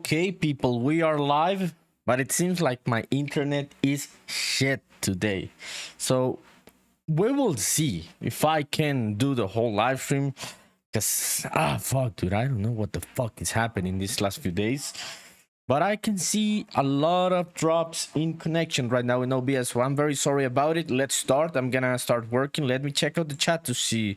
Okay, people, we are live, but it seems like my internet is shit today. So we will see if I can do the whole live stream. Because, fuck, dude, I don't know what the fuck is happening these last few days. But I can see a lot of drops in connection right now in OBS, so I'm very sorry about it. Let's start. I'm gonna start working. Let me check out the chat to see.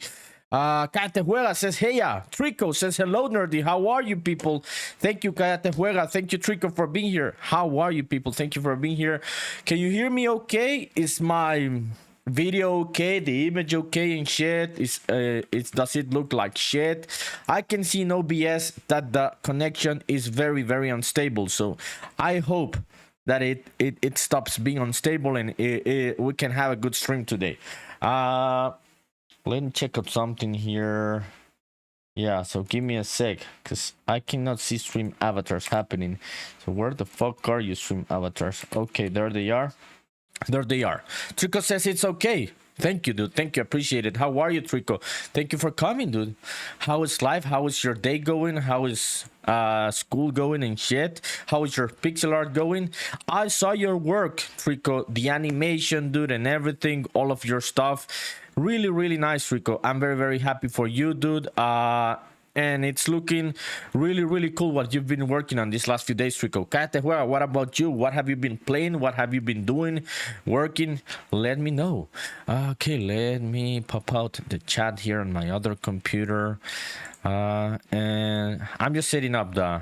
Catejuela says, hey, Trico says, hello, nerdy. How are you, people? Thank you, Catejuela. Thank you, Trico, for being here. How are you, people? Thank you for being here. Can you hear me okay? Is my video okay? The image okay and shit? Does it look like shit? I can see in OBS that the connection is very, very unstable. So I hope that it stops being unstable and we can have a good stream today. Let me check out something here. Yeah, so give me a sec, because I cannot see stream avatars happening. So where the fuck are you, stream avatars? Okay, there they are. There they are. Trico says it's okay. Thank you, dude. Thank you. Appreciate it. How are you, Trico? Thank you for coming, dude. How is life? How is your day going? How is school going and shit? How is your pixel art going? I saw your work, Trico. The animation, dude, and everything. All of your stuff. Really, really nice, Rico. I'm very, very happy for you, dude. And it's looking really, really cool what you've been working on these last few days, Rico. Catejuela, what about you? What have you been playing? What have you been doing? Working? Let me know. Okay, let me pop out the chat here on my other computer. And I'm just setting up the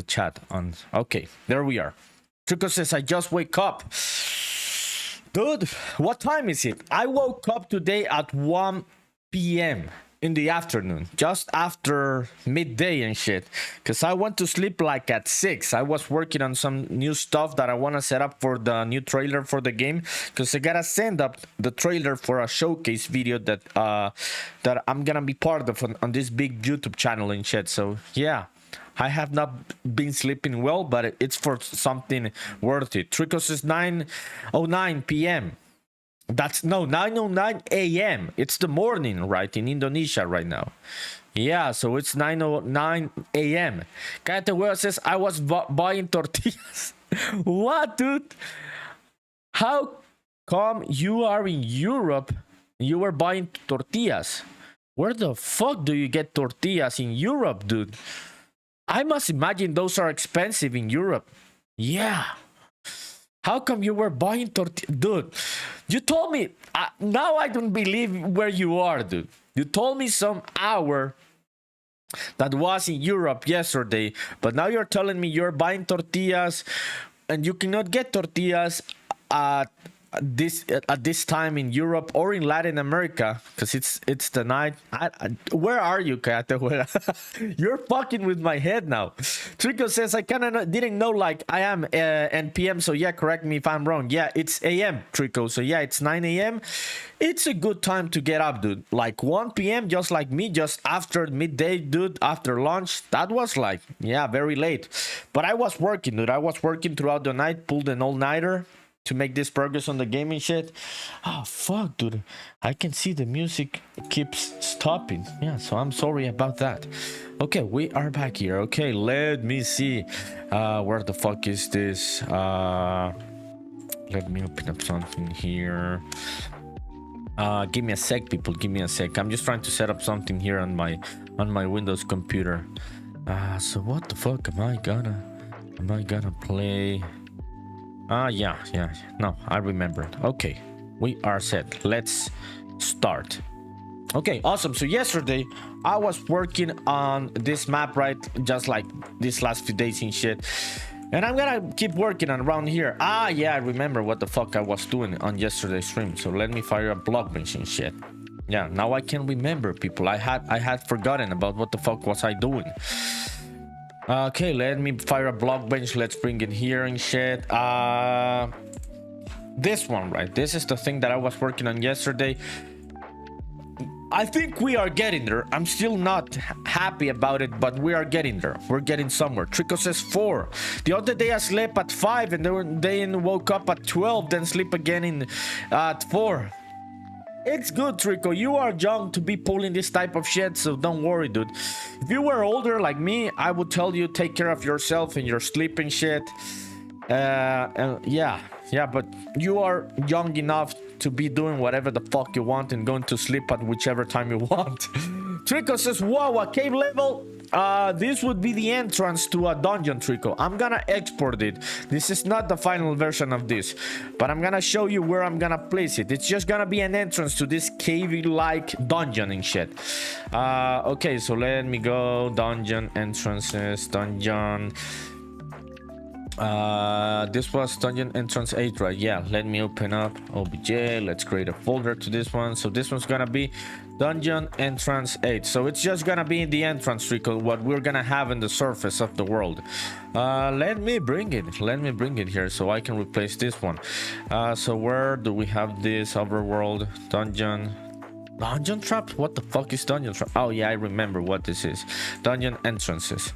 chat on. Okay, there we are. Trico says, I just wake up. Dude, what time is it? I woke up today at 1 p.m. in the afternoon, just after midday and shit, because I went to sleep like at 6. I was working on some new stuff that I want to set up for the new trailer for the game, because I gotta send up the trailer for a showcase video that I'm gonna be part of on this big YouTube channel and shit. So yeah, I have not been sleeping well, but it's for something worth it. Trico says 9:09 p.m. That's 9:09 a.m. It's the morning, right, in Indonesia right now. Yeah, so it's 9:09 a.m. Catejuela says, I was buying tortillas. What, dude? How come you are in Europe and you were buying tortillas? Where the fuck do you get tortillas in Europe, dude? I must imagine those are expensive in Europe. Yeah. How come you were buying tortillas? Dude, you told me. Now I don't believe where you are, dude. You told me some hour that was in Europe yesterday, but now you're telling me you're buying tortillas and you cannot get tortillas at this time in Europe or in Latin America, because it's the night. Where are you, Catejuela? You're fucking with my head now. Trico says, I kind of didn't know, like I am and PM, so yeah, correct me if I'm wrong. Yeah, it's AM, Trico, so yeah, it's 9 a.m. It's a good time to get up, dude. Like 1 p.m, just like me, just after midday, dude, after lunch. That was like, yeah, very late. But I was working, dude. I was working throughout the night, pulled an all-nighter to make this progress on the game and shit. Oh, fuck, dude. I can see the music keeps stopping. Yeah, so I'm sorry about that. Okay, we are back here. Okay, let me see. Where the fuck is this? Let me open up something here. Give me a sec, people. Give me a sec. I'm just trying to set up something here on my Windows computer. So what the fuck am I gonna play? Yeah. No, I remember. Okay, we are set. Let's start. Okay, awesome. So yesterday, I was working on this map, right? Just like these last few days and shit. And I'm gonna keep working on around here. Yeah, I remember what the fuck I was doing on yesterday's stream. So let me fire a block bench and shit. Yeah, now I can remember, people. I had forgotten about what the fuck was I doing. Okay, let me fire a block bench. Let's bring it here and shit. This one, right? This is the thing that I was working on yesterday. I think we are getting there. I'm still not happy about it, but we are getting there. We're getting somewhere. Trico says 4. The other day I slept at 5 and then woke up at 12, then sleep again at 4. It's good, Trico. You are young to be pulling this type of shit, so don't worry, dude. If you were older like me, I would tell you take care of yourself and your sleeping shit. Yeah, but you are young enough to be doing whatever the fuck you want and going to sleep at whichever time you want. Trico says, wow, a cave level. This would be the entrance to a dungeon, Trico. I'm gonna export it. This is not the final version of this, but I'm gonna show you where I'm gonna place it. It's just gonna be an entrance to this cave-like dungeon and shit. Okay, so let me go. Dungeon entrances, dungeon. This was dungeon entrance 8, right? Yeah, let me open up obj. Let's create a folder to this one. So this one's gonna be dungeon entrance 8. So it's just gonna be in the entrance, Trico, what we're gonna have in the surface of the world. Let me bring it here so I can replace this one. So where do we have this overworld dungeon trap? What the fuck is dungeon trap? Oh yeah, I remember what this is. Dungeon entrances.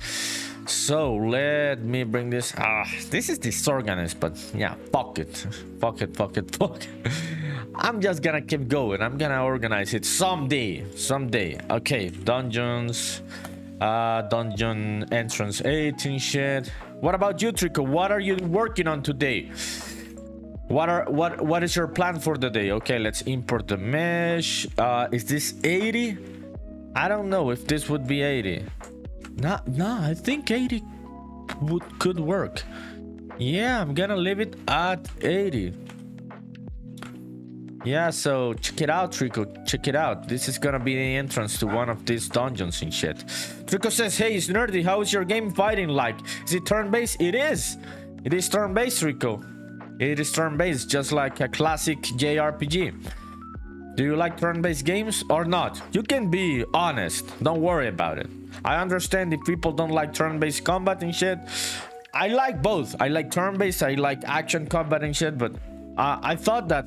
So let me bring this. This is disorganized, but yeah, fuck it. I'm just gonna keep going. I'm gonna organize it someday. Okay, dungeons, dungeon entrance 8 and shit. What about you, Trico? What are you working on today? What is your plan for the day? Okay, let's import the mesh. Is this 80? I don't know if this would be 80. No, I think 80 could work. Yeah, I'm gonna leave it at 80. Yeah, so check it out, Trico. Check it out. This is gonna be the entrance to one of these dungeons and shit. Trico says, hey, it's nerdy. How is your game fighting like? Is it turn-based? It is. It is turn-based, Trico. It is turn-based, just like a classic JRPG. Do you like turn-based games or not? You can be honest. Don't worry about it. I understand if people don't like turn-based combat and shit. I like both. I like turn-based, I like action combat and shit, but I thought that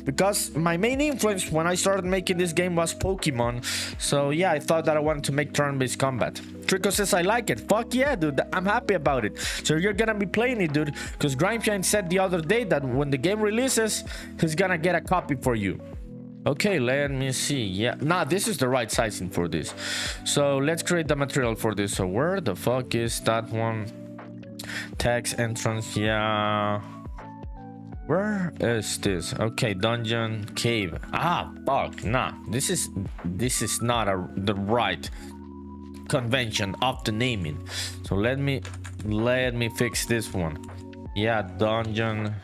because my main influence when I started making this game was Pokemon. So yeah, I thought that I wanted to make turn-based combat. Trico says I like it. Fuck yeah, dude. I'm happy about it. So you're gonna be playing it, dude. Because Grimeshine said the other day that when the game releases, he's gonna get a copy for you. Okay, let me see. Yeah, nah, this is the right sizing for this. So let's create the material for this. So where the fuck is that one? Text entrance. Yeah, where is this? Okay, dungeon cave. Fuck, nah, this is not the right convention of the naming. So let me fix this one. Yeah, dungeon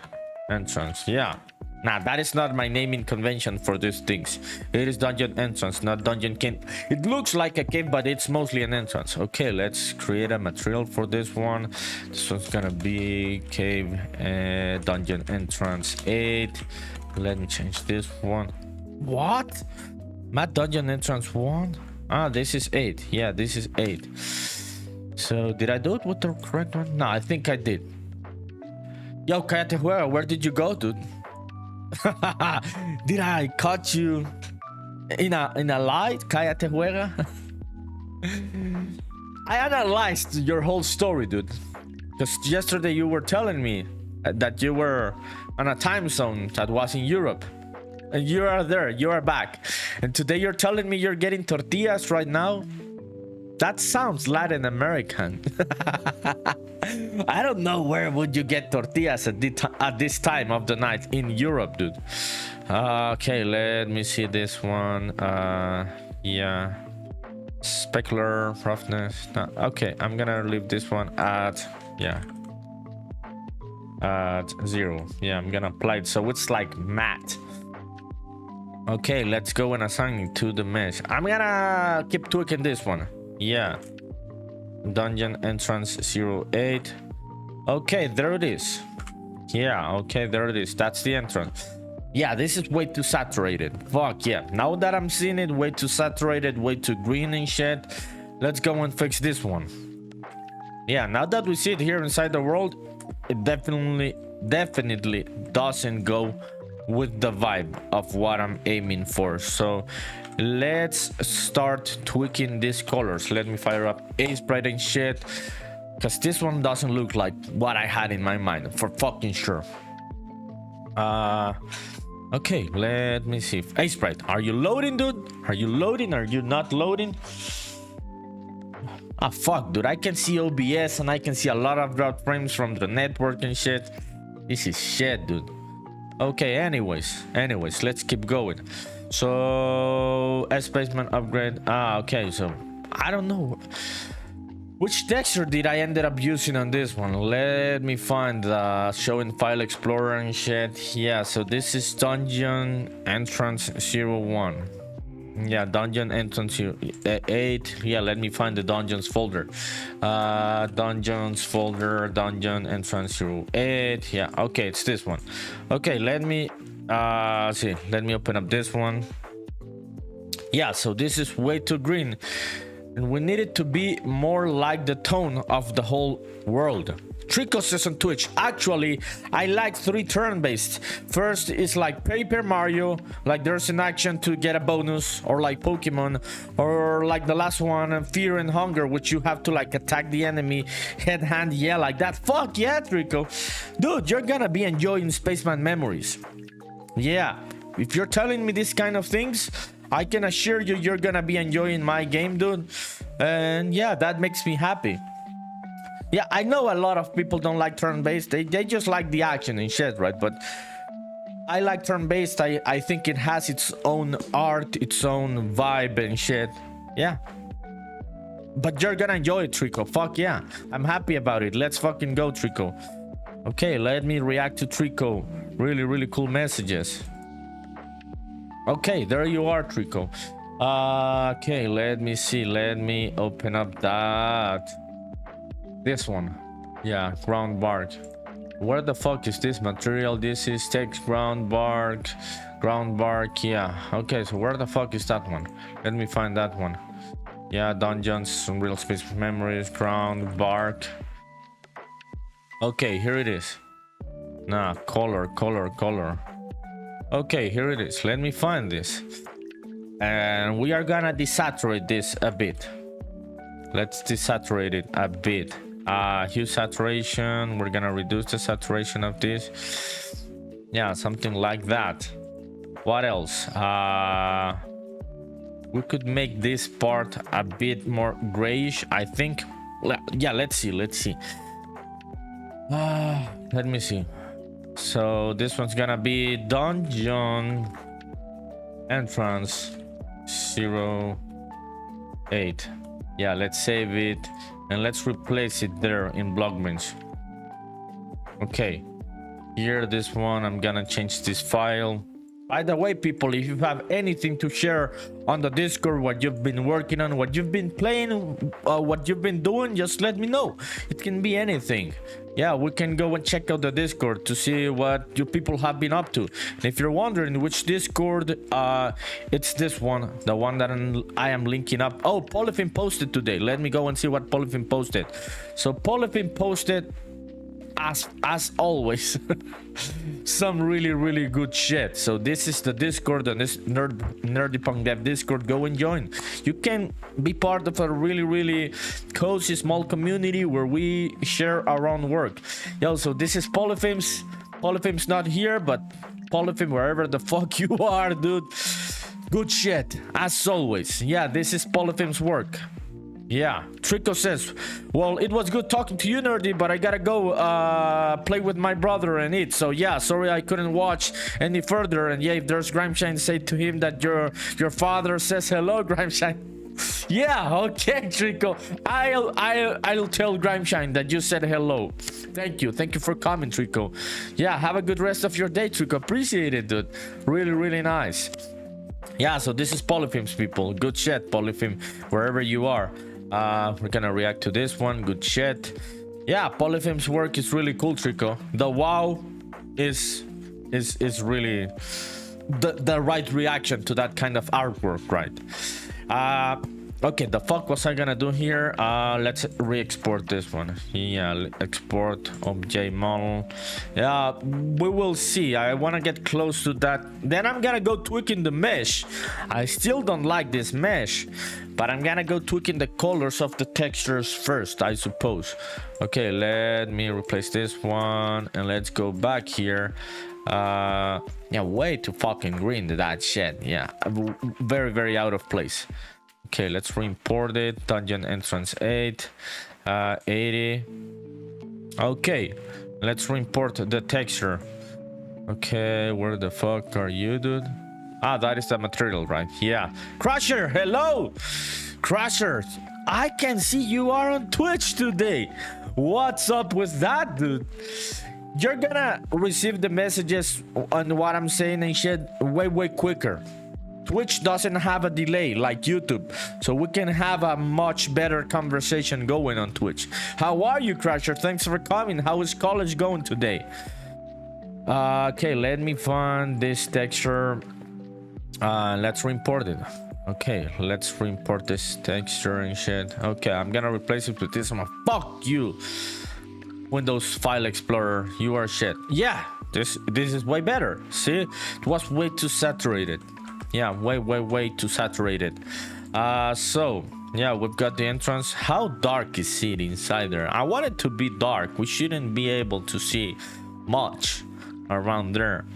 entrance. Yeah, nah, that is not my naming convention for these things. It is dungeon entrance, not dungeon cave. It looks like a cave, but it's mostly an entrance. Okay, let's create a material for this one. This one's gonna be cave dungeon entrance 8. Let me change this one. What? Matt dungeon entrance 1? This is 8. Yeah, this is 8. So did I do it with the correct one? No, I think I did. Yo, Kayate, where did you go, dude? Did I catch you in a lie, Kayate Huera? I analyzed your whole story, dude. Because yesterday you were telling me that you were on a time zone that was in Europe. And you are there, you are back. And today you're telling me you're getting tortillas right now? That sounds Latin American. I don't know where would you get tortillas at this time of the night in Europe, dude. Okay, let me see this one. Yeah. Specular roughness. No, okay, I'm gonna leave this one at 0. Yeah, I'm gonna apply it so it's like matte. Okay, let's go and assign it to the mesh. I'm gonna keep tweaking this one. Yeah, dungeon entrance 08. Okay, there it is. Yeah, okay, there it is. That's the entrance. Yeah, this is way too saturated. Fuck yeah. Now that I'm seeing it, way too saturated, way too green and shit. Let's go and fix this one. Yeah, now that we see it here inside the world, it definitely doesn't go with the vibe of what I'm aiming for. So let's start tweaking these colors. Let me fire up Sprite and shit, because this one doesn't look like what I had in my mind, for fucking sure. Okay, let me see. Hey, Sprite, are you loading, dude? Are you loading? Are you not loading? Ah, fuck, dude. I can see OBS and I can see a lot of drop frames from the network and shit. This is shit, dude. Okay, anyways, let's keep going. So, Spaceman upgrade. Ah, okay, so I don't know. Which texture did I ended up using on this one? Let me find the showing file explorer and shit. Yeah, so this is dungeon entrance 01. Yeah, dungeon entrance 8. Yeah, let me find the dungeons folder. Dungeons folder, dungeon entrance 08. Yeah, okay, it's this one. Okay, let me see. Let me open up this one. Yeah, so this is way too green. And we need it to be more like the tone of the whole world. Trico says on Twitch, actually, I like 3 turn-based. First is like Paper Mario, like there's an action to get a bonus, or like Pokemon, or like the last one, Fear and Hunger, which you have to like attack the enemy, head, hand, yeah, like that. Fuck yeah, Trico. Dude, you're gonna be enjoying Spaceman Memories. Yeah, if you're telling me these kind of things, I can assure you you're gonna be enjoying my game, dude. And yeah, that makes me happy. Yeah, I know a lot of people don't like turn-based. They just like the action and shit, right? But I like turn-based. I think it has its own art, its own vibe and shit. Yeah. But you're gonna enjoy it, Trico. Fuck yeah. I'm happy about it. Let's fucking go, Trico. Okay, let me react to Trico. Really, really cool messages. Okay, there you are, Trico. Okay, let me see. Let me open up that. This one. Yeah, ground bark. Where the fuck is this material? This is text ground bark. Ground bark, yeah. Okay, so where the fuck is that one? Let me find that one. Yeah, dungeons, some real space memories, ground bark. Okay, here it is. Nah, color. Okay, here it is. Let me find this. And we are gonna desaturate this a bit. Let's desaturate it a bit. Hue saturation. We're gonna reduce the saturation of this. Yeah, something like that. What else? We could make this part a bit more grayish, I think. Yeah, let's see. Let me see. So this one's gonna be dungeon entrance 08. Yeah, let's save it and let's replace it there in Blockbench. Okay, here, this one, I'm gonna change this file. By the way, people, if you have anything to share on the Discord, what you've been working on, what you've been playing, what you've been doing, just let me know. It can be anything. Yeah, we can go and check out the Discord to see what you people have been up to. And if you're wondering which Discord, it's this one, the one that I am linking up. Oh, Polyphene posted today. Let me go and see what Polyphene posted. So Polyphene posted, as always, some really good shit. So this is the Discord, and this NerdyPunkDev Discord. Go and join. You can be part of a really cozy small community where we share our own work. Yo, so this is Polypheme's. Polypheme's not here, but Polypheme, wherever the fuck you are, dude, good shit as always. Yeah, this is Polypheme's work. Yeah, Trico says, well, it was good talking to you, Nerdy, but I gotta go play with my brother and eat. So yeah, sorry I couldn't watch any further. And yeah, if there's Grimeshine, say to him that your father says hello, Grimeshine. Yeah, okay, Trico. I'll tell Grimeshine that you said hello. Thank you for coming, Trico. Yeah, have a good rest of your day, Trico. Appreciate it, dude. Really nice. Yeah, so this is Polypheme's, people. Good shit, Polypheme, wherever you are. We're gonna react to this one. Good shit. Yeah, Polypheme's work is really cool, Trico. The wow is really the right reaction to that kind of artwork, right? Okay, the fuck was I gonna do here? Let's re-export this one. Yeah, export object model. Yeah, we will see. I want to get close to that. Then I'm gonna go tweaking the mesh. I still don't like this mesh, but I'm gonna go tweaking the colors of the textures first, I suppose. Okay, let me replace this one and let's go back here. Yeah, way too fucking green, that shit. Yeah, very, very out of place. Okay, let's re-import it. Dungeon entrance 8, 80. Okay, let's re-import the texture. Okay, where the fuck are you, dude? Ah, that is the material, right? Yeah. Crusher, hello! Crusher, I can see you are on Twitch today. What's up with that, dude? You're gonna receive the messages on what I'm saying and shit way quicker. Twitch doesn't have a delay like YouTube, so we can have a much better conversation going on Twitch. How are you, Crusher? Thanks for coming. How is college going today? Okay, let me find this texture. Let's re-import it. Okay, let's re-import this texture and shit. Okay, I'm gonna replace it with this one. Fuck you, Windows File Explorer. You are shit. Yeah, this is way better. See, it was way too saturated. Yeah, way too saturated. So yeah, we've got the entrance. How dark is it inside there? I want it to be dark. We shouldn't be able to see much around there.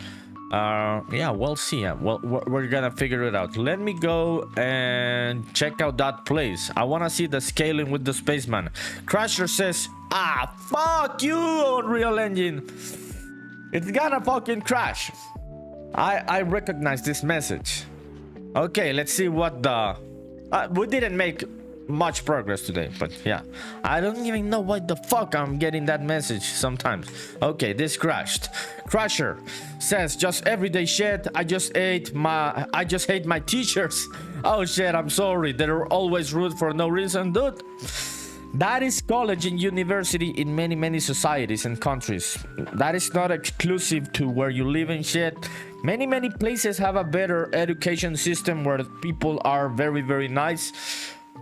Yeah, we'll see. Well, we're gonna figure it out. Let me go and check out that place. I want to see the scaling with the Spaceman. Crusher says, ah, fuck you, Unreal Engine. It's gonna fucking crash. I recognize this message. Okay, let's see what the... we didn't make much progress today, but yeah, I don't even know why the fuck I'm getting that message sometimes. Okay, this crashed. Crusher says, just everyday shit. I just hate my teachers. Oh shit, I'm sorry. They're always rude for no reason, dude. That is college and university in many societies and countries. That is not exclusive to where you live and shit. Many places have a better education system where people are very nice.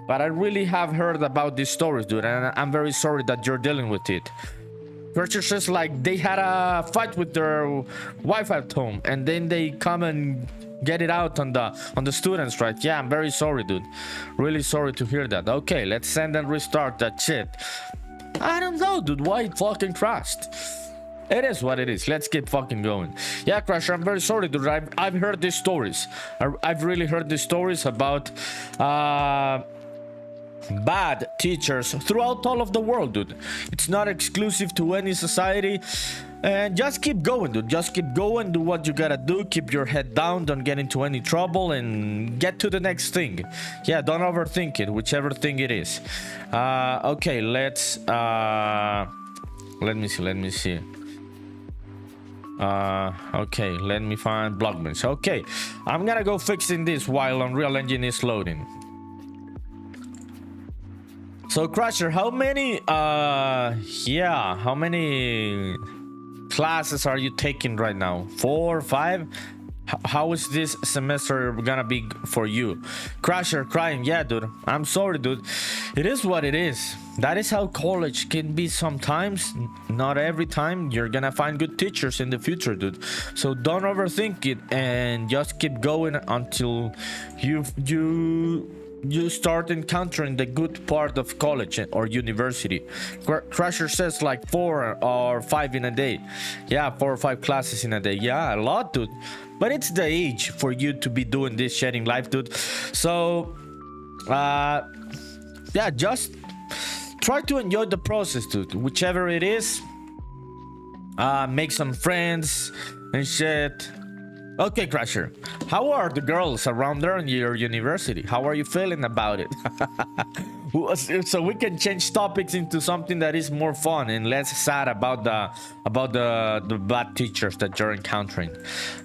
But I really have heard about these stories, dude, and I'm very sorry that you're dealing with it. Virtual says like they had a fight with their wife at home, and then they come and get it out on the students, right? Yeah, I'm very sorry, dude. Really sorry to hear that. Okay, let's send and restart that shit. I don't know, dude, why it fucking crashed. It is what it is. Let's keep fucking going. Yeah, Crusher, I'm very sorry, dude. I've heard these stories. I've really heard these stories about bad teachers throughout all of the world, dude. It's not exclusive to any society. And just keep going, dude. Just keep going. Do what you gotta do. Keep your head down. Don't get into any trouble and get to the next thing. Yeah, don't overthink it, whichever thing it is. Okay, let's let me see. Okay, let me find Blockbench. Okay, I'm gonna go fixing this while Unreal Engine is loading. So Crusher, how many classes are you taking right now? 4, 5? How is this semester gonna be for you? Crusher crying. Yeah, dude, I'm sorry, dude. It is what it is. That is how college can be sometimes. Not every time. You're gonna find good teachers in the future, dude. So don't overthink it and just keep going until you start encountering the good part of college or university. Crusher says like 4 or 5 in a day. Yeah, 4 or 5 classes in a day. Yeah, a lot, dude. But it's the age for you to be doing this, sharing life, dude. So yeah, just try to enjoy the process, dude. Whichever it is. Make some friends and shit. Okay, Crusher, how are the girls around there in your university? How are you feeling about it? So we can change topics into something that is more fun and less sad about the bad teachers that you're encountering.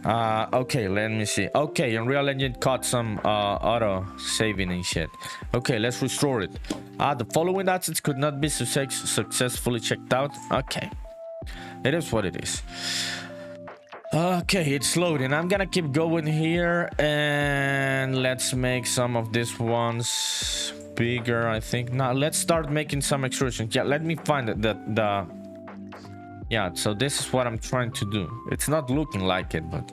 Okay, let me see. Okay, Unreal Engine caught some auto saving and shit. Okay, let's restore it. The following assets could not be successfully checked out. Okay, it is what it is. Okay, it's loading. I'm gonna keep going here and let's make some of these ones bigger, I think. Now let's start making some extrusions. Yeah, let me find the yeah, so this is what I'm trying to do. It's not looking like it, but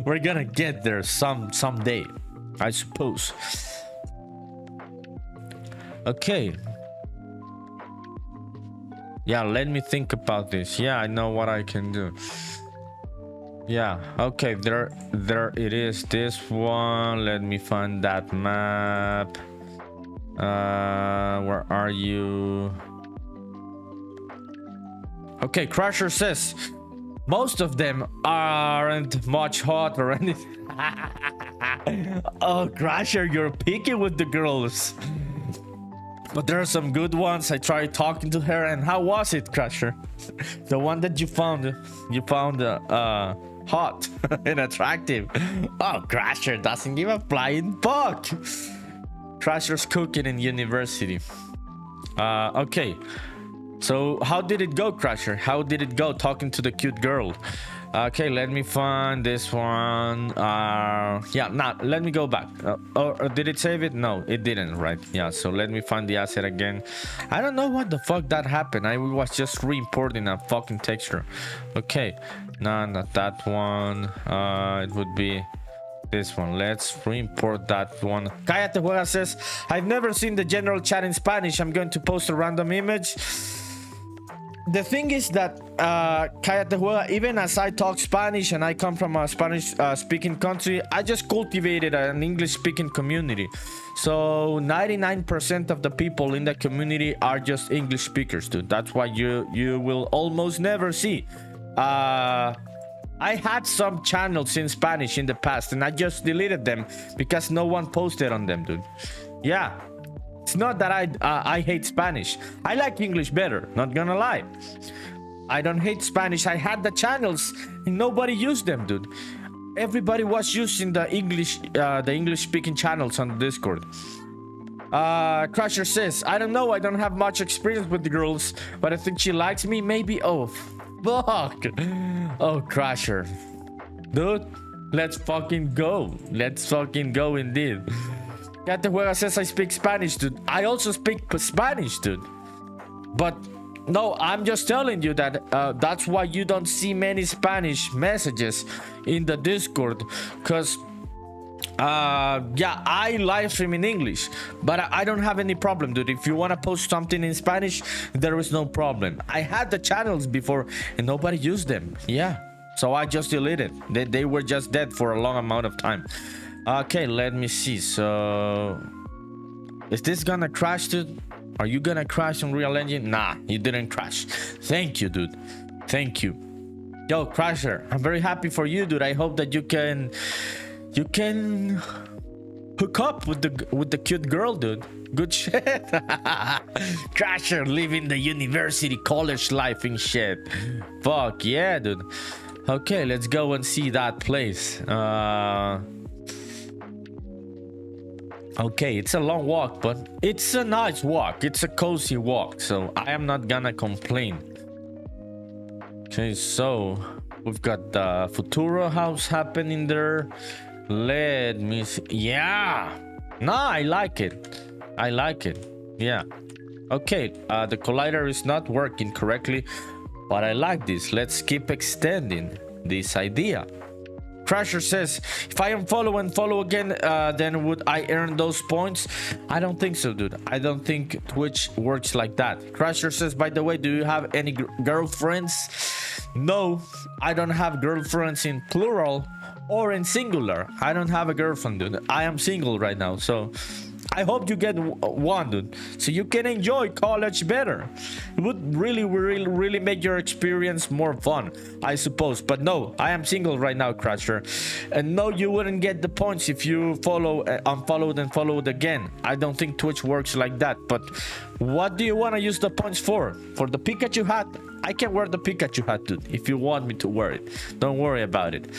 we're gonna get there someday, I suppose. Okay. Yeah, let me think about this. Yeah, I know what I can do. Yeah, okay, there it is. This one, let me find that map. Where are you? Okay, Crusher says most of them aren't much hot or anything. Oh, Crusher, you're picky with the girls. But there are some good ones. I tried talking to her, and how was it, Crusher? The one that you found hot and attractive. Oh, Crusher doesn't give a flying fuck. Crusher's cooking in university. Okay. So how did it go, Crusher? How did it go talking to the cute girl? Okay, let me find this one. Yeah, let me go back. Or did it save it? No, it didn't, right? Yeah, so let me find the asset again. I don't know what the fuck that happened. I was just re-importing a fucking texture. Okay, no, not that one. It would be this one. Let's re-import that one. Cállate Juega says, I've never seen the general chat in Spanish. I'm going to post a random image. The thing is that Cállate Juega, even as I talk Spanish and I come from a Spanish speaking country, I just cultivated an English speaking community. So 99% of the people in the community are just English speakers, dude. That's why you will almost never see. I had some channels in Spanish in the past and I just deleted them because no one posted on them, dude. Yeah. It's not that I hate Spanish. I like English better, not gonna lie. I don't hate Spanish. I had the channels and nobody used them, dude. Everybody was using the English speaking channels on Discord. Crusher says, I don't know, I don't have much experience with the girls, but I think she likes me, maybe. Oh, fuck. Oh, Crusher. Dude, let's fucking go. Let's fucking go indeed. Cállate Juega says I speak Spanish, dude. I also speak Spanish, dude. But no, I'm just telling you that that's why you don't see many Spanish messages in the Discord. Because, yeah, I live stream in English. But I don't have any problem, dude. If you want to post something in Spanish, there is no problem. I had the channels before and nobody used them. Yeah. So I just deleted. They were just dead for a long amount of time. Okay, let me see. So, is this gonna crash, dude? Are you gonna crash on Real Engine? Nah, you didn't crash. Thank you, dude. Thank you. Yo, Crasher, I'm very happy for you, dude. I hope that you can hook up with the cute girl, dude. Good shit. Crasher living the university college life and shit. Fuck yeah, dude. Okay, let's go and see that place. Okay, it's a long walk, but it's a nice walk. It's a cozy walk, so I am not gonna complain. Okay, so we've got the Futuro house happening there. Let me see. Yeah. Nah, I like it. I like it. Yeah. Okay, the collider is not working correctly, but I like this. Let's keep extending this idea. Crasher says, if I unfollow and follow again, then would I earn those points? I don't think so, dude. I don't think Twitch works like that. Crasher says, by the way, do you have any girlfriends? No, I don't have girlfriends in plural or in singular. I don't have a girlfriend, dude. I am single right now, so I hope you get one, dude, so you can enjoy college better. It would really make your experience more fun, I suppose. But no, I am single right now, Crasher. And no, you wouldn't get the points if you follow, unfollowed and followed again. I don't think Twitch works like that. But what do you want to use the points for? For the Pikachu hat? I can wear the Pikachu hat, dude, if you want me to wear it. Don't worry about it.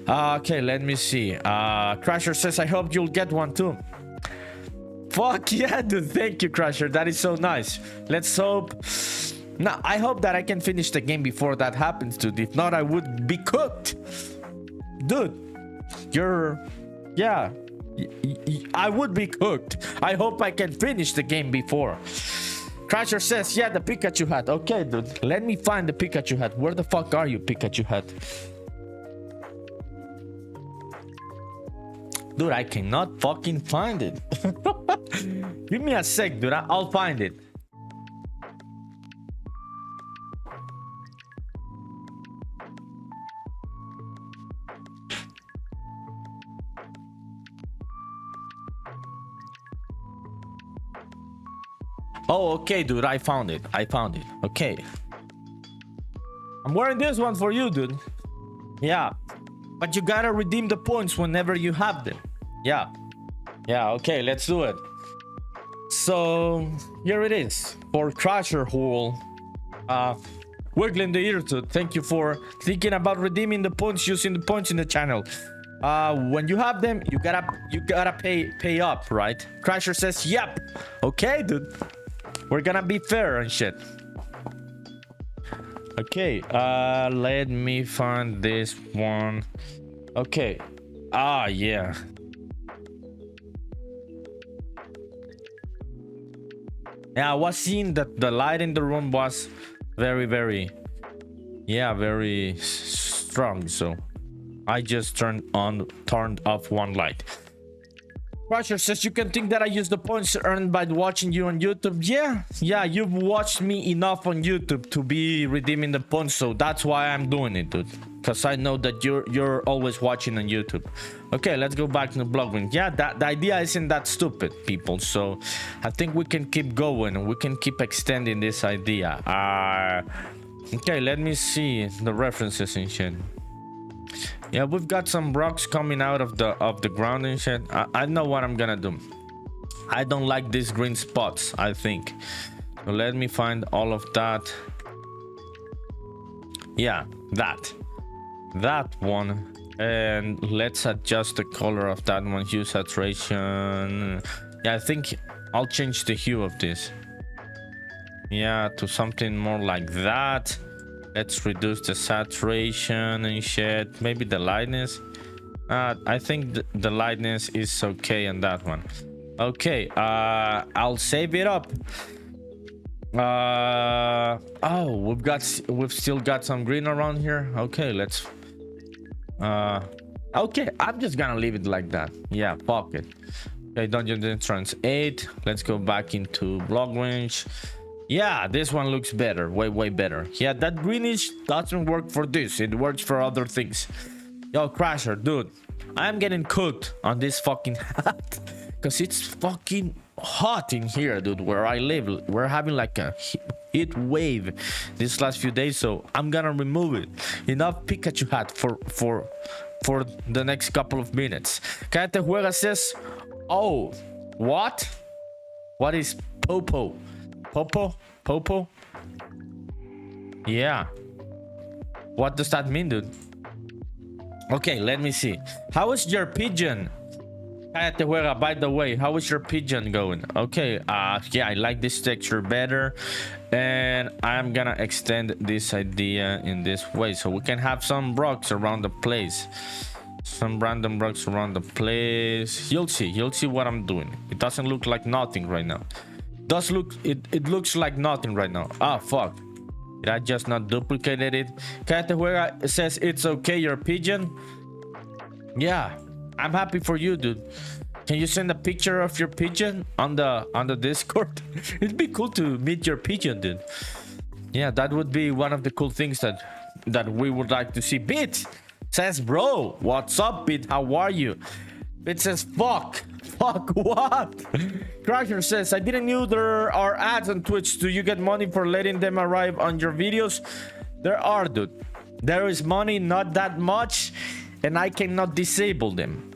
Okay, let me see. Crasher says, I hope you'll get one too. Fuck yeah, dude. Thank you, Crusher. That is so nice. Let's hope. Now, I hope that I can finish the game before that happens, dude. If not, I would be cooked. Dude, yeah. I would be cooked. I hope I can finish the game before. Crusher says, yeah, the Pikachu hat. Okay, dude. Let me find the Pikachu hat. Where the fuck are you, Pikachu hat? Dude, I cannot fucking find it. Give me a sec, dude. I'll find it. Oh, okay, dude. I found it. Okay. I'm wearing this one for you, dude. Yeah. But you gotta redeem the points whenever you have them. Yeah. Yeah, okay, let's do it. So, here it is. For Crusher Hole. Wiggling the ear to thank you for thinking about redeeming the points using the points in the channel. When you have them, you gotta pay up, right? Crusher says, yep. Okay, dude. We're gonna be fair and shit. Okay, let me find this one. Okay. Yeah. Yeah, I was seeing that the light in the room was very strong, so I just turned off one light. Crusher says you can think that I use the points earned by watching you on YouTube. Yeah, you've watched me enough on YouTube to be redeeming the points, so that's why I'm doing it, dude. Because I know that you're always watching on YouTube. Okay, let's go back to the blogging. Yeah, the idea isn't that stupid, people. So I think we can keep going and we can keep extending this idea. Okay, let me see the references and shit. Yeah, we've got some rocks coming out of the ground and shit. I know what I'm gonna do. I don't like these green spots, I think. So let me find all of that. Yeah, that one. And let's adjust the color of that one. Hue saturation. Yeah, I think I'll change the hue of this. Yeah, to something more like that. Let's reduce the saturation and shit. Maybe the lightness. I think the lightness is okay on that one. Okay, I'll save it up. Oh, we've still got some green around here. Okay, let's okay, I'm just gonna leave it like that. Yeah, fuck it. Okay, Dungeons Entrance 8. Let's go back into block range. Yeah, this one looks better, way better. Yeah, that greenish doesn't work for this, it works for other things. Yo, Crusher, dude, I'm getting cooked on this fucking hat because it's fucking hot in here, dude. Where I live, we're having like a heat wave these last few days, so I'm gonna remove it. Enough Pikachu hat for the next couple of minutes. Cállate Juega says, oh, what is Popo? Popo? Yeah. What does that mean, dude? Okay, let me see. How is your pigeon? Cállate Juega, by the way, how is your pigeon going? Okay, yeah, I like this texture better. And I'm gonna extend this idea in this way so we can have some rocks around the place. Some random rocks around the place. You'll see what I'm doing. It doesn't look like nothing right now. It looks like nothing right now. Ah, fuck. Did I just not duplicated it? Cállate Juega says it's okay, your pigeon. Yeah, I'm happy for you, dude. Can you send a picture of your pigeon on the Discord? It'd be cool to meet your pigeon, dude. Yeah, that would be one of the cool things that we would like to see. Bit says, bro, what's up, Bit? How are you? Bit says, fuck what? Crusher says, I didn't know there are ads on Twitch. Do you get money for letting them arrive on your videos? There are, dude. There is money, not that much, and I cannot disable them.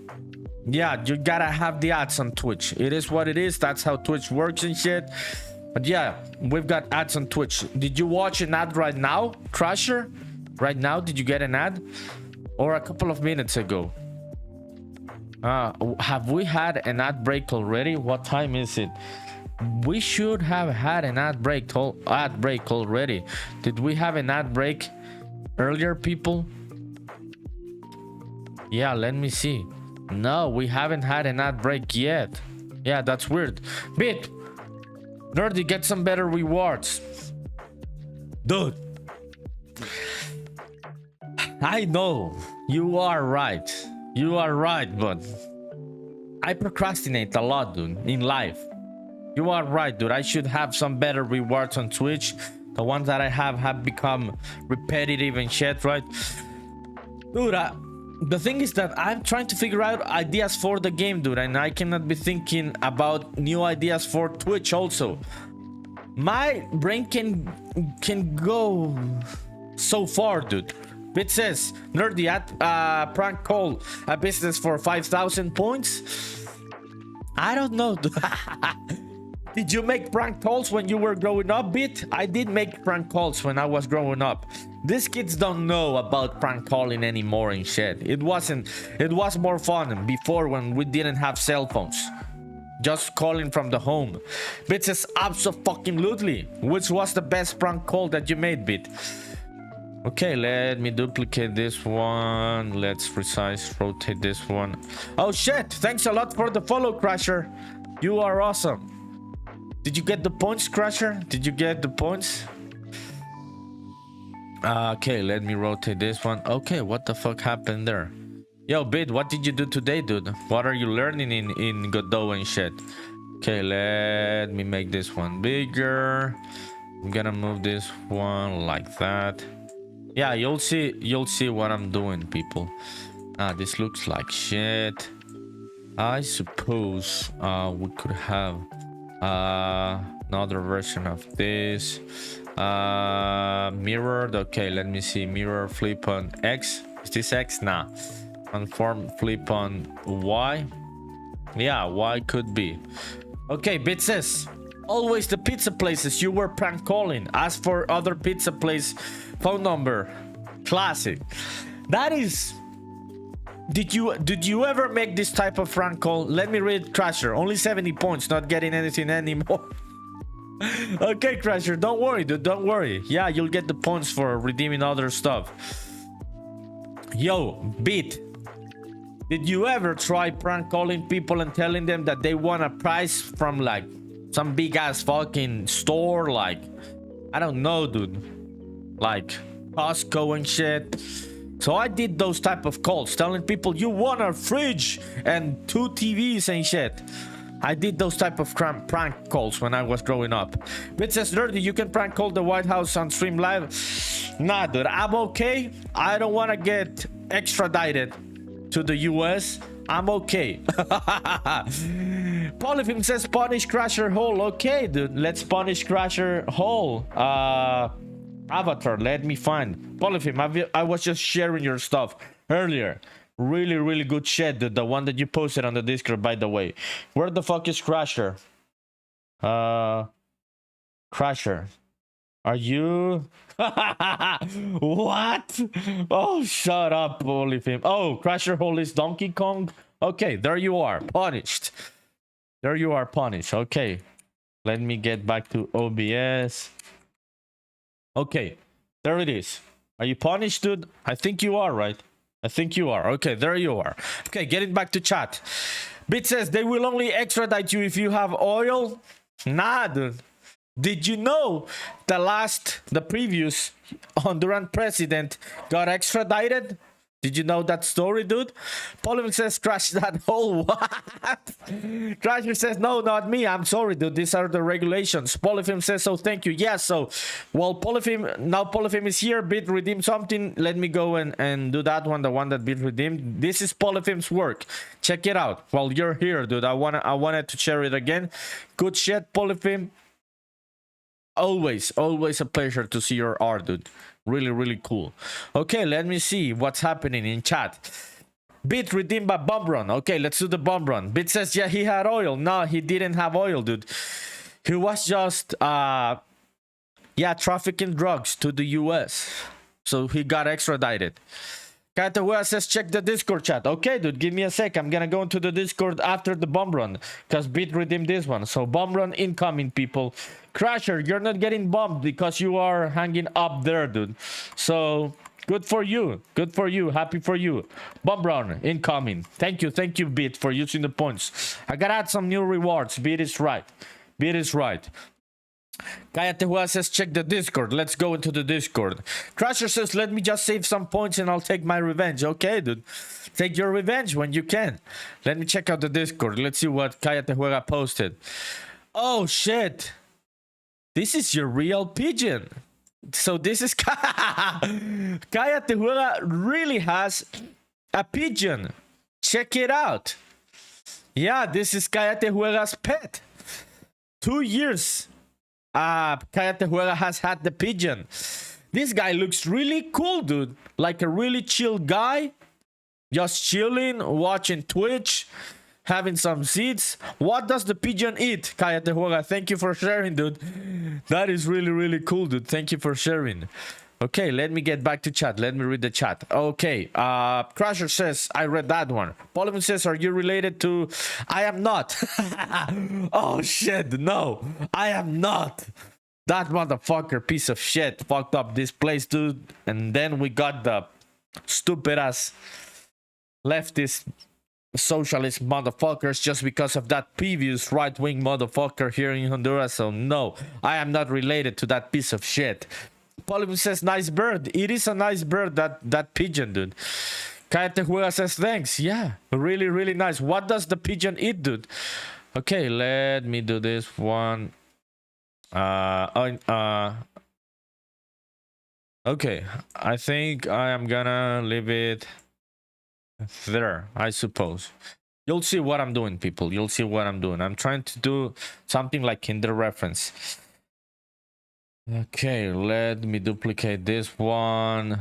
Yeah, you gotta have the ads on Twitch. It is what it is. That's how Twitch works and shit. But yeah, we've got ads on Twitch. Did you watch an ad right now, Crusher? Right now, did you get an ad? Or a couple of minutes ago? Have we had an ad break already? What time is it? We should have had an ad break already. Did we have an ad break earlier, people? Yeah, let me see. No, we haven't had an ad break yet. Yeah, that's weird. Bit, Nerdy, get some better rewards. Dude, I know you are right. You are right, but I procrastinate a lot, dude, in life. You are right, dude. I should have some better rewards on Twitch. The ones that I have become repetitive and shit, right? Dude, the thing is that I'm trying to figure out ideas for the game, dude, and I cannot be thinking about new ideas for Twitch also. My brain can go so far, dude. It says nerdy at prank call a business for 5,000 points. I don't know. Did you make prank calls when you were growing up, Bit? I did make prank calls when I was growing up. These kids don't know about prank calling anymore and shit. It was more fun before when we didn't have cell phones. Just calling from the home. Bit says abso-fucking-lutely. Which was the best prank call that you made, Bit? Okay, let me duplicate this one. Let's rotate this one. Oh shit, thanks a lot for the follow, Crasher. You are awesome. Did you get the points, Crasher? Did you get the points? Okay, let me rotate this one. Okay, what the fuck happened there? Yo, Bit, what did you do today, dude? What are you learning in Godot and shit? Okay, let me make this one bigger. I'm gonna move this one like that. Yeah, you'll see what I'm doing, people. This looks like shit. I suppose we could have another version of this. Mirrored. Okay, let me see. Mirror flip on X. Is this X? Nah. Transform flip on Y. Yeah, Y could be. Okay, Bit says always the pizza places you were prank calling. Ask for other pizza place phone number. Classic. That is. Did you ever make this type of prank call? Let me read Crasher. Only 70 points, not getting anything anymore. Okay, Crasher, don't worry, dude, don't worry. Yeah, you'll get the points for redeeming other stuff. Yo, Beat, did you ever try prank calling people and telling them that they want a prize from like some big ass fucking store, like I don't know, dude, like Costco and shit? So I did those type of calls, telling people you want a fridge and 2 TVs and shit. I did those type of prank calls when I was growing up. Bit says, Nerdy, you can prank call the White House on stream live. Nah, dude, I'm okay. I don't want to get extradited to the US. I'm okay. Polyphim says, punish Crasher Hole. Okay, dude, let's punish Crasher Hole. Avatar, let me find. Polyphim, I was just sharing your stuff earlier. Really good shit, dude. The one that you posted on the Discord, by the way. Where the fuck is Crasher? Crasher, are you? What? Oh, shut up, Polyphim. Oh, Crasher Hole is Donkey Kong. Okay, there you are, punished. There you are, punished. Okay, let me get back to OBS. Okay, there it is. Are you punished, dude? I think you are, right? I think you are. Okay, there you are. Okay, getting back to chat. Bit says they will only extradite you if you have oil. Nah, dude. Did you know the previous Honduran president got extradited? Did you know that story, dude? Polymer says, crash that hole. What? Crasher says, no, not me. I'm sorry, dude. These are the regulations. Polyphim says, so thank you. Yeah, so, well, Polyphim is here. Bit redeemed something. Let me go and do that one, the one that Bit redeemed. This is Polyphim's work. Check it out. While you're here, dude, I wanted to share it again. Good shit, Polyphim. Always a pleasure to see your art, dude. Really cool. Okay, let me see what's happening in chat. Bit redeemed by bomb run. Okay, let's do the bomb run. Bit says, yeah, he had oil. No, he didn't have oil, dude. He was just trafficking drugs to the US. So he got extradited. Katawa says, check the Discord chat. Okay, dude, give me a sec. I'm gonna go into the Discord after the bomb run, because Bit redeemed this one. So bomb run incoming, people. Crasher, you're not getting bombed because you are hanging up there, dude. So good for you. Good for you. Happy for you. Bomb run incoming. Thank you, Bit, for using the points. I gotta add some new rewards. Bit is right. Bit is right. Kaya Tehua says, check the Discord. Let's go into the Discord. Crasher says, let me just save some points and I'll take my revenge. Okay, dude. Take your revenge when you can. Let me check out the Discord. Let's see what Kaya Tehua posted. Oh, shit. This is your real pigeon. So this is Kaya Tehua really has a pigeon. Check it out. Yeah, this is Kaya Tehua's pet. 2 years. Kayate Juega has had the pigeon. This guy looks really cool, dude. Like a really chill guy. Just chilling, watching Twitch, having some seeds. What does the pigeon eat? Kayate Juega, thank you for sharing, dude. That is really, really cool, dude. Thank you for sharing. Okay, let me get back to chat. Let me read the chat. Okay, Crusher says, I read that one. Polygon says, are you related to... I am not. Oh, shit, no. I am not. That motherfucker, piece of shit, fucked up this place, dude. And then we got the stupid-ass leftist socialist motherfuckers just because of that previous right-wing motherfucker here in Honduras. So, no, I am not related to that piece of shit. Polygon says, nice bird. It is a nice bird, that pigeon, dude. Kayate Juega says, thanks. Yeah, really, really nice. What does the pigeon eat, dude? Okay, let me do this one. Okay, I think I am gonna leave it there, I suppose. You'll see what I'm doing, people. You'll see what I'm doing. I'm trying to do something like in the reference. Okay, let me duplicate this one.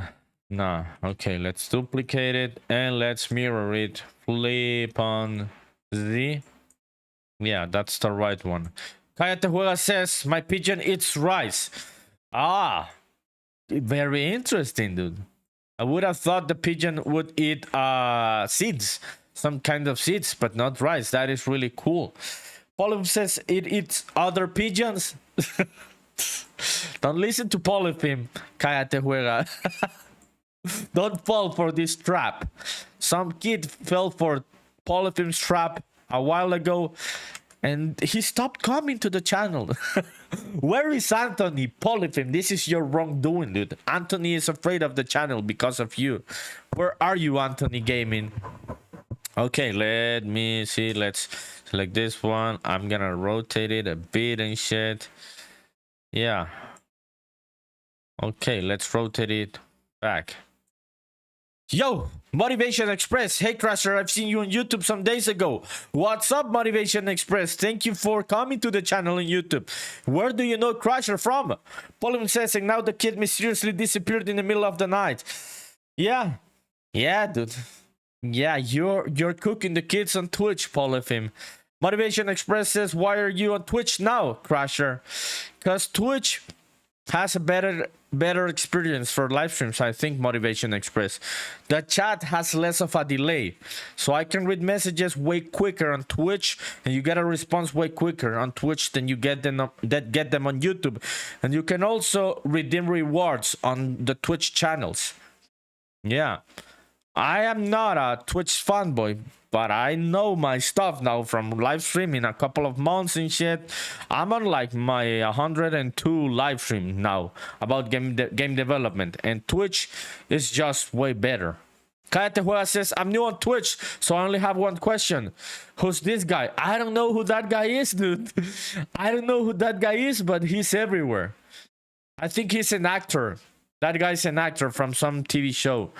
Nah, okay, let's duplicate it and let's mirror it. Flip on Z. Yeah, that's the right one. Kayate Juega says, my pigeon eats rice. Ah, very interesting, dude. I would have thought the pigeon would eat seeds, some kind of seeds, but not rice. That is really cool. Polyphim says it eats other pigeons. Don't listen to Polyphim, Kayate Juega. Don't fall for this trap. Some kid fell for Polyphim's trap a while ago and he stopped coming to the channel. Where is Anthony? Polyphim, this is your wrongdoing, dude. Anthony is afraid of the channel because of you. Where are you, Anthony Gaming? Okay, let me see. Let's select this one. I'm gonna rotate it a bit and shit. Yeah. Okay, let's rotate it back. Yo, Motivation Express. Hey, Crusher, I've seen you on YouTube some days ago. What's up, Motivation Express? Thank you for coming to the channel on YouTube. Where do you know Crusher from? Polygon says, and now the kid mysteriously disappeared in the middle of the night. Yeah. Yeah, dude. Yeah, you're cooking the kids on Twitch, Polyphim. Motivation Express says, why are you on Twitch now, Crusher? Because Twitch has a better experience for live streams, I think, Motivation Express. The chat has less of a delay, so I can read messages way quicker on Twitch, and you get a response way quicker on Twitch than you get them on YouTube. And you can also redeem rewards on the Twitch channels. Yeah, I am not a Twitch fanboy, but I know my stuff now from live streaming a couple of months and shit. I'm on like my 102 live stream now about game development, and Twitch is just way better. Kayate Juega says, I'm new on Twitch, so I only have one question. Who's this guy? I don't know who that guy is, dude. I don't know who that guy is, but he's everywhere. I think he's an actor. That guy's an actor from some TV show.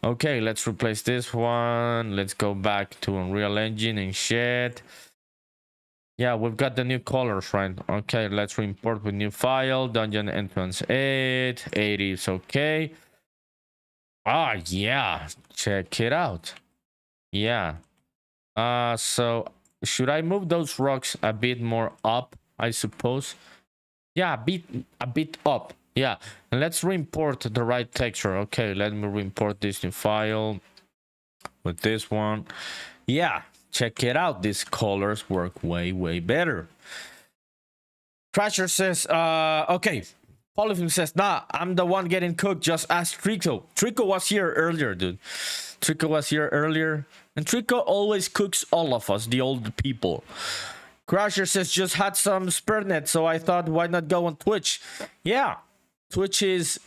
Okay, let's replace this one. Let's go back to Unreal Engine and shit. Yeah, we've got the new colors, right? Okay, let's re-import with new file. Dungeon entrance 8. 80 is okay. Ah, yeah. Check it out. Yeah. So should I move those rocks a bit more up, I suppose? Yeah, a bit up. Yeah, and let's re-import the right texture. Okay, let me re-import this new file with this one. Yeah, check it out. These colors work way better. Crasher says, okay. Polyphim says, nah, I'm the one getting cooked. Just ask Trico. Trico was here earlier, dude. Trico was here earlier. And Trico always cooks all of us, the old people. Crasher says, just had some spare net, so I thought, why not go on Twitch? Yeah. Twitch is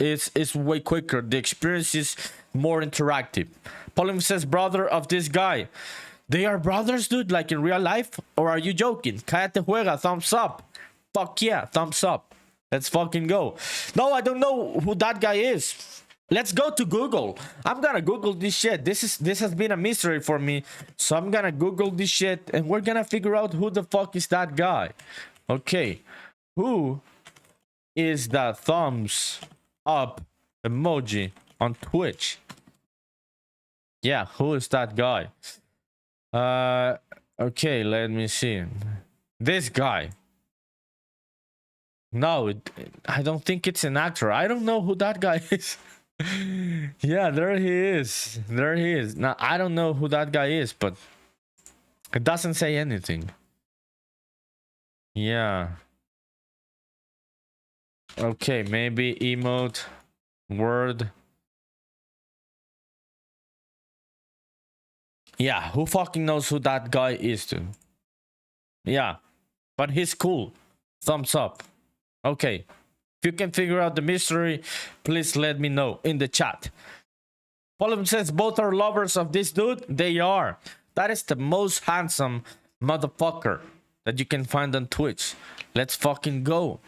way quicker. The experience is more interactive. Polyphim says, brother of this guy. They are brothers, dude, like in real life? Or are you joking? Kayate Juega, thumbs up. Fuck yeah, thumbs up. Let's fucking go. No, I don't know who that guy is. Let's go to Google. I'm gonna Google this shit. This has been a mystery for me. So I'm gonna Google this shit and we're gonna figure out who the fuck is that guy. Okay. Who is the thumbs up emoji on Twitch? Yeah, who is that guy? Okay, let me see. This guy. No, I don't think it's an actor. I don't know who that guy is. Yeah, there he is. There he is. Now, I don't know who that guy is, but it doesn't say anything. Yeah. Okay, maybe emote, word. Yeah, who fucking knows who that guy is, dude? Yeah, but he's cool. Thumbs up. Okay. If you can figure out the mystery, please let me know in the chat. Polyp says both are lovers of this dude. They are. That is the most handsome motherfucker that you can find on Twitch. Let's fucking go.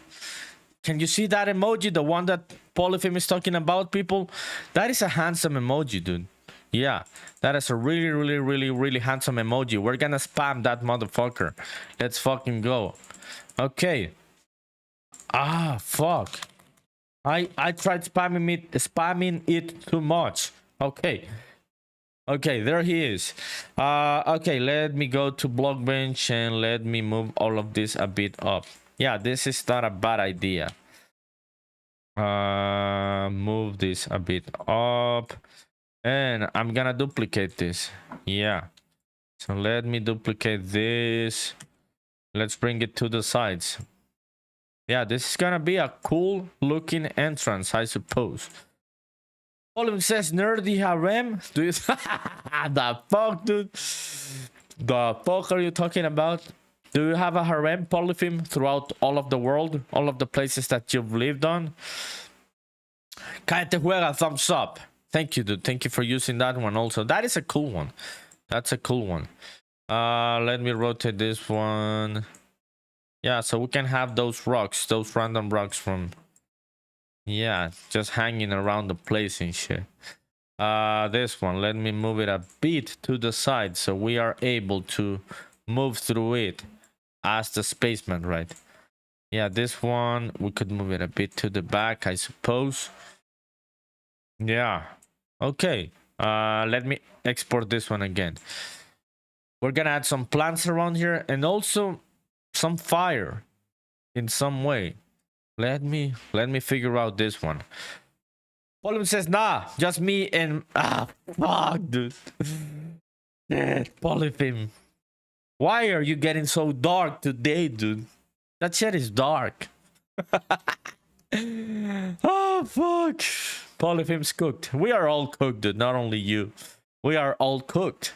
Can you see that emoji? The one that Polyphim is talking about, people? That is a handsome emoji, dude. Yeah, that is a really handsome emoji. We're gonna spam that motherfucker. Let's fucking go. Okay. Ah, fuck. I tried spamming it too much. Okay. Okay, there he is. Okay, let me go to Blockbench and let me move all of this a bit up. Yeah, this is not a bad idea. Move this a bit up. And I'm gonna duplicate this. Yeah. So let me duplicate this. Let's bring it to the sides. Yeah, this is gonna be a cool looking entrance, I suppose. Polyp says nerdy harem. Do you the fuck, dude? The fuck are you talking about? Do you have a harem, Polyphim, throughout all of the world? All of the places that you've lived on? Cállate juega, thumbs up. Thank you, dude. Thank you for using that one also. That is a cool one. That's a cool one. Let me rotate this one. Yeah, so we can have those rocks, those random rocks from... Yeah, just hanging around the place and shit. This one, let me move it a bit to the side so we are able to move through it as the spaceman, right? Yeah, this one, we could move it a bit to the back, I suppose. Yeah. Okay. Let me export this one again. We're gonna add some plants around here and also some fire in some way. Let me figure out this one. Polyp says nah, just me and fuck, dude. Polyphim, why are you getting so dark today, dude? That shit is dark. Oh fuck. Polyphim's cooked. We are all cooked, dude, not only you. We are all cooked.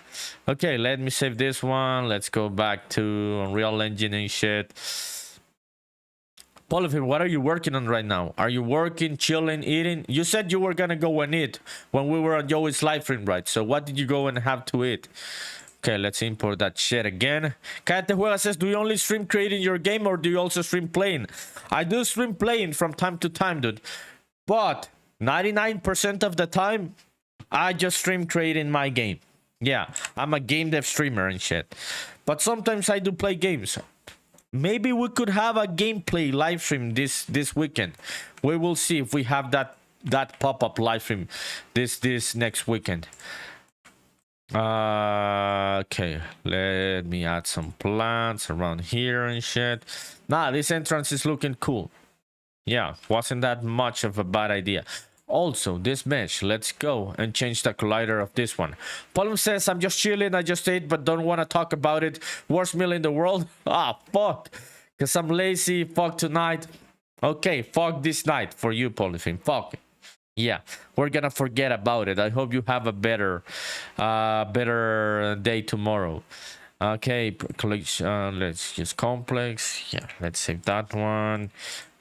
Okay, let me save this one. Let's go back to Unreal Engine and shit. Polyphim, what are you working on right now? Are you working, chilling, eating? You said you were gonna go and eat when we were on Joey's live stream, right? So what did you go and have to eat? Okay, let's import that shit again. Cállate Juega says, do you only stream creating your game or do you also stream playing? I do stream playing from time to time, dude. But 99% of the time, I just stream creating my game. Yeah, I'm a game dev streamer and shit. But sometimes I do play games. Maybe we could have a gameplay live stream this weekend. We will see if we have that pop-up live stream this next weekend. Okay, let me add some plants around here and shit. Nah, this entrance is looking cool. Yeah, wasn't that much of a bad idea. Also, this mesh, let's go and change the collider of this one. Polyp says, I'm just chilling, I just ate, but don't want to talk about it. Worst meal in the world? Ah, fuck. Because I'm lazy, fuck tonight. Okay, fuck this night for you, Polyphim. Fuck it. Yeah, we're gonna forget about it. I hope you have a better day tomorrow. Okay, let's use complex. Yeah, let's save that one.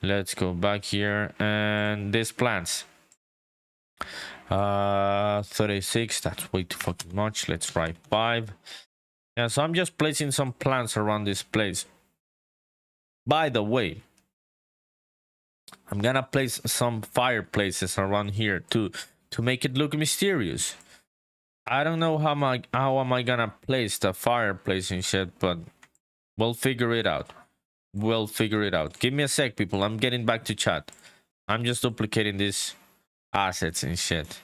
Let's go back here and these plants. 36, that's way too fucking much. Let's try 5. Yeah, so I'm just placing some plants around this place. By the way, I'm gonna place some fireplaces around here to make it look mysterious. I don't know how am I gonna place the fireplace and shit, but we'll figure it out. we'll figure it out. Give me a sec, people. I'm getting back to chat. I'm just duplicating these assets and shit.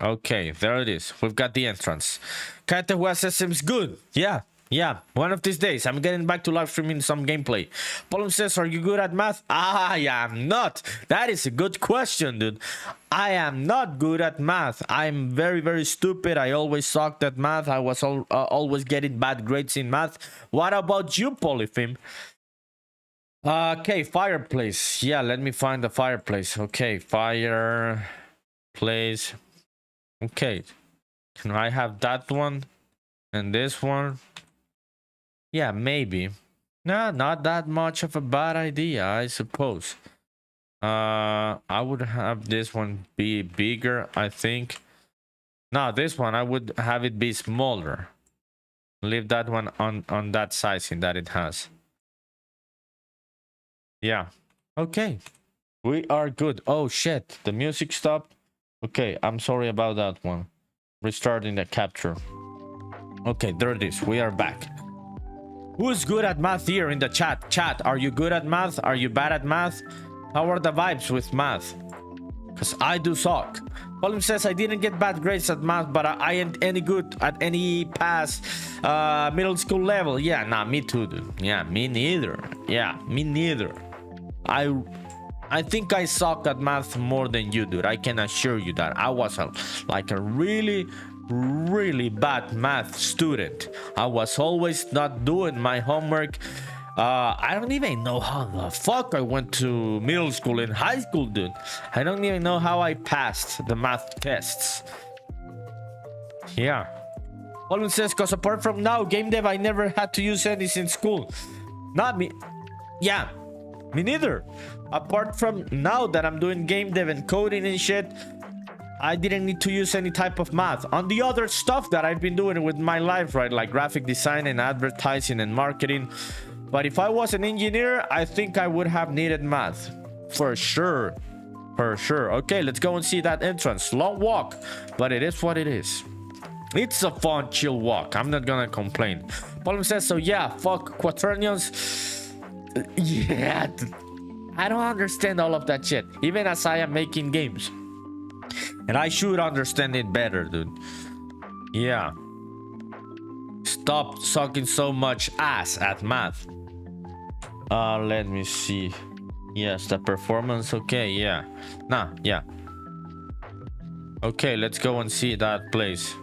Okay, there it is. We've got the entrance. Katahuasa seems good. Yeah. One of these days, I'm getting back to live streaming some gameplay. Paulum says, are you good at math? I am not. That is a good question, dude. I am not good at math. I'm very, very stupid. I always sucked at math. I was always getting bad grades in math. What about you, Polyfim? Okay, fireplace. Yeah, let me find the fireplace. Okay, fireplace. Okay, can I have that one and this one? Yeah, maybe. No, not that much of a bad idea, I suppose. I would have this one be bigger, I think. No, this one I would have it be smaller. Leave that one on that sizing that it has. Yeah. Okay. We are good. Oh shit, the music stopped. Okay, I'm sorry about that one. Restarting the capture. Okay, there it is. We are back. Who's good at math here in the chat? Chat, are you good at math? Are you bad at math? How are the vibes with math? Because I do suck. Colin says, I didn't get bad grades at math, but I ain't any good at any past middle school level. Yeah, nah, me too, dude. Yeah, me neither. Yeah, me neither. I think I suck at math more than you, dude. I can assure you that. I was like a really bad math student. I was always not doing my homework. I don't even know how the fuck I went to middle school and high school, dude. I don't even know how I passed the math tests. Yeah. Colin says, because apart from now, game dev, I never had to use any in school. Not me. Yeah, me neither. Apart from now that I'm doing game dev and coding and shit, I didn't need to use any type of math on the other stuff that I've been doing with my life, right? Like graphic design and advertising and marketing. But if I was an engineer, I think I would have needed math. For sure. For sure. Okay, let's go and see that entrance. Long walk, but it is what it is. It's a fun, chill walk. I'm not gonna complain. Paul says, so yeah, fuck quaternions. Yeah, I don't understand all of that shit. Even as I am making games. And I should understand it better, dude. Yeah. Stop sucking so much ass at math. Let me see. Yes, the performance. Okay, yeah. Nah, yeah. Okay, let's go and see that place.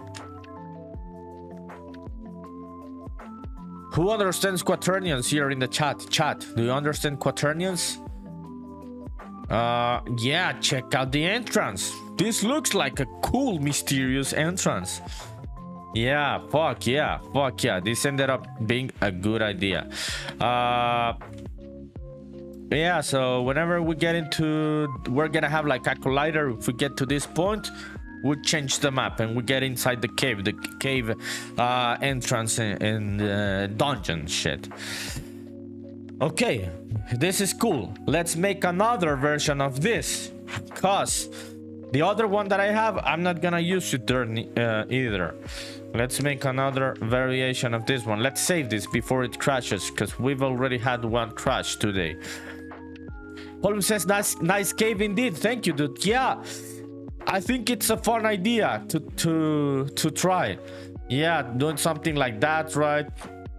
Who understands quaternions here in the chat? Chat, do you understand quaternions? Yeah, check out the entrance. This looks like a cool, mysterious entrance. Yeah, fuck yeah. This ended up being a good idea. Yeah, so whenever we get into, we're gonna have like a collider. If we get to this point, we change the map and we get inside the cave entrance and dungeon shit. Okay, this is cool. Let's make another version of this, cause the other one that I have, I'm not gonna use it there either. Let's make another variation of this one. Let's save this before it crashes, because we've already had one crash today. Holmes says, nice cave indeed. Thank you, dude. Yeah, I think it's a fun idea to try. Yeah, doing something like that, right?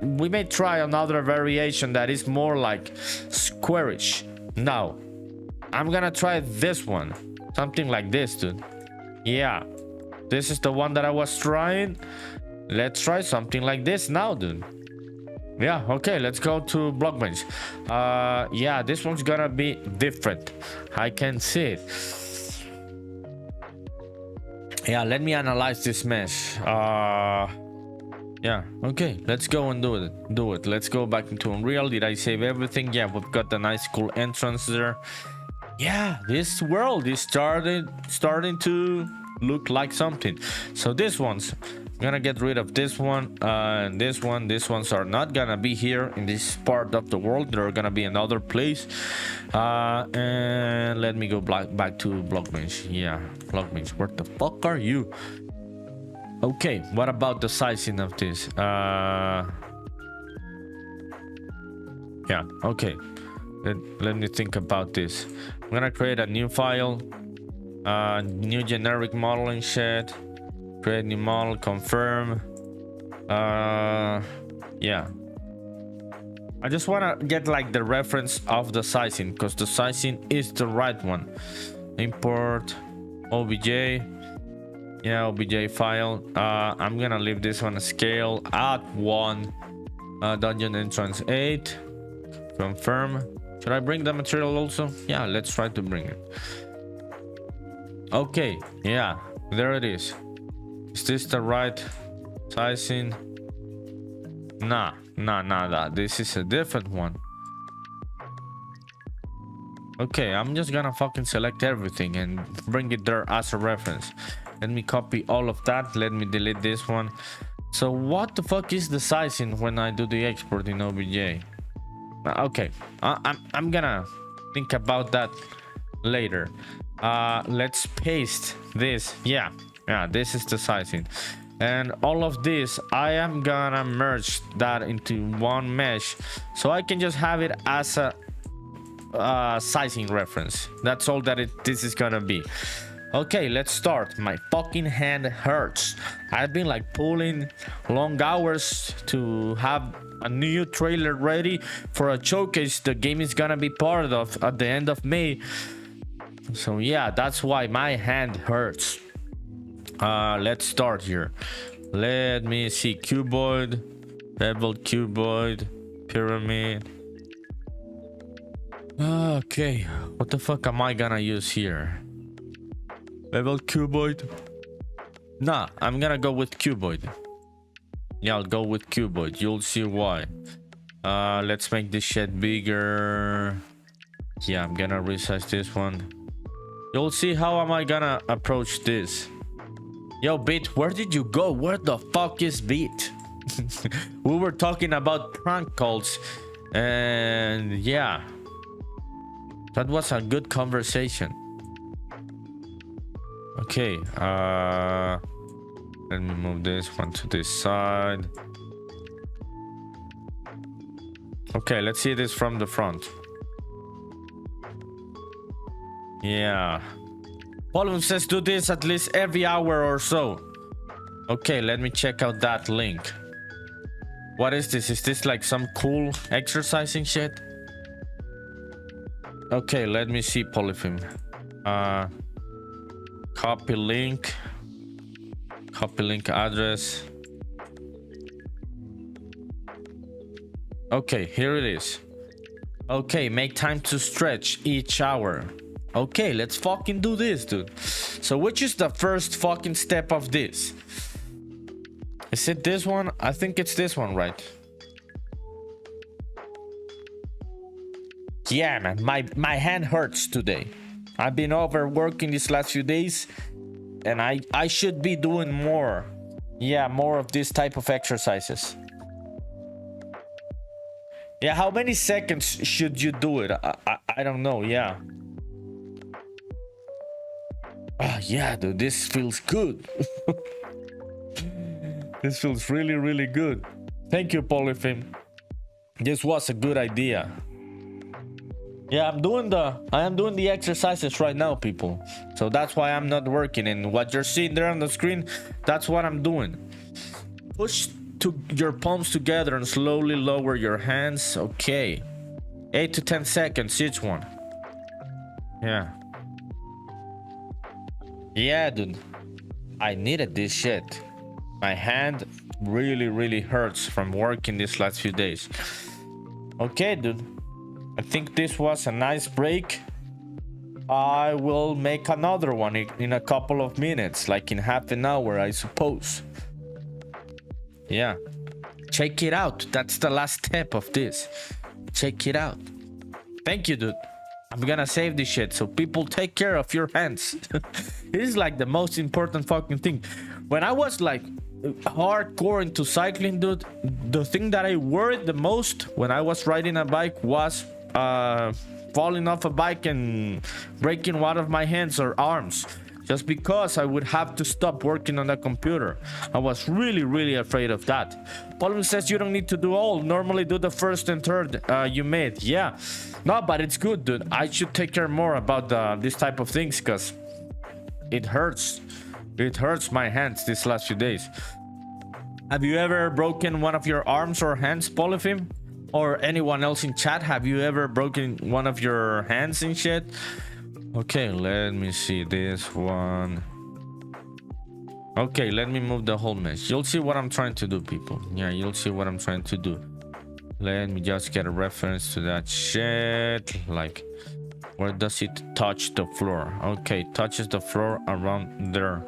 We may try another variation that is more like squarish. Now, I'm gonna try this one. Something like this, dude. Yeah, this is the one that I was trying. Let's try something like this now, dude. Yeah, okay, let's go to Blockbench. Yeah, this one's gonna be different. I can see it. Yeah, let me analyze this mesh. Yeah, okay, let's go and do it. Let's go back into Unreal. Did I save everything? Yeah, we've got the nice cool entrance there. Yeah, this world is starting to look like something. So this one's gonna get rid of this one and this one. These ones are not gonna be here in this part of the world. They're gonna be another place. And let me go back to Blockbench. Yeah, Blockbench, where the fuck are you? Okay, what about the sizing of this? Yeah, okay. Let me think about this. I'm gonna create a new file, new generic model and shit. Create new model, confirm. Yeah. I just wanna get like the reference of the sizing, because the sizing is the right one. Import OBJ. Yeah, OBJ file. I'm gonna leave this one scale at 1. Dungeon entrance 8. Confirm. Should I bring the material also? Yeah, let's try to bring it. Okay, yeah, there it is. Is this the right sizing? Nah, this is a different one. Okay, I'm just gonna fucking select everything and bring it there as a reference. Let me copy all of that. Let me delete this one. So what the fuck is the sizing when I do the export in OBJ? Okay, I'm gonna think about that later. Let's paste this. Yeah, this is the sizing. And all of this, I am gonna merge that into one mesh, so I can just have it as a sizing reference. That's all that this is gonna be. Okay, let's start. My fucking hand hurts. I've been like pulling long hours to have a new trailer ready for a showcase the game is gonna be part of at the end of May. So yeah, that's why my hand hurts. Let's start here. Let me see. Cuboid, beveled cuboid, pyramid. Okay, what the fuck am I gonna use here? Beveled cuboid? Nah, I'm gonna go with cuboid. Yeah, I'll go with cuboid. You'll see why. Let's make this shit bigger. Yeah, I'm gonna resize this one. You'll see how am I gonna approach this. Yo, Beat, where did you go? Where the fuck is Beat? We were talking about prank calls, and yeah, that was a good conversation. Okay, let me move this one to this side. Okay, let's see this from the front. Yeah. Volume says do this at least every hour or so. Okay, let me check out that link. What is this? Is this like some cool exercising shit? Okay, let me see Polyfilm. Copy link. Copy link address. Okay, here it is. Okay, make time to stretch each hour. Okay, let's fucking do this, dude. So which is the first fucking step of this? Is it this one? I think it's this one, right? Yeah, man, my hand hurts today. I've been overworking these last few days, and I should be doing more. Yeah, more of this type of exercises. Yeah, how many seconds should you do it? I don't know, yeah. Yeah, dude, this feels good. This feels really, really good. Thank you, Polyfilm. This was a good idea. Yeah, I am doing the exercises right now, people. So that's why I'm not working. And what you're seeing there on the screen, that's what I'm doing. Push your palms together and slowly lower your hands. Okay. 8 to 10 seconds each one. Yeah. Yeah, dude. I needed this shit. My hand really, really hurts from working these last few days. Okay, dude. I think this was a nice break. I will make another one in a couple of minutes, like in half an hour, I suppose. Yeah. Check it out. That's the last step of this. Check it out. Thank you, dude. I'm gonna save this shit, so people take care of your hands. This is like the most important fucking thing. When I was like hardcore into cycling, dude, the thing that I worried the most when I was riding a bike was falling off a bike and breaking one of my hands or arms. just because I would have to stop working on the computer. I was really afraid of that. Paul says you don't need to do all. Normally do the first and third you made. Yeah, no, but it's good, dude. I should take care more about this type of things, because it hurts. It hurts my hands these last few days. Have you ever broken one of your arms or hands, Polyphim? Or anyone else in chat? Have you ever broken one of your hands and shit? Okay, let me see this one. Okay, let me move the whole mesh. You'll see what I'm trying to do, people. Yeah, you'll see what I'm trying to do. Let me just get a reference to that shit. Like, where does it touch the floor? Okay, touches the floor around there.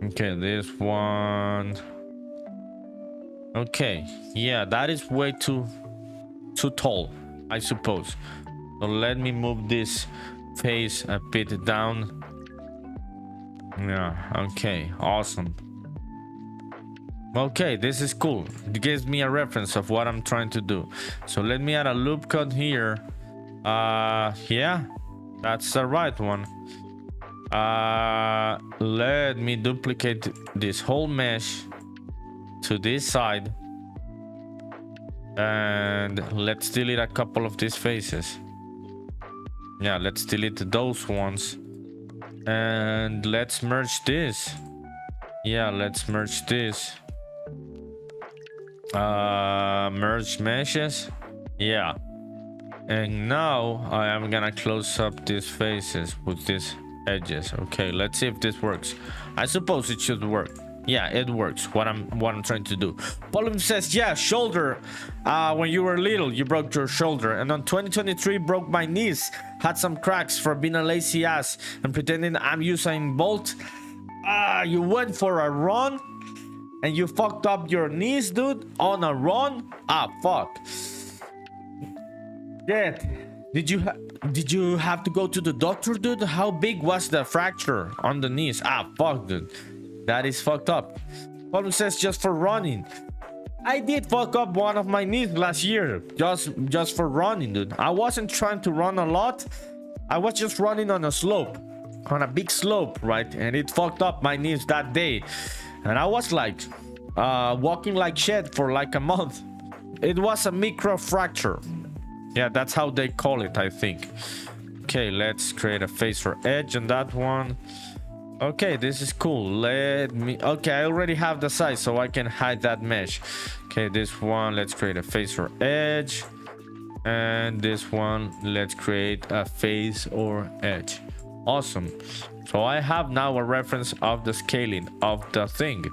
Okay, this one. Okay, yeah, that is way too tall, I suppose. So let me move this face a bit down. Yeah, okay, awesome. Okay, this is cool. It gives me a reference of what I'm trying to do. So let me add a loop cut here. Yeah, that's the right one. Let me duplicate this whole mesh to this side, and let's delete a couple of these faces. Yeah, let's delete those ones, and let's merge this. Yeah, let's merge this. Merge meshes. Yeah, and now I am gonna close up these faces with these edges. Okay, let's see if this works. I suppose it should work. Yeah, it works. What I'm trying to do. Polyphim says, yeah, shoulder. When you were little, you broke your shoulder, and on 2023 broke my knees. Had some cracks for being a lazy ass and pretending I'm Usain Bolt. You went for a run and you fucked up your knees, dude, on a run. Fuck. Did you have to go to the doctor, dude? How big was the fracture on the knees? Fuck, dude. That is fucked up. Paul says just for running. I did fuck up one of my knees last year. Just for running, dude. I wasn't trying to run a lot. I was just running on a slope. On a big slope, right? And it fucked up my knees that day. And I was like walking like shit for like a month. It was a micro fracture. Yeah, that's how they call it, I think. Okay, let's create a face or edge on that one. Okay, this is cool. Okay, I already have the size, so I can hide that mesh. Okay, this one, let's create a face or edge. And this one, let's create a face or edge. Awesome. So I have now a reference of the scaling of the thing.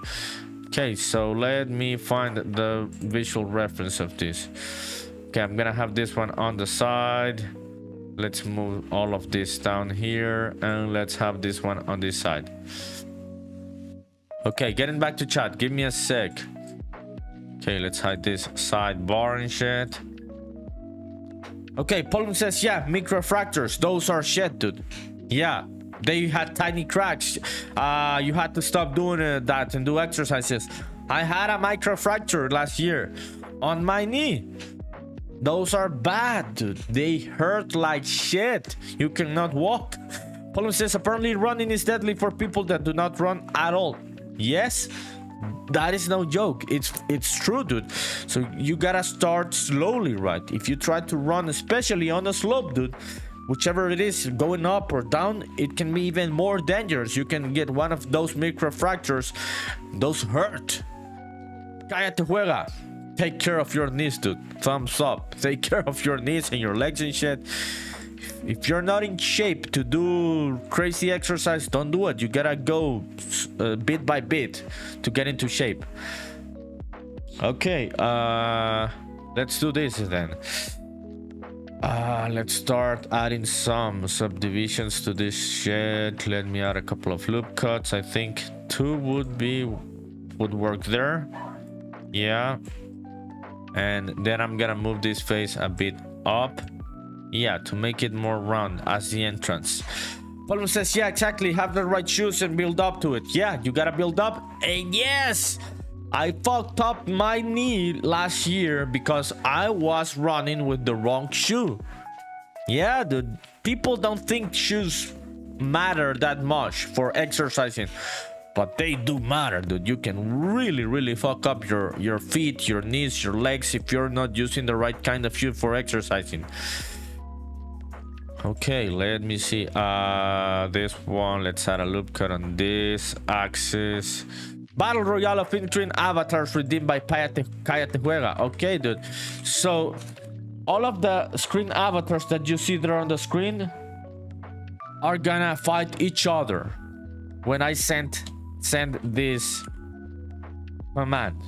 Okay, so let me find the visual reference of this. Okay, I'm gonna have this one on the side. Let's move all of this down here, and let's have this one on this side. Okay, getting back to chat. Give me a sec. Okay, let's hide this sidebar and shit. Okay, Paul says, yeah, microfractures. Those are shit, dude. Yeah, they had tiny cracks. You had to stop doing that and do exercises. I had a microfracture last year on my knee. Those are bad, dude. They hurt like shit. You cannot walk. Paul says, apparently running is deadly for people that do not run at all. Yes, that is no joke. It's true, dude. So you gotta start slowly, right? If you try to run, especially on a slope, dude, whichever it is, going up or down, it can be even more dangerous. You can get one of those microfractures. Those hurt. Cállate, juega. Take care of your knees, dude. Thumbs up. Take care of your knees and your legs and shit. If you're not in shape to do crazy exercise, don't do it. You gotta go bit by bit to get into shape. Okay, let's do this then. Let's start adding some subdivisions to this shit. Let me add a couple of loop cuts. I think 2 would work there. Yeah. And then I'm gonna move this face a bit up. Yeah, to make it more round as the entrance. Paul says, yeah, exactly. Have the right shoes and build up to it. Yeah, you gotta build up. And yes, I fucked up my knee last year because I was running with the wrong shoe. Yeah, dude. People don't think shoes matter that much for exercising, but they do matter, dude. You can really fuck up your feet, your knees, your legs if you're not using the right kind of shoe for exercising. Okay, let me see. This one, let's add a loop cut on this axis. Battle Royale of featuring avatars redeemed by Cállate Juega. Okay, dude. So all of the screen avatars that you see there on the screen are gonna fight each other when I send this command.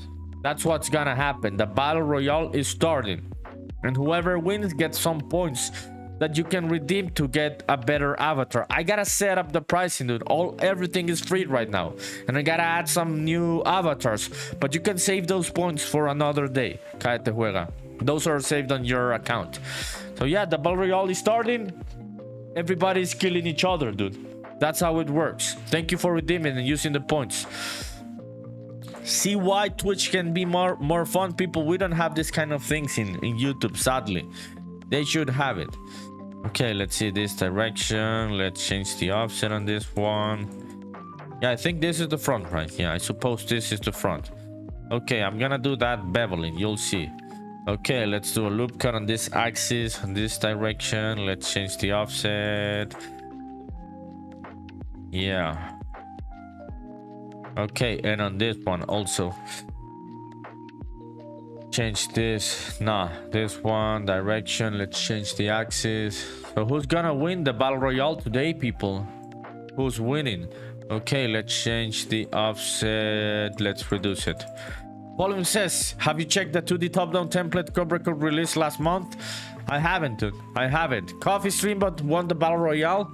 That's what's gonna happen. The Battle Royale is starting, and whoever wins gets some points that you can redeem to get a better avatar. I gotta set up the pricing, dude. Everything is free right now, and I gotta add some new avatars, but you can save those points for another day. Cállate Juega. Those are saved on your account. So yeah, the Battle Royale is starting. Everybody's killing each other, dude. That's how it works. Thank you for redeeming and using the points. See why Twitch can be more fun, people. We don't have this kind of things in YouTube, sadly. They should have it. Okay, let's see this direction. Let's change the offset on this one. Yeah, I think this is the front, right? Yeah, I suppose this is the front. Okay, I'm gonna do that beveling. You'll see. Okay, let's do a loop cut on this axis, on this direction. Let's change the offset. Yeah. Okay, and on this one also. Change this. Nah, this one direction. Let's change the axis. So who's gonna win the Battle Royale today, people? Who's winning? Okay, let's change the offset. Let's reduce it. Volume says, have you checked the 2D top-down template Cobra Code released last month? I haven't, dude. I haven't. Coffee Stream but won the Battle Royale.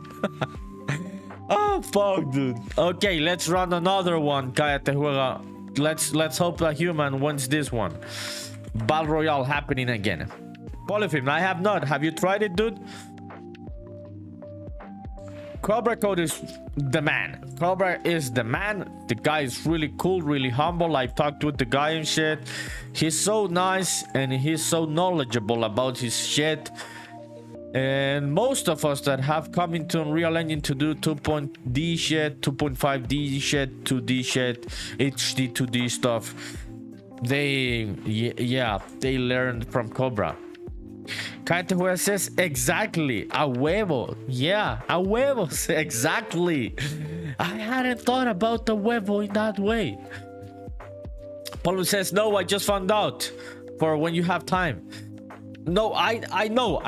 Oh fuck, dude. Okay, let's run another one. Cállate Juega. Let's hope a human wins this one. Battle Royale happening again. Polyphim, I have not. Have you tried it, dude? Cobra Code is the man. Cobra is the man. The guy is really cool, really humble. I talked with the guy and shit. He's so nice and he's so knowledgeable about his shit. And most of us that have come into Unreal Engine to do 2.D shit, 2.5D shit, 2D shit, HD 2D stuff, they learned from Cobra. Cállate says, exactly, a huevo. Yeah, a huevo, exactly. I hadn't thought about the huevo in that way. Paulo says, no, I just found out for when you have time. No, I know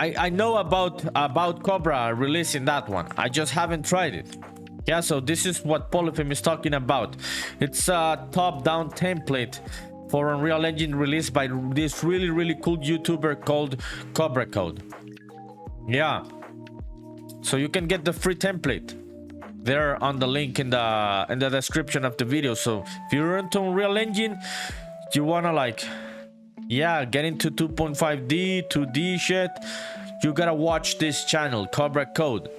about Cobra releasing that one. I just haven't tried it. Yeah, so this is what Polyphim is talking about. It's a top-down template for Unreal Engine released by this really cool YouTuber called Cobra Code. Yeah, so you can get the free template there on the link in the description of the video. So if you're into Unreal Engine, you wanna like, yeah, get into 2.5D, 2D shit, you gotta watch this channel, Cobra Code.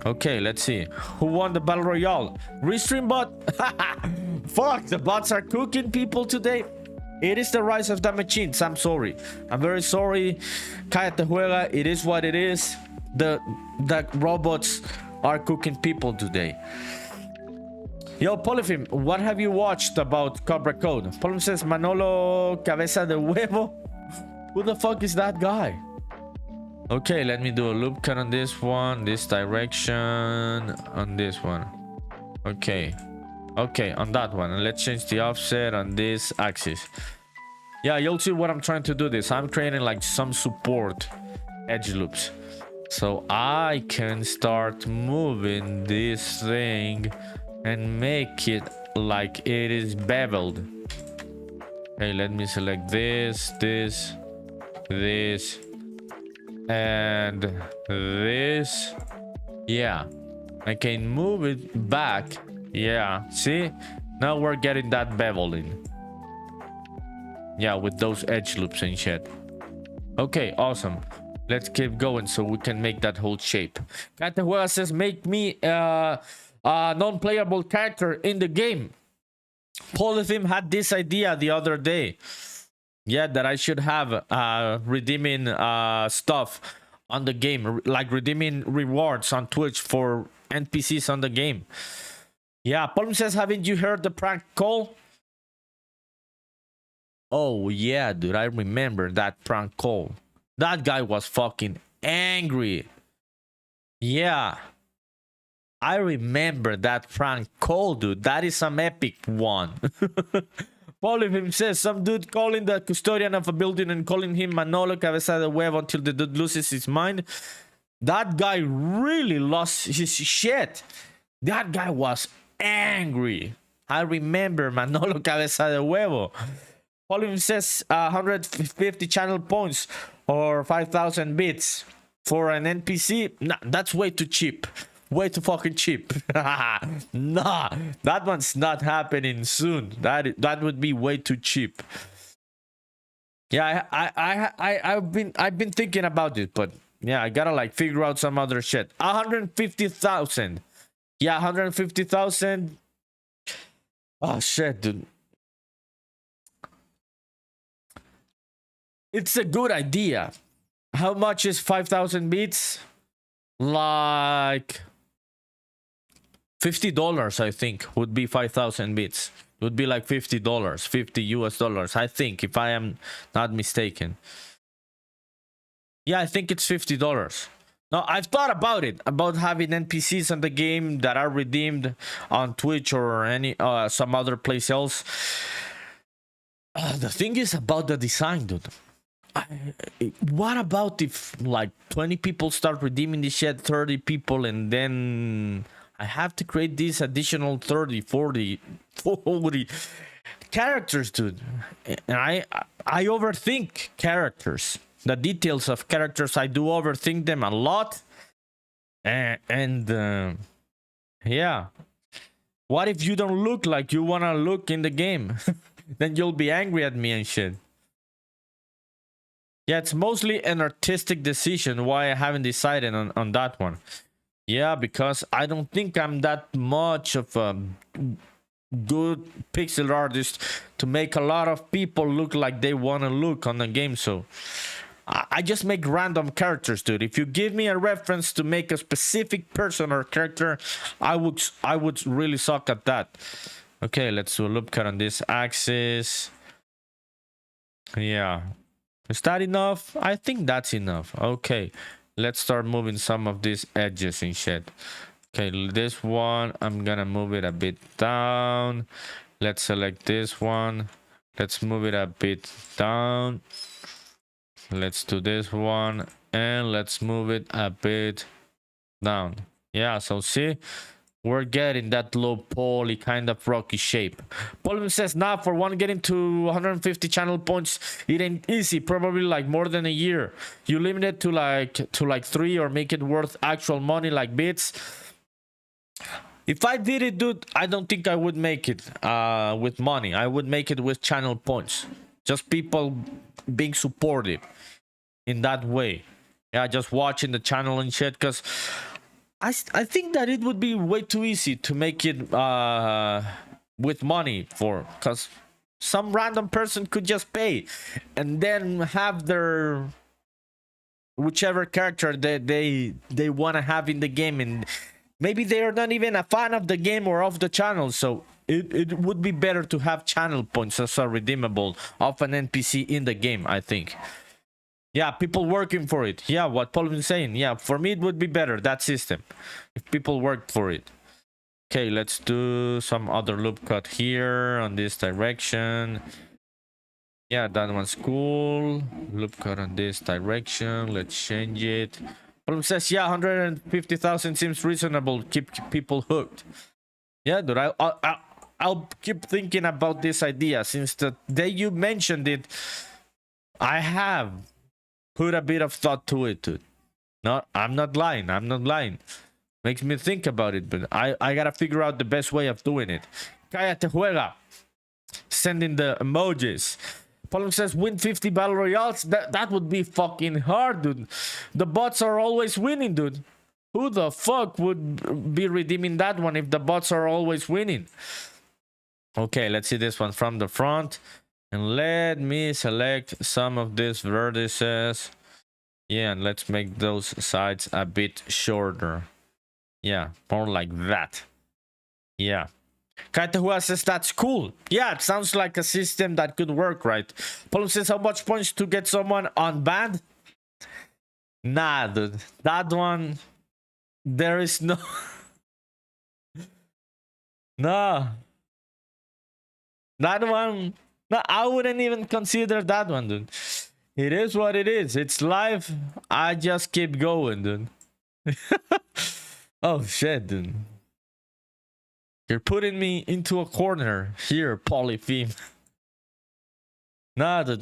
Okay, let's see. Who won the Battle Royale? Restream bot? Fuck, the bots are cooking people today. It is the rise of the machines. I'm sorry. I'm very sorry. Cállate Juega. It is what it is. The robots are cooking people today. Yo, Polyphim, what have you watched about Cobra Code? Polyphim says, Manolo Cabeza de Huevo. Who the fuck is that guy? Okay, let me do a loop cut on this one, this direction, on this one. Okay, on that one. And let's change the offset on this axis. Yeah, you'll see what I'm trying to do this. I'm creating like some support edge loops, so I can start moving this thing and make it like it is beveled. Okay, let me select this, and this. Yeah, I can move it back. Yeah, see, now we're getting that beveling. Yeah, with those edge loops and shit. Okay, awesome. Let's keep going so we can make that whole shape. Cállate says, make me a non-playable character in the game. Polythim had this idea the other day. Yeah, that I should have redeeming stuff on the game, like redeeming rewards on Twitch for NPCs on the game. Yeah, Palm says, haven't you heard the prank call? Oh yeah, dude, I remember that prank call. That guy was fucking angry. Yeah, I remember that prank call, dude. That is some epic one. Polyphim says, some dude calling the custodian of a building and calling him Manolo Cabeza de Huevo until the dude loses his mind. That guy really lost his shit. That guy was angry. I remember Manolo Cabeza de Huevo. Polyphim says 150 channel points or 5,000 bits for an NPC. Nah, that's way too cheap. Way too fucking cheap. Nah, that one's not happening soon. That would be way too cheap. Yeah, I've been thinking about it, but yeah, I gotta like figure out some other shit. 150,000. Yeah, 150,000. Oh shit, dude. It's a good idea. How much is 5,000 bits? Like $50, I think, would be 5,000 bits. It would be like $50, 50 US dollars, I think, if I am not mistaken. Yeah, I think it's $50. Now, I've thought about it, about having NPCs in the game that are redeemed on Twitch or any some other place else. The thing is about the design, dude. What about if like 20 people start redeeming this shit, 30 people, and then I have to create these additional 30, 40 characters, dude. And I overthink characters. The details of characters, I do overthink them a lot. And yeah. What if you don't look like you want to look in the game? Then you'll be angry at me and shit. Yeah, it's mostly an artistic decision why I haven't decided on that one. Yeah, because I don't think I'm that much of a good pixel artist to make a lot of people look like they want to look on the game. So I just make random characters, dude. If you give me a reference to make a specific person or character, I would really suck at that. Okay, let's do a loop cut on this axis. Yeah. Is that enough? I think that's enough. Okay, let's start moving some of these edges and shit. Okay, this one, I'm gonna move it a bit down. Let's select this one. Let's move it a bit down. Let's do this one. And let's move it a bit down. Yeah, so see? We're getting that low poly kind of rocky shape. Polyphim says, nah, for one getting to 150 channel points, it ain't easy. Probably like more than a year. You limit it to like 3 or make it worth actual money like bits. If I did it, dude, I don't think I would make it with money. I would make it with channel points. Just people being supportive in that way. Yeah, just watching the channel and shit, because I think that it would be way too easy to make it with money because some random person could just pay and then have their whichever character they want to have in the game, and maybe they are not even a fan of the game or of the channel. So it would be better to have channel points as a redeemable of an NPC in the game, I think. Yeah, people working for it. Yeah, what Paul is saying. Yeah, for me it would be better, that system, if people worked for it. Okay, let's do some other loop cut here on this direction. Yeah, that one's cool. Loop cut on this direction. Let's change it. Paul says, yeah, 150,000 seems reasonable. Keep people hooked. Yeah, dude, I'll keep thinking about this idea. Since the day you mentioned it, I have put a bit of thought to it, dude. No, I'm not lying. I'm not lying. Makes me think about it, but I gotta figure out the best way of doing it. Cállate juega. Sending the emojis. Paulo says, win 50 battle royales. That would be fucking hard, dude. The bots are always winning, dude. Who the fuck would be redeeming that one if the bots are always winning? Okay, let's see this one from the front. And let me select some of these vertices. Yeah, and let's make those sides a bit shorter. Yeah, more like that. Yeah. Kaitahua says that's cool. Yeah, it sounds like a system that could work, right? Paulo says how much points to get someone unbanned? Nah, dude. That one, there is no... No. That one, no, I wouldn't even consider that one, dude. It is what it is. It's live. I just keep going, dude. Oh, shit, dude. You're putting me into a corner here, Polytheme. Nah, the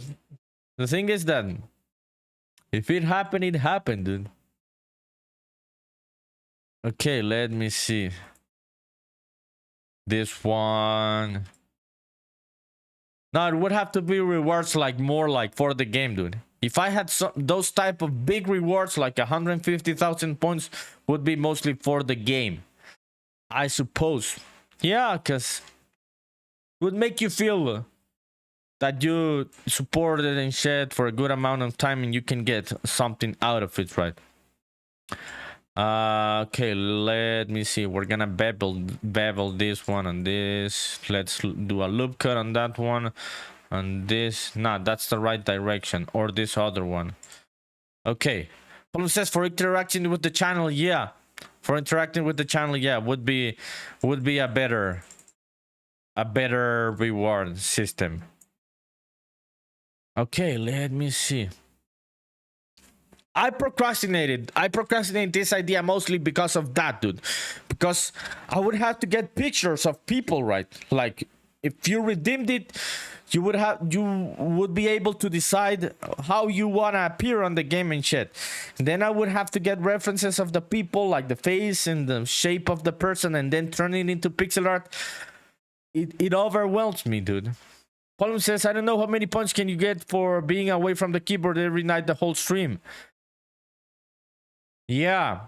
thing is that if it happened, it happened, dude. Okay, let me see. This one. No, it would have to be rewards like more like for the game, dude. If I had those type of big rewards like 150,000 points would be mostly for the game, I suppose. Yeah, because it would make you feel that you supported and shit for a good amount of time and you can get something out of it, right? Okay, let me see. We're gonna bevel this one and this. Let's do a loop cut on that one and this. Nah, that's the right direction. Or this other one. Okay. Paulo says for interacting with the channel, yeah. For interacting with the channel, yeah, would be a better reward system. Okay, let me see. I procrastinated this idea mostly because of that, dude. Because I would have to get pictures of people, right? Like if you redeemed it, you would be able to decide how you want to appear on the game and shit. And then I would have to get references of the people, like the face and the shape of the person, and then turn it into pixel art. It overwhelms me, dude. Paulo says, I don't know how many points can you get for being away from the keyboard every night the whole stream. Yeah.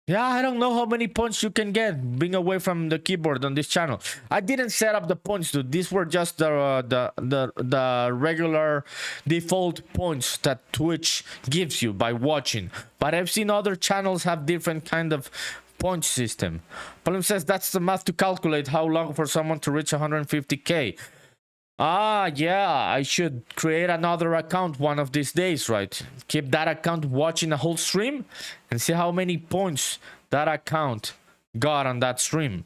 Yeah, I don't know how many points you can get being away from the keyboard on this channel. I didn't set up the points, dude. These were just the regular default points that Twitch gives you by watching. But I've seen other channels have different kind of point system. Palm says that's the math to calculate how long for someone to reach 150k. Ah, yeah, I should create another account one of these days, right? Keep that account watching the whole stream and see how many points that account got on that stream.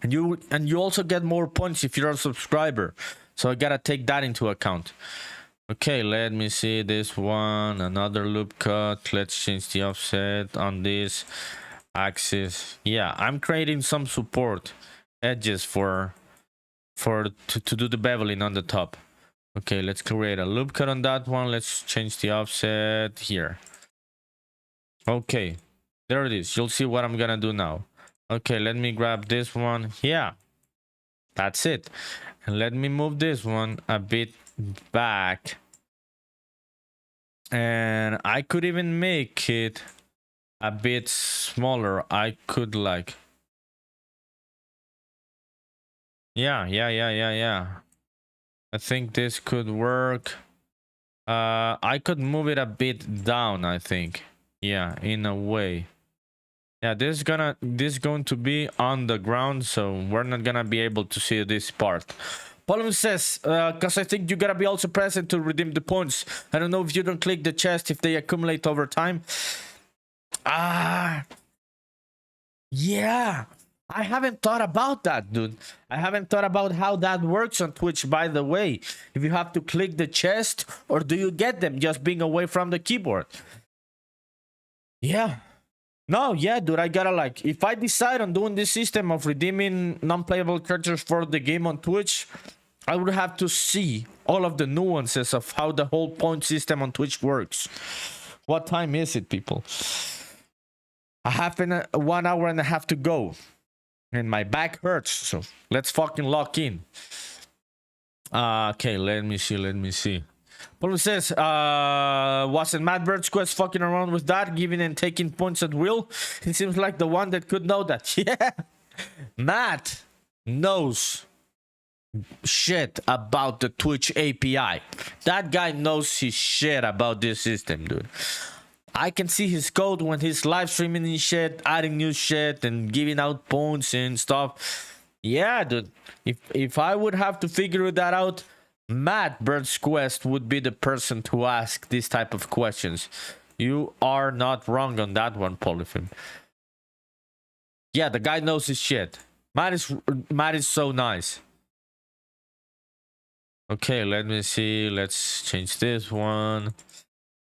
And you also get more points if you're a subscriber. So I gotta take that into account. Okay, let me see this one. Another loop cut. Let's change the offset on this axis. Yeah, I'm creating some support edges to do the beveling on the top. Okay, let's create a loop cut on that one. Let's change the offset here. Okay, there it is. You'll see what I'm gonna do now. Okay, let me grab this one. Yeah, that's it. And let me move this one a bit back. And I could even make it a bit smaller. I could like... Yeah. I think this could work. I could move it a bit down, I think. Yeah, in a way. Yeah, this is going to be on the ground, so we're not gonna be able to see this part. Paulo says, because I think you gotta be also present to redeem the points. I don't know if you don't click the chest if they accumulate over time. Yeah. I haven't thought about that, dude. I haven't thought about how that works on Twitch, by the way. If you have to click the chest, or do you get them just being away from the keyboard? Yeah. No, yeah, dude, I gotta like... If I decide on doing this system of redeeming non-playable characters for the game on Twitch, I would have to see all of the nuances of how the whole point system on Twitch works. What time is it, people? I have 1 hour and a half to go. And my back hurts, so let's fucking lock in. Okay, let me see. Paulo says, wasn't Matt Bird's quest fucking around with that, giving and taking points at will? He seems like the one that could know that. Yeah, Matt knows shit about the Twitch API. That guy knows his shit about this system, dude. I can see his code when he's live streaming and shit, adding new shit and giving out points and stuff. Yeah, dude. If I would have to figure that out, Matt Bird's Quest would be the person to ask this type of questions. You are not wrong on that one, Polyphim. Yeah, the guy knows his shit. Matt is so nice. Okay, let me see. Let's change this one.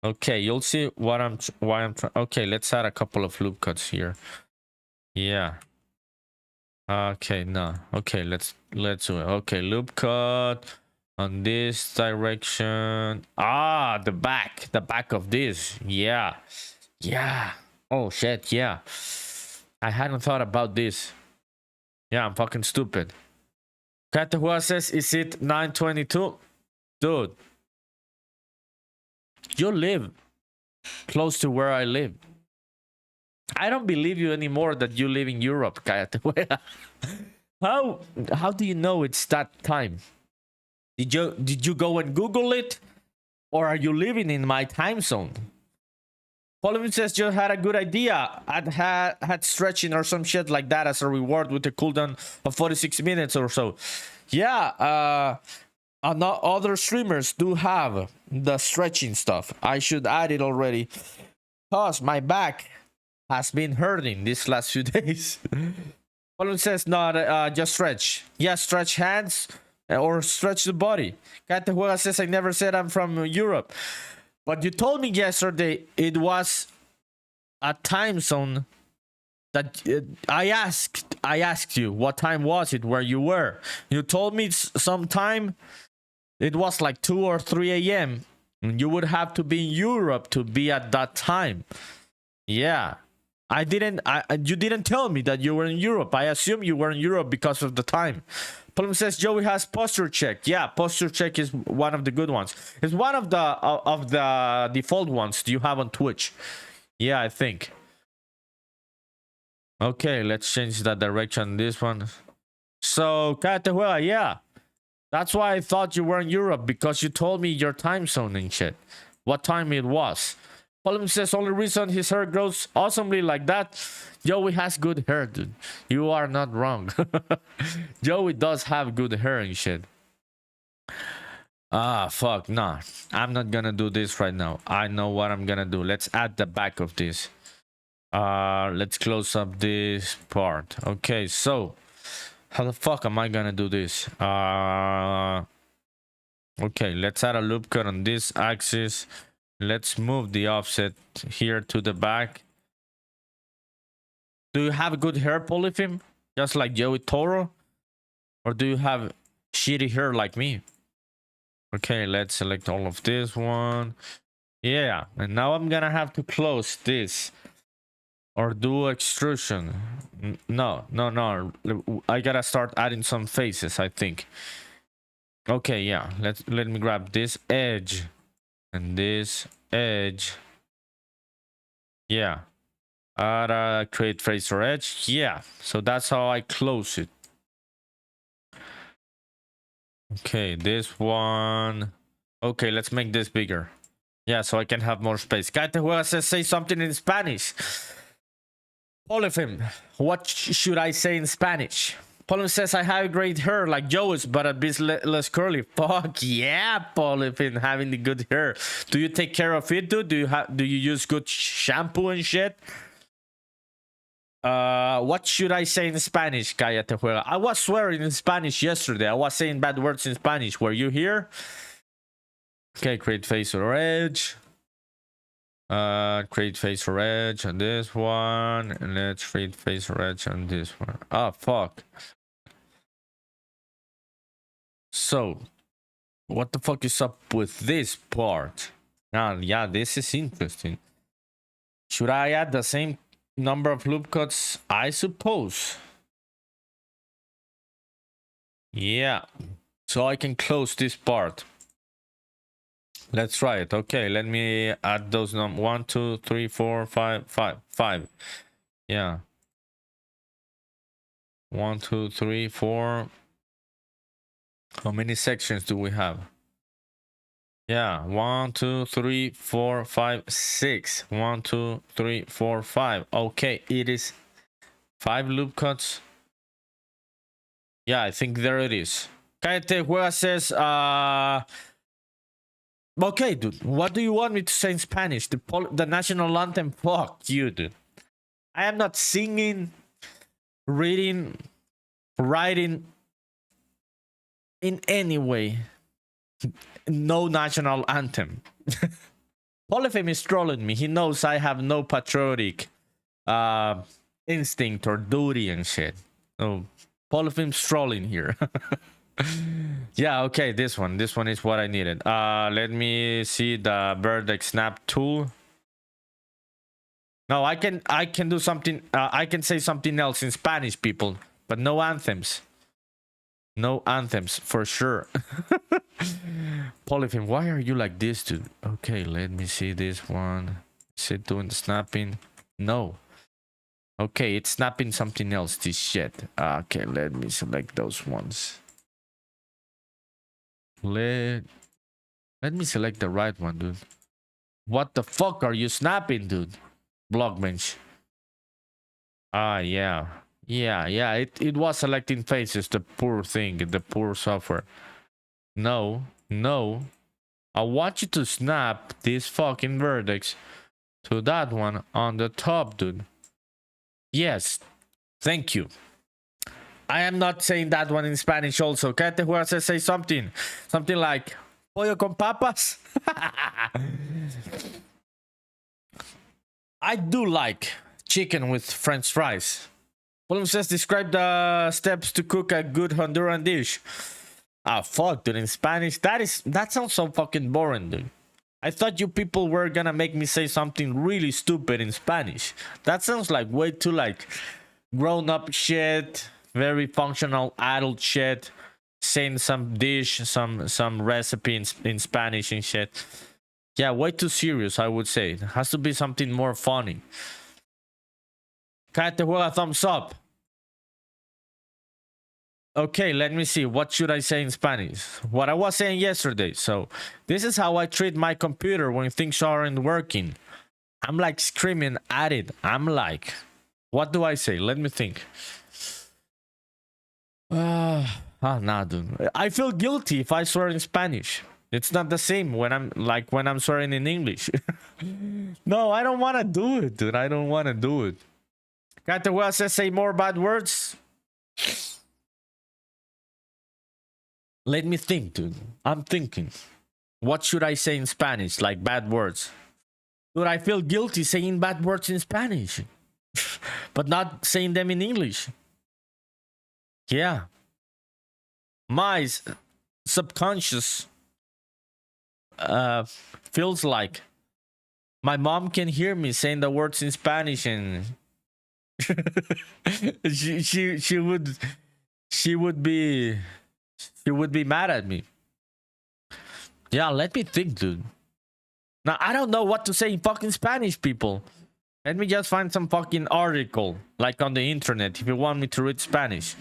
Okay, you'll see why I'm trying. Okay, let's add a couple of loop cuts here. Yeah. Okay, no. Okay, let's do it. Okay, loop cut on this direction. Ah, the back of this. Yeah. Yeah. Oh shit, yeah. I hadn't thought about this. Yeah, I'm fucking stupid. Katahua says, is it 9:22? Dude, you live close to where I live. I don't believe you anymore that you live in Europe, Katahua. How do you know it's that time? Did you go and Google it? Or are you living in my time zone? Polymin says you had a good idea. I'd had stretching or some shit like that as a reward with a cooldown of 46 minutes or so. Yeah, other streamers do have the stretching stuff. I should add it already. Cause my back has been hurting these last few days. Polymin says not just stretch. Yeah, stretch hands or stretch the body. Catehuela says I never said I'm from Europe. But you told me yesterday it was a time zone that I asked you what time was it where you were. You told me sometime it was like 2 or 3 a.m. You would have to be in Europe to be at that time. Yeah. You didn't tell me that you were in Europe. I assume you were in Europe because of the time. Plum says Joey has posture check. Yeah, posture check is one of the good ones. It's one of the default ones you have on Twitch. Yeah, I think. Okay, let's change the direction. This one. So, Catehuela, yeah. That's why I thought you were in Europe, because you told me your time zone and shit. What time it was. Plum says only reason his hair grows awesomely like that. Joey has good hair, dude. You are not wrong. Joey does have good hair and shit. Ah, fuck, nah. I'm not gonna do this right now. I know what I'm gonna do. Let's add the back of this. Let's close up this part. Okay, so how the fuck am I gonna do this? Okay, let's add a loop cut on this axis. Let's move the offset here to the back. Do you have good hair, Polyphim? Just like Joey Toro? Or do you have shitty hair like me? Okay, let's select all of this one. Yeah, and now I'm gonna have to close this. Or do extrusion. No. I gotta start adding some faces, I think. Okay, yeah. Let me grab this edge. And this edge. Yeah. Create tracer edge. Yeah. So that's how I close it. Okay, this one. Okay, let's make this bigger. Yeah, so I can have more space. Catehuela says say something in Spanish. Polyphim, what should I say in Spanish? Polyphim says I have great hair like Joe's, but a bit less curly. Fuck yeah, Polyphim, having the good hair. Do you take care of it, dude? Do you use good shampoo and shit? What should I say in Spanish, Catehuela? I was swearing in Spanish yesterday. I was saying bad words in Spanish. Were you here? Okay, create face or edge. Create face or edge on this one, and let's create face or edge on this one. Oh fuck. So what the fuck is up with this part? Now, yeah, this is interesting. Should I add the same number of loop cuts? I suppose. Yeah, so I can close this part. Let's try it. Okay, let me add those numbers. 1, 2, 3, 4, 5, 5. Yeah. 1, 2, 3, 4. How many sections do we have? Yeah, 1, 2, 3, 4, 5, 6. 1, 2, 3, 4, 5. Okay, it is 5 loop cuts. Yeah, I think there it is. Cállate Juega says, okay, dude, what do you want me to say in Spanish? The national anthem? Fuck you, dude. I am not singing, reading, writing in any way. No national anthem. Polypheme is trolling me. He knows I have no patriotic instinct or duty and shit. Oh, Polypheme's trolling here. Yeah, okay, this one is what I needed. Let me see the vertex snap tool. No, I can do something. I can say something else in Spanish, people, but no anthems. No anthems for sure. Polyphene, why are you like this, dude? Okay, let me see this one. Is it doing the snapping? No. Okay, it's snapping something else, this shit. Okay, let me select those ones. Let me select the right one, dude. What the fuck are you snapping, dude? Blockbench. Yeah. Yeah, it was selecting faces, the poor thing, the poor software. No. I want you to snap this fucking vertex to that one on the top, dude. Yes. Thank you. I am not saying that one in Spanish also. Cállate, Juan, say something. Something like, pollo con papas? I do like chicken with French fries. William says, describe the steps to cook a good Honduran dish. Ah, fuck, dude, in Spanish, that sounds so fucking boring, dude. I thought you people were gonna make me say something really stupid in Spanish. That sounds like way too, like, grown-up shit, very functional adult shit, saying some dish, some recipe in Spanish and shit. Yeah, way too serious, I would say. It has to be something more funny. Cállate, juega, thumbs up. Okay, let me see. What should I say in Spanish? What I was saying yesterday. So, this is how I treat my computer when things aren't working. I'm like screaming at it. I'm like, what do I say? Let me think. Nah, dude. I feel guilty if I swear in Spanish. It's not the same when I'm swearing in English. No, I don't want to do it, dude. I don't want to do it. Catawa says, say more bad words. Let me think, dude. I'm thinking. What should I say in Spanish? Like bad words. Dude, I feel guilty saying bad words in Spanish. But not saying them in English. Yeah. My subconscious feels like my mom can hear me saying the words in Spanish and she would be mad at me. Yeah, let me think, dude. Now I don't know what to say in fucking Spanish, people. Let me just find some fucking article like on the internet if you want me to read Spanish.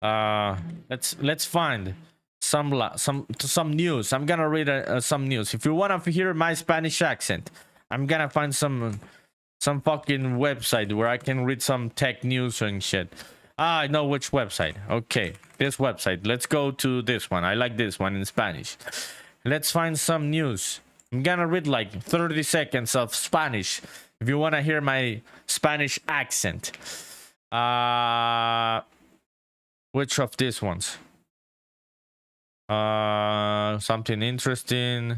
Let's find some news. I'm gonna read some news. If you want to hear my Spanish accent, I'm gonna find some fucking website where I can read some tech news and shit. I know which website. Okay, this website. Let's go to this one. I like this one in Spanish. Let's find some news. I'm gonna read like 30 seconds of Spanish if you want to hear my Spanish accent. Which of these ones? Something interesting.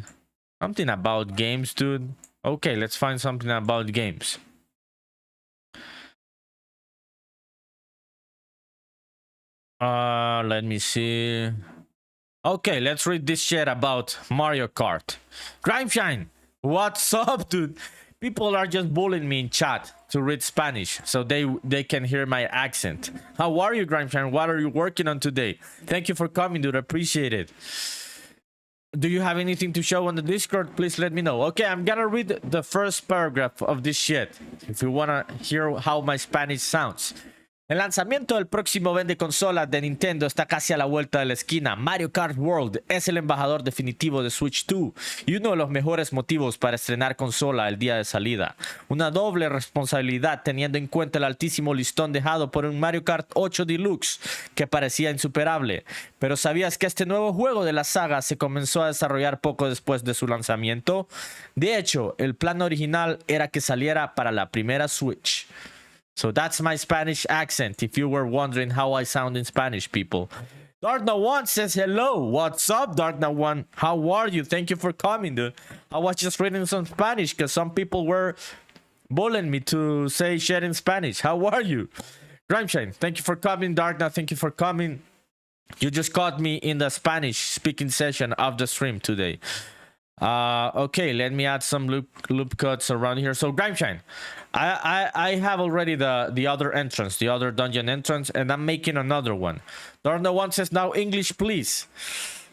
Something about games, dude. Okay, let's find something about games. Let me see. Okay, let's read this shit about Mario Kart. Grimeshine, what's up, dude? People are just bullying me in chat to read Spanish so they can hear my accent. How are you, Grimeshine? What are you working on today? Thank you for coming, dude. Appreciate it. Do you have anything to show on the Discord? Please let me know. Okay, I'm gonna read the first paragraph of this shit if you wanna hear how my Spanish sounds. El lanzamiento del próximo vende consolas de Nintendo está casi a la vuelta de la esquina. Mario Kart World es el embajador definitivo de Switch 2 y uno de los mejores motivos para estrenar consola el día de salida. Una doble responsabilidad teniendo en cuenta el altísimo listón dejado por un Mario Kart 8 Deluxe que parecía insuperable. Pero ¿sabías que este nuevo juego de la saga se comenzó a desarrollar poco después de su lanzamiento? De hecho, el plan original era que saliera para la primera Switch. So that's my Spanish accent, if you were wondering how I sound in Spanish, people. Dark01 says hello. What's up, Dark01? How are you? Thank you for coming, dude. I was just reading some Spanish because some people were bullying me to say shit in Spanish. How are you? Grimeshine, thank you for coming. Darkna, thank you for coming. You just caught me in the Spanish speaking session of the stream today. Okay, let me add some loop cuts around here. So Grimeshine, I have already the other entrance, the other dungeon entrance, and I'm making another one. Darna1 says now English, please.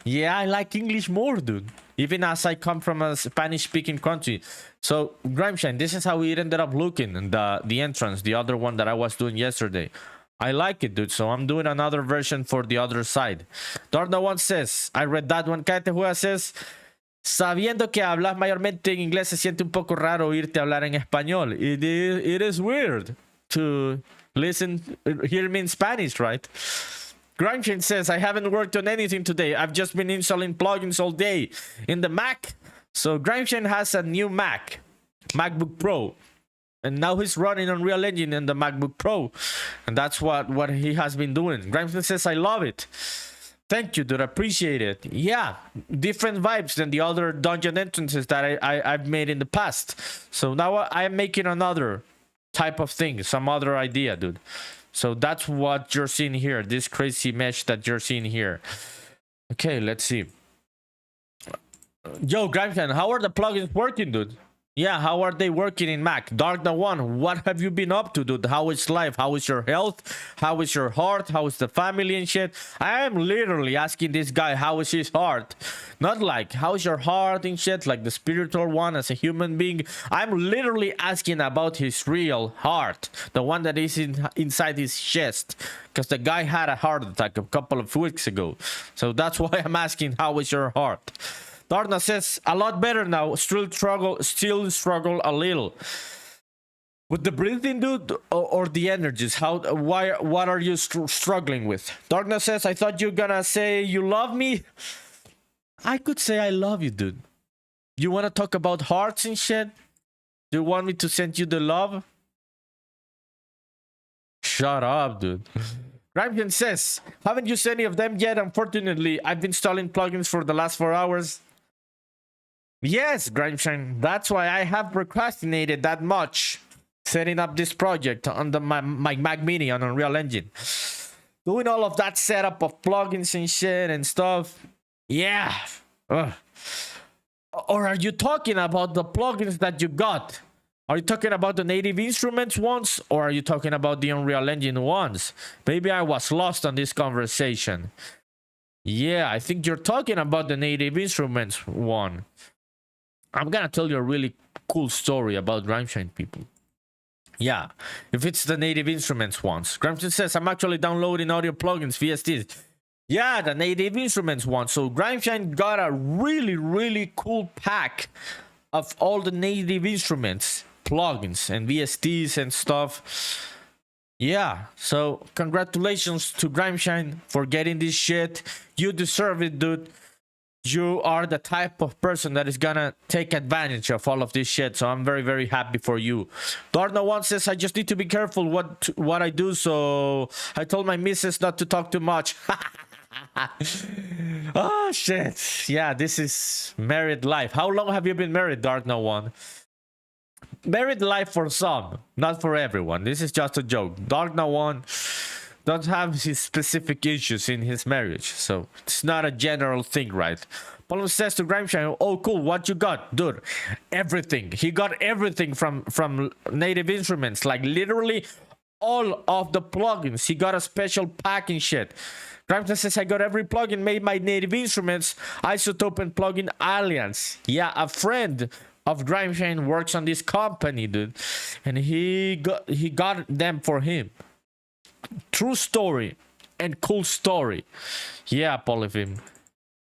Yeah, I like English more, dude. Even as I come from a Spanish-speaking country. So Grimeshine, this is how it ended up looking in the entrance, the other one that I was doing yesterday. I like it, dude. So I'm doing another version for the other side. Darna1 says, I read that one. Cállate, Juega says, sabiendo que hablas mayormente en inglés, se siente un poco raro oírte hablar en español. It is weird to hear me in Spanish, right? Grimeshine says, I haven't worked on anything today. I've just been installing plugins all day in the Mac. So Grimeshine has a new MacBook Pro. And now he's running Unreal Engine in the MacBook Pro. And that's what he has been doing. Grimeshine says, I love it. Thank you, dude. Appreciate it. Yeah, different vibes than the other dungeon entrances that I've made in the past. So now I'm making another type of thing, some other idea, dude. So that's what you're seeing here, this crazy mesh that you're seeing here. Okay, let's see. Yo, Grimeshine, how are the plugins working, dude? Yeah, how are they working in Mac? Dark1, what have you been up to, dude? How is life? How is your health? How is your heart? How is the family and shit? I am literally asking this guy, how is his heart? Not like, how is your heart and shit, like the spiritual one as a human being. I'm literally asking about his real heart, the one that is inside his chest. Because the guy had a heart attack a couple of weeks ago. So that's why I'm asking, how is your heart? Darna says, a lot better now. Still struggle a little. With the breathing, dude, or the energies? What are you struggling with? Darna says, I thought you were gonna say you love me. I could say I love you, dude. You wanna talk about hearts and shit? Do you want me to send you the love? Shut up, dude. Grimeshine says, haven't used any of them yet, unfortunately. I've been installing plugins for the last 4 hours. Yes, Grimeshine, that's why I have procrastinated that much setting up this project on my Mac Mini on Unreal Engine. Doing all of that setup of plugins and shit and stuff. Yeah. Ugh. Or are you talking about the plugins that you got? Are you talking about the native instruments ones, or are you talking about the Unreal Engine ones? Maybe I was lost on this conversation. Yeah, I think you're talking about the native instruments one. I'm gonna tell you a really cool story about Grimeshine, people. Yeah, if it's the native instruments ones. Grimeshine says, I'm actually downloading audio plugins, VSTs. Yeah, the native instruments one. So Grimeshine got a really cool pack of all the native instruments, plugins, and VSTs and stuff. Yeah, so congratulations to Grimeshine for getting this shit. You deserve it, dude. You are the type of person that is gonna take advantage of all of this shit, so I'm very happy for you. Darna1 says, I just need to be careful what I do, so I told my missus not to talk too much. Oh shit. Yeah, this is married life. How long have you been married, Darna1? Married life for some, not for everyone. This is just a joke. Darna1 don't have his specific issues in his marriage, so it's not a general thing, right? Paulo says to Grimeshine, oh cool, what you got? Dude, everything. He got everything from native instruments, like literally all of the plugins. He got a special pack and shit. Grimeshine says, I got every plugin made by Native Instruments, Isotope and Plugin Alliance. Yeah, a friend of Grimeshine works on this company, dude, and he got them for him. true story and cool story. Yeah, Polyphim.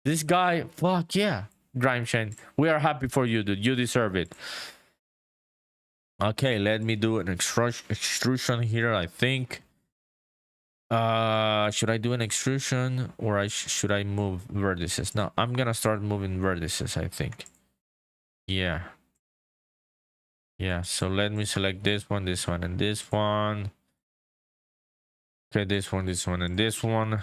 This guy, fuck yeah. Grimeshine, we are happy for you, dude. You deserve it. Okay, let me do an extrusion here, I think. Should I do an extrusion or should I move vertices? No, I'm gonna start moving vertices, I think. Yeah. Yeah, so let me select this one, and this one. Okay, this one, and this one.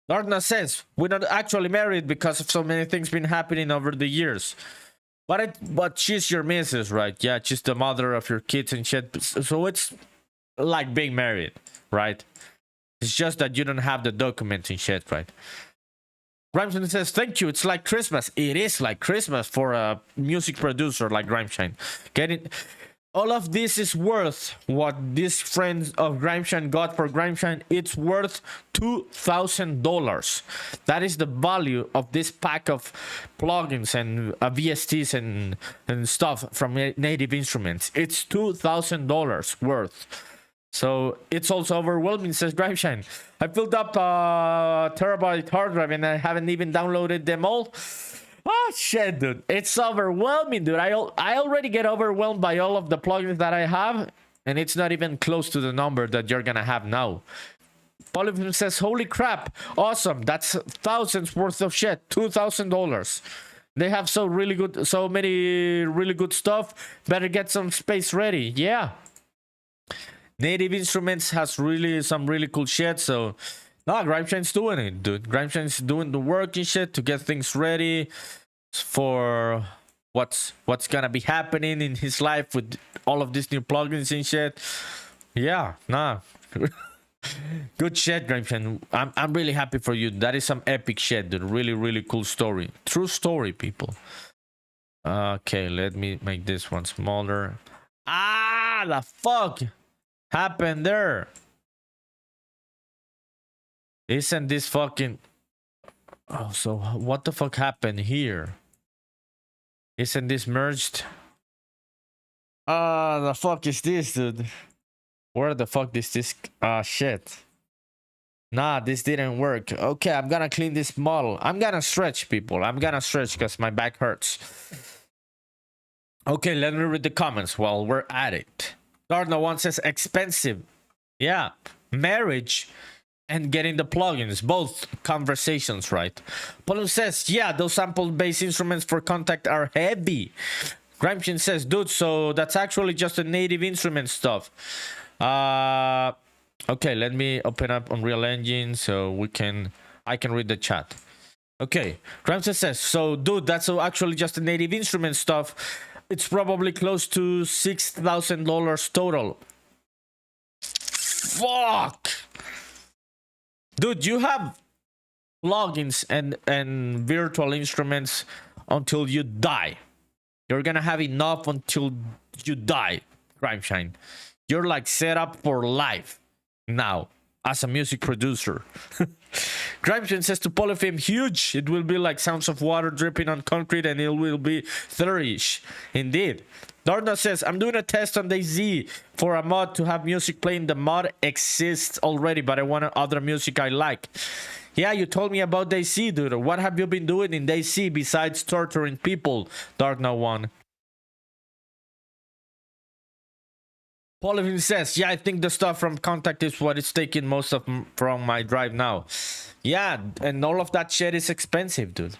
Darna says, we're not actually married because of so many things been happening over the years. But she's your missus, right? Yeah, she's the mother of your kids and shit. So it's like being married, right? It's just that you don't have the documents and shit, right? Grimeshine says, thank you. It's like Christmas. It is like Christmas for a music producer like Grimeshine. All of this is worth what these friends of Grimeshine got for Grimeshine. It's worth $2,000. That is the value of this pack of plugins and VSTs and stuff from Native Instruments. It's $2,000 worth. So it's also overwhelming, says Grimeshine. I filled up a terabyte hard drive and I haven't even downloaded them all. Oh shit, dude. It's overwhelming, dude. I already get overwhelmed by all of the plugins that I have, and it's not even close to the number that you're gonna have now. Polyphim says, holy crap, awesome. That's thousands worth of shit. $2,000. They have so many really good stuff. Better get some space ready. Yeah. Native Instruments has some really cool shit, so Grimeshine's doing it, dude. Grimeshine's doing the work and shit to get things ready for what's gonna be happening in his life with all of these new plugins and shit. Yeah, good shit, Grimeshine. I'm really happy for you. That is some epic shit, dude. Really cool story. True story, people. Okay, let me make this one smaller. Ah, the fuck happened there? Isn't this fucking... Oh, so what the fuck happened here? Isn't this merged? The fuck is this, dude? Where the fuck is this? Shit. Nah, this didn't work. Okay, I'm gonna clean this model. I'm gonna stretch, people. I'm gonna stretch because my back hurts. Okay, let me read the comments while we're at it. Darna one says expensive. Yeah, marriage and getting the plugins, both conversations, right? Polo says, yeah, those sample-based instruments for Contact are heavy. Grimeshine says, dude, so that's actually just a Native Instrument stuff. Okay, let me open up Unreal Engine so I can read the chat. Okay, Grimeshine says, so dude, that's actually just a Native Instrument stuff. It's probably close to $6,000 total. Fuck! Dude, you have plugins and virtual instruments until you die. You're gonna have enough until you die, Grimeshine. You're like set up for life now as a music producer. Grimeshine says to Polyphim, huge. It will be like sounds of water dripping on concrete and it will be thurish. Indeed. Darna says, I'm doing a test on DayZ for a mod to have music playing. The mod exists already, but I want other music I like. Yeah, you told me about DayZ, dude. What have you been doing in DayZ besides torturing people, Darna 1? Polyphim says, yeah, I think the stuff from Contact is what is taking most of from my drive now. Yeah, and all of that shit is expensive, dude.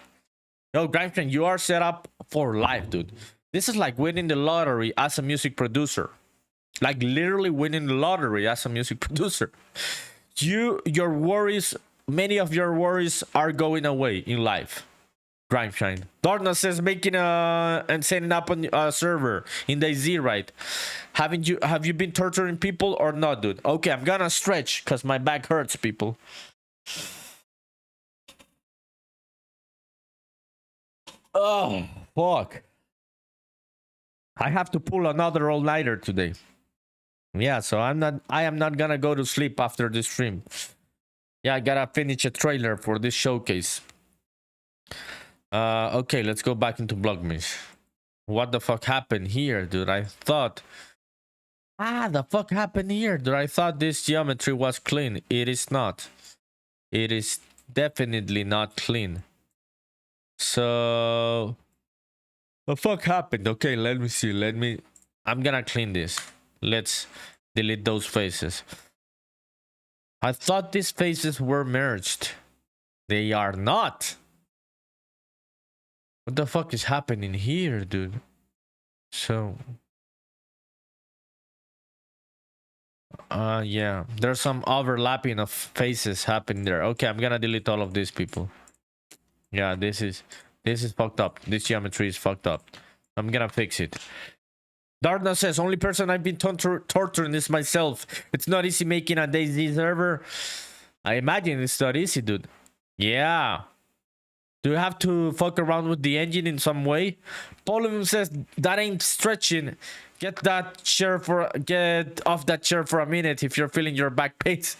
Yo, Grimeshine, you are set up for life, dude. This is like winning the lottery as a music producer. Like literally winning the lottery as a music producer. Your worries, many of your worries are going away in life. Grimeshine. Darna says making and setting up a server in DayZ, right? Have you been torturing people or not, dude? Okay, I'm gonna stretch because my back hurts, people. Oh fuck. I have to pull another all-nighter today. Yeah, so I am not gonna go to sleep after this stream. Yeah, I gotta finish a trailer for this showcase. Okay, let's go back into Blockmesh. What the fuck happened here, dude? I thought The fuck happened here? Dude, I thought this geometry was clean. It is not. It is definitely not clean. So the fuck happened? Okay, let me see. I'm gonna clean this. Let's delete those faces. I thought these faces were merged. They are not. What the fuck is happening here, dude? So yeah, there's some overlapping of faces happening there. Okay, I'm gonna delete all of these people. Yeah, this is fucked up. This geometry is fucked up. I'm gonna fix it. Darna says, only person I've been torturing is myself. It's not easy making a DayZ server. I imagine it's not easy, dude. Yeah. Do you have to fuck around with the engine in some way? Polyvim says, that ain't stretching. Get off that chair for a minute if you're feeling your back pains.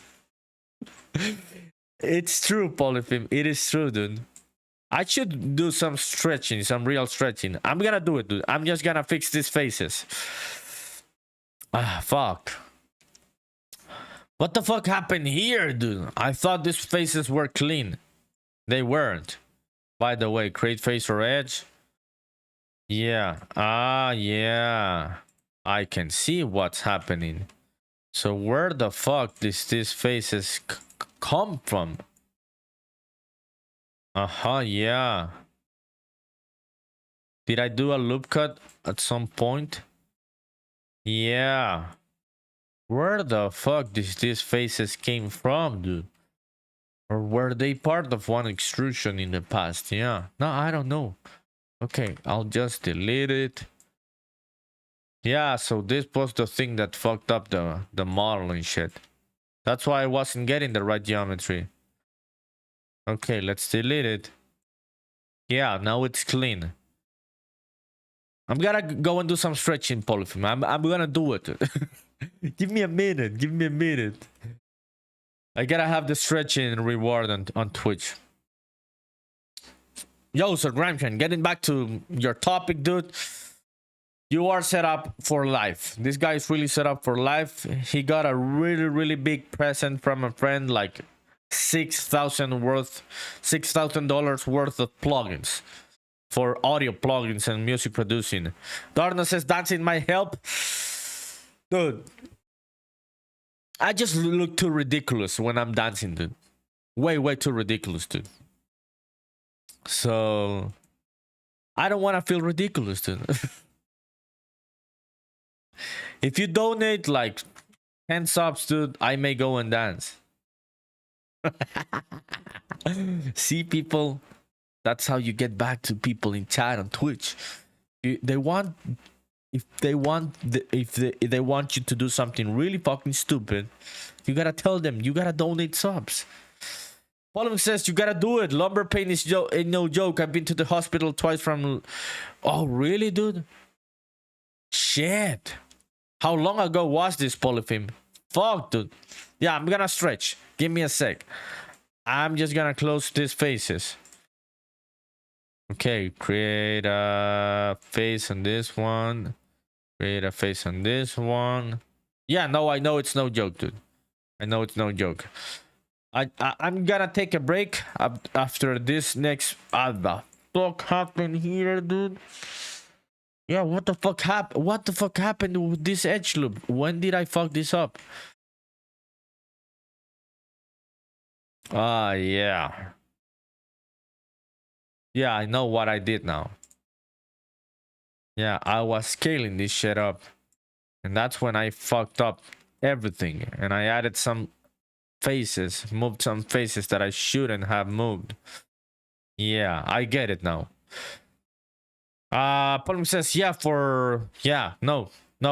It's true, Polyfim. It is true, dude. I should do some stretching, some real stretching. I'm gonna do it, dude. I'm just gonna fix these faces. Fuck. What the fuck happened here, dude? I thought these faces were clean. They weren't. By the way, create face or edge. Yeah. Yeah. I can see what's happening. So where the fuck does these faces come from? Yeah. Did I do a loop cut at some point? Yeah. Where the fuck does these faces came from, dude? Or were they part of one extrusion in the past? Yeah. No, I don't know. Okay, I'll just delete it. Yeah, so this was the thing that fucked up the model and shit. That's why I wasn't getting the right geometry. Okay, let's delete it. Yeah, now it's clean. I'm gonna go and do some stretching, Polyfilm. I'm gonna do it. Give me a minute. Give me a minute. I gotta have the stretching reward on Twitch. Yo, Sir Grimshan, getting back to your topic, dude. You are set up for life. This guy is really set up for life. He got a really big present from a friend, like $6,000 worth of plugins for audio plugins and music producing. Darna says, dancing might help. Dude, I just look too ridiculous when I'm dancing, dude. Way too ridiculous, dude. So I don't want to feel ridiculous, dude. If you donate like 10 subs, dude, I may go and dance. See, people, that's how you get back to people in chat on Twitch. If they want you to do something really fucking stupid, you gotta tell them, you gotta donate subs. Polymer says, you gotta do it. Lumbar pain is no joke. I've been to the hospital twice from... Oh, really, dude? Shit. How long ago was this, Polyfilm? Fuck, dude. Yeah, I'm gonna stretch. Give me a sec. I'm just gonna close these faces. Okay, create a face on this one. Create a face on this one. Yeah, no, I know it's no joke, dude. I know it's no joke. I'm gonna take a break after this next... the fuck happened here, dude? Yeah, what the fuck happened? What the fuck happened with this edge loop? When did I fuck this up? Yeah. Yeah, I know what I did now. Yeah, I was scaling this shit up. And that's when I fucked up everything. And I added some faces, moved some faces that I shouldn't have moved. Yeah, I get it now. Palm says, no,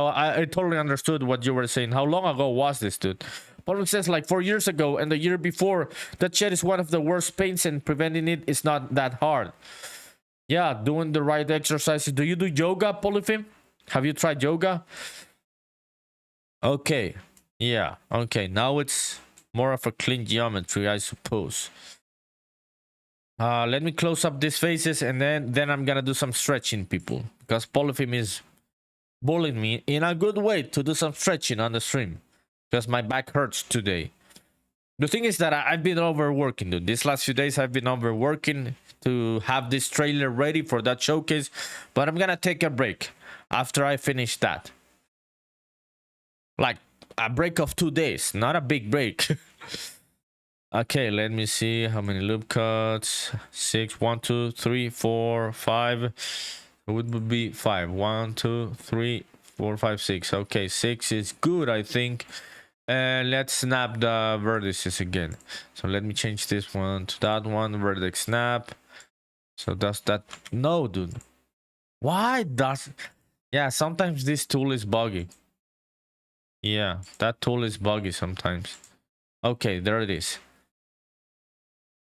I totally understood what you were saying. How long ago was this, dude? Palm says, like 4 years ago and the year before. That shit is one of the worst pains, and preventing it is not that hard. Yeah, doing the right exercises. Do you do yoga, Polyfim? Have you tried yoga? Okay, yeah, okay, now it's more of a clean geometry, I suppose. Let me close up these faces, and then I'm gonna do some stretching, people, because Polyfim is bullying me in a good way to do some stretching on the stream because my back hurts today. The thing is that I've been overworking, dude. These last few days I've been overworking to have this trailer ready for that showcase, but I'm gonna take a break after I finish that. Like a break of 2 days, not a big break. Okay, let me see how many loop cuts. 6, 1, 2, 3, 4, 5. It would be 5. 1, 2, 3, 4, 5, 6. Okay, 6 is good, I think. And let's snap the vertices again. So let me change this one to that one. Vertex snap. So does that? No, dude. Why does? Yeah, sometimes this tool is buggy. Yeah, that tool is buggy sometimes. Okay, there it is.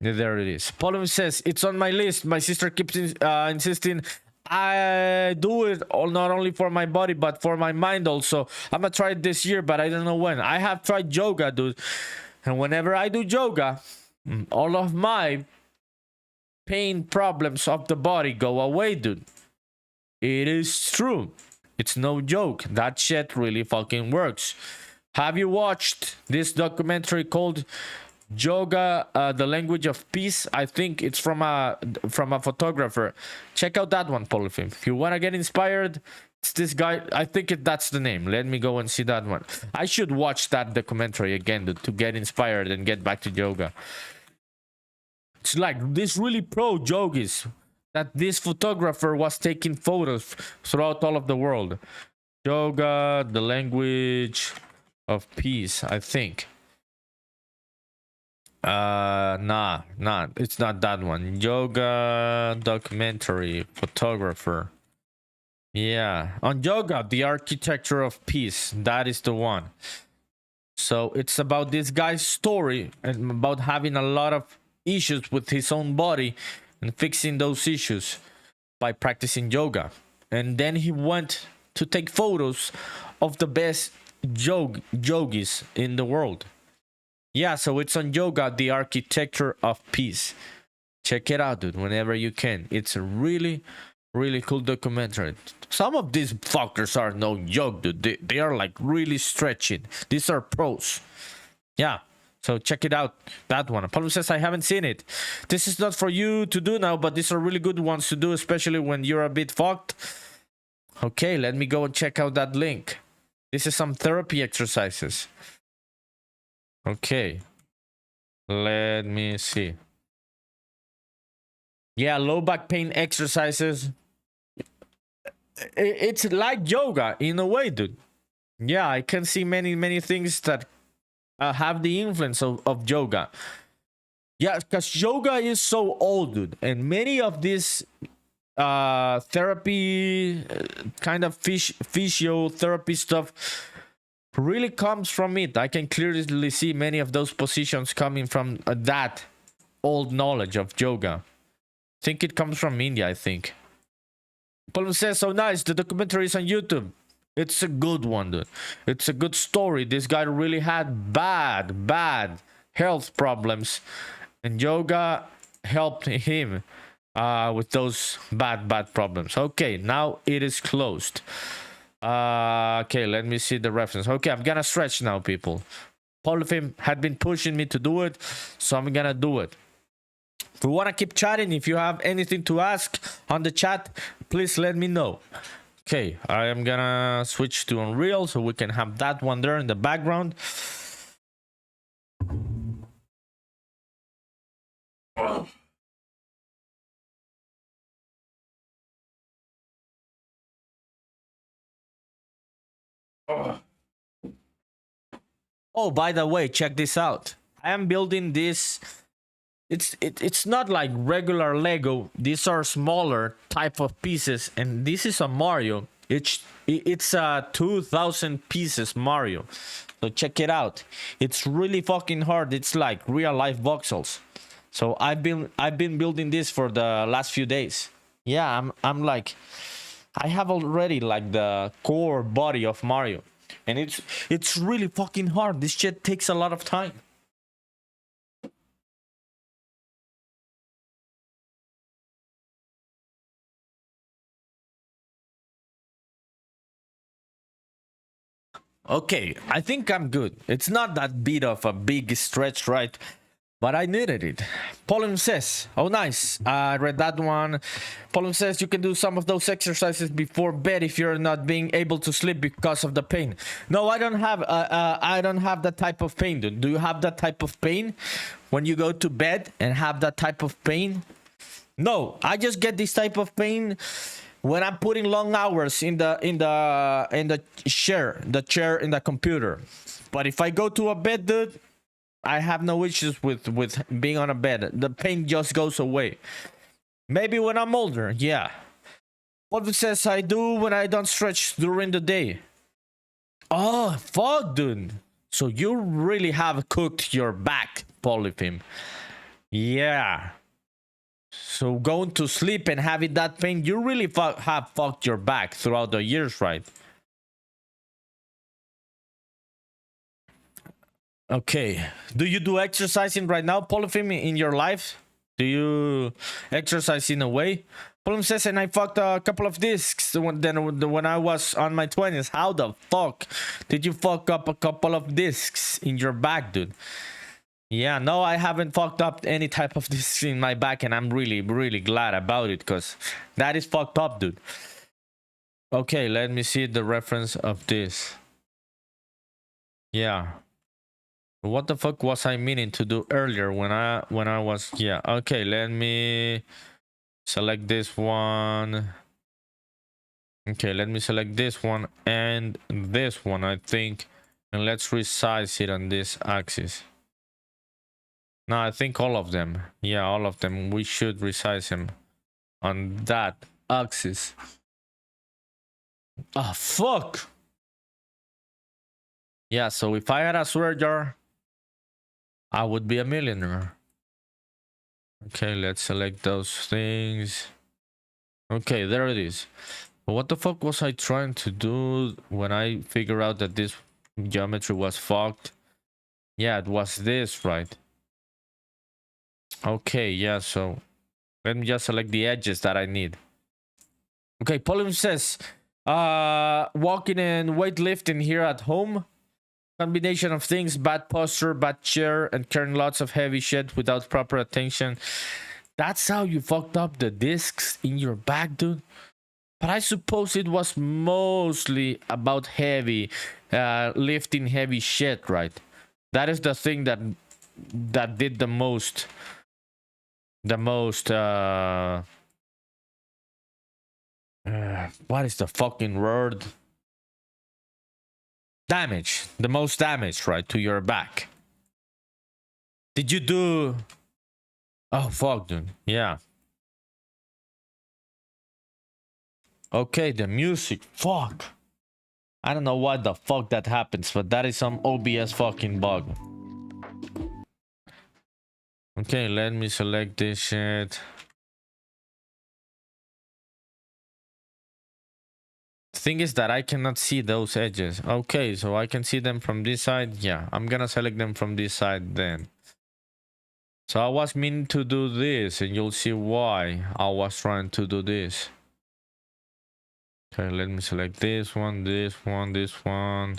There it is. Pauline says it's on my list. My sister keeps insisting I do it all, not only for my body but for my mind also. I'm gonna try it this year, but I don't know when. I have tried yoga, dude, and whenever I do yoga, all of my pain problems of the body go away, dude. It is true. It's no joke. That shit really fucking works. Have you watched this documentary called Yoga, the Language of Peace? I think it's from a photographer. Check out that one, Polyphim. If you want to get inspired, it's this guy. I think that's the name. Let me go and see that one. I should watch that documentary again to get inspired and get back to yoga. It's like this really pro yogis that this photographer was taking photos throughout all of the world. Yoga, the Language of Peace, I think. Nah, it's not that one. Yoga documentary photographer. Yeah, on yoga, the architecture of peace. That is the one. So it's about this guy's story and about having a lot of issues with his own body and fixing those issues by practicing yoga. And then he went to take photos of the best yogis in the world. Yeah, so it's on yoga, the architecture of peace. Check it out, dude, whenever you can. It's a really, really cool documentary. Some of these fuckers are no joke, dude. They are like really stretching. These are pros. Yeah, so check it out. That one. Paulo says, I haven't seen it. This is not for you to do now, but these are really good ones to do, especially when you're a bit fucked. Okay, let me go and check out that link. This is some therapy exercises. Okay, let me see. Yeah, low back pain exercises. It's like yoga in a way, dude. Yeah, I can see many things that have the influence of yoga. Yeah, because yoga is so old, dude, and many of these therapy kind of physiotherapy stuff really comes from it. I can clearly see many of those positions coming from that old knowledge of yoga. I think it comes from India, I think. Paul says, so nice. The documentary is on YouTube. It's a good one, dude. It's a good story. This guy really had bad health problems, and yoga helped him with those bad problems. Okay, now it is closed. Okay, let me see the reference. Okay, I'm gonna stretch now, people. Polyphim had been pushing me to do it, so I'm gonna do it. If you want to keep chatting, if you have anything to ask on the chat, please let me know. Okay, I am gonna switch to Unreal so we can have that one there in the background. Oh, by the way, check this out. I am building this. It's not like regular Lego. These are smaller type of pieces, and this is a Mario. It's a 2,000 pieces Mario. So check it out. It's really fucking hard. It's like real life voxels. So I've been building this for the last few days. Yeah, I'm like, I have already like the core body of Mario, and it's really fucking hard. This shit takes a lot of time. Okay, I think I'm good. It's not that bit of a big stretch, right? But I needed it. Pauline says, oh nice, I read that one. Pauline says you can do some of those exercises before bed if you're not being able to sleep because of the pain. No, I don't have that type of pain, dude. Do you have that type of pain when you go to bed and have that type of pain? No, I just get this type of pain when I'm putting long hours in the chair in the computer. But if I go to a bed, dude, I have no issues with being on a bed. The pain just goes away. Maybe when I'm older, yeah. What it says I do when I don't stretch during the day. Oh, fuck, dude. So you really have cooked your back, Polyphim. Yeah. So going to sleep and having that pain, you really have fucked your back throughout the years, right? Okay. Do you do exercising right now, Polyphim, in your life? Do you exercise in a way? Polyphim says, and I fucked a couple of discs when I was on my 20s. How the fuck did you fuck up a couple of discs in your back, dude? Yeah, no, I haven't fucked up any type of discs in my back, and I'm really, really glad about it, because that is fucked up, dude. Okay, let me see the reference of this. Yeah. What the fuck was I meaning to do earlier when I was, yeah. Okay, let me select this one. Okay, let me select this one and this one, I think, and let's resize it on this axis. No, I think all of them. Yeah, all of them. We should resize them on that axis. Ah, fuck. Yeah, so if I had a swear jar, I would be a millionaire. Okay, let's select those things. Okay, there it is. What the fuck was I trying to do when I figured out that this geometry was fucked? Yeah, it was this, right? Okay, yeah, so let me just select the edges that I need. Okay, Polym says, walking and weightlifting here at home. Combination of things, bad posture, bad chair, and carrying lots of heavy shit without proper attention. That's how you fucked up the discs in your back, dude. But I suppose it was mostly about heavy, lifting heavy shit, right? That is the thing that did the most, what is the fucking word? Damage, the most damage, right, to your back. Did you do? Oh fuck, dude. Yeah. Okay, the music. Fuck. I don't know what the fuck that happens, but that is some OBS fucking bug. Okay, let me select this shit. The thing is that I cannot see those edges. Okay, so I can see them from this side. Yeah, I'm gonna select them from this side then. So I was meaning to do this, and you'll see why I was trying to do this. Okay, let me select this one, this one, this one.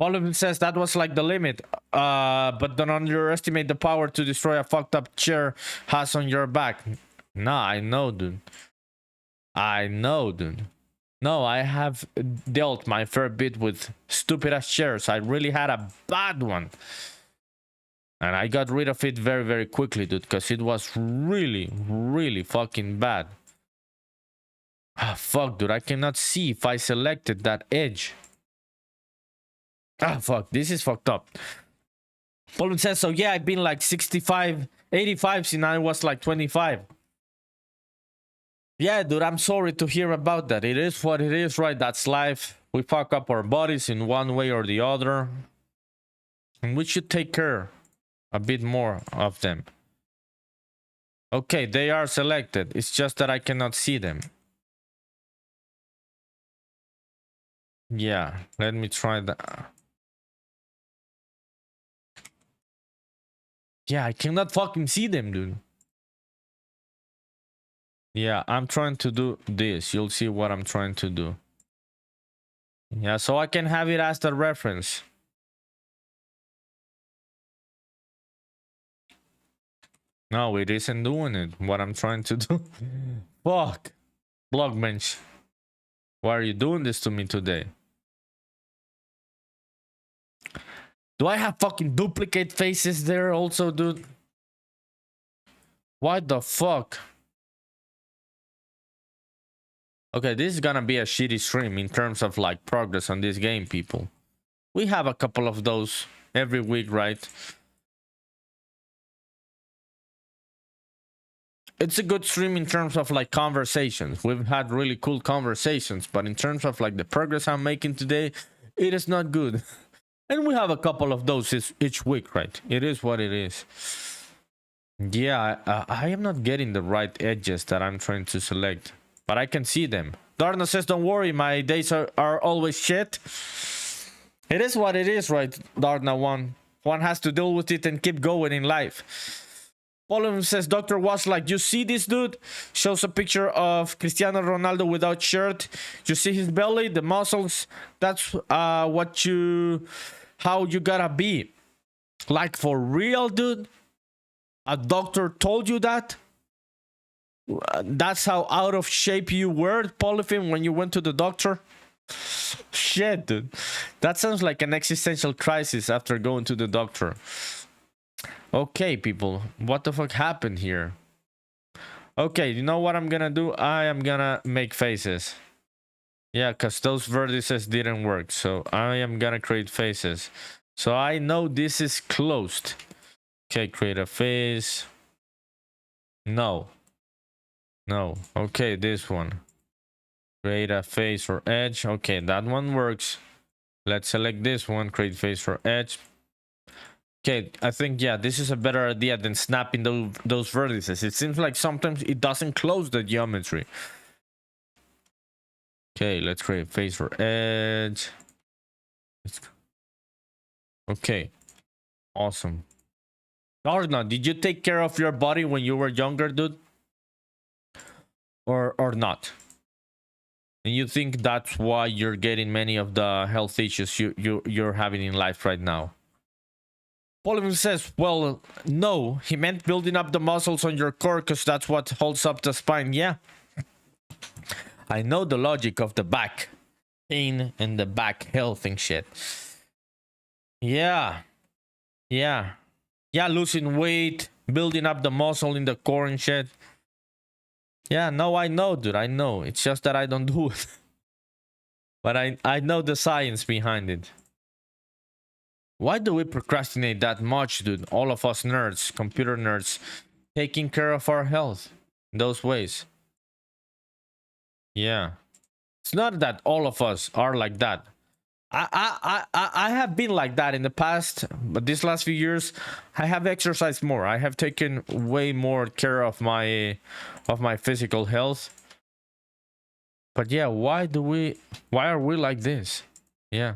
Oliver says that was like the limit, but don't underestimate the power to destroy a fucked up chair has on your back. Nah, I know, dude. I know, dude. No, I have dealt my fair bit with stupid ass chairs. I really had a bad one. And I got rid of it very, very quickly, dude, because it was really, really fucking bad. Ah, fuck, dude, I cannot see if I selected that edge. Ah, fuck, this is fucked up. Paul says, so yeah, I've been like 65, 85 since I was like 25. Yeah, dude, I'm sorry to hear about that. It is what it is, right? That's life. We fuck up our bodies in one way or the other. And we should take care a bit more of them. Okay, they are selected. It's just that I cannot see them. Yeah, let me try that. Yeah, I cannot fucking see them, dude. Yeah, I'm trying to do this. You'll see what I'm trying to do. Yeah, so I can have it as the reference. No, it isn't doing it. What I'm trying to do. Fuck. Blockbench. Why are you doing this to me today? Do I have fucking duplicate faces there also, dude? What the fuck? Okay, this is gonna be a shitty stream in terms of like progress on this game, people. We have a couple of those every week, right? It's a good stream in terms of like conversations. We've had really cool conversations, but in terms of like the progress I'm making today, it is not good. And we have a couple of those each week, right? It is what it is. Yeah, I am not getting the right edges that I'm trying to select, but I can see them. Darna says, don't worry, my days are always shit. It is what it is, right, Darna? One has to deal with it and keep going in life. Pauline says, Dr. Watch, like, you see this dude? Shows a picture of Cristiano Ronaldo without shirt. You see his belly, the muscles. That's how you gotta be. Like, for real, dude? A doctor told you that? That's how out of shape you were, Polyphim, when you went to the doctor? Shit, dude. That sounds like an existential crisis after going to the doctor. Okay, people, what the fuck happened here? Okay, you know what I'm gonna do? I am gonna make faces. Yeah, because those vertices didn't work, so I am gonna create faces. So I know this is closed. Okay, create a face. No. Okay, this one. Create a face for edge. Okay, that one works. Let's select this one, create face for edge. Okay, I think, yeah, this is a better idea than snapping those vertices. It seems like sometimes it doesn't close the geometry. Okay, let's create face for edge. Okay, awesome. Darna, did you take care of your body when you were younger, dude? Or not? And you think that's why you're getting many of the health issues you're having in life right now? Polyphim says, well, no, he meant building up the muscles on your core because that's what holds up the spine. Yeah. I know the logic of the back pain and the back health and shit. Yeah. Yeah, losing weight, building up the muscle in the core and shit. Yeah, no, I know, dude. I know. It's just that I don't do it. But I know the science behind it. Why do we procrastinate that much, dude? All of us nerds, computer nerds, taking care of our health in those ways. Yeah. It's not that all of us are like that. I have been like that in the past, but these last few years I have exercised more. I have taken way more care of my physical health. But yeah, why are we like this? Yeah.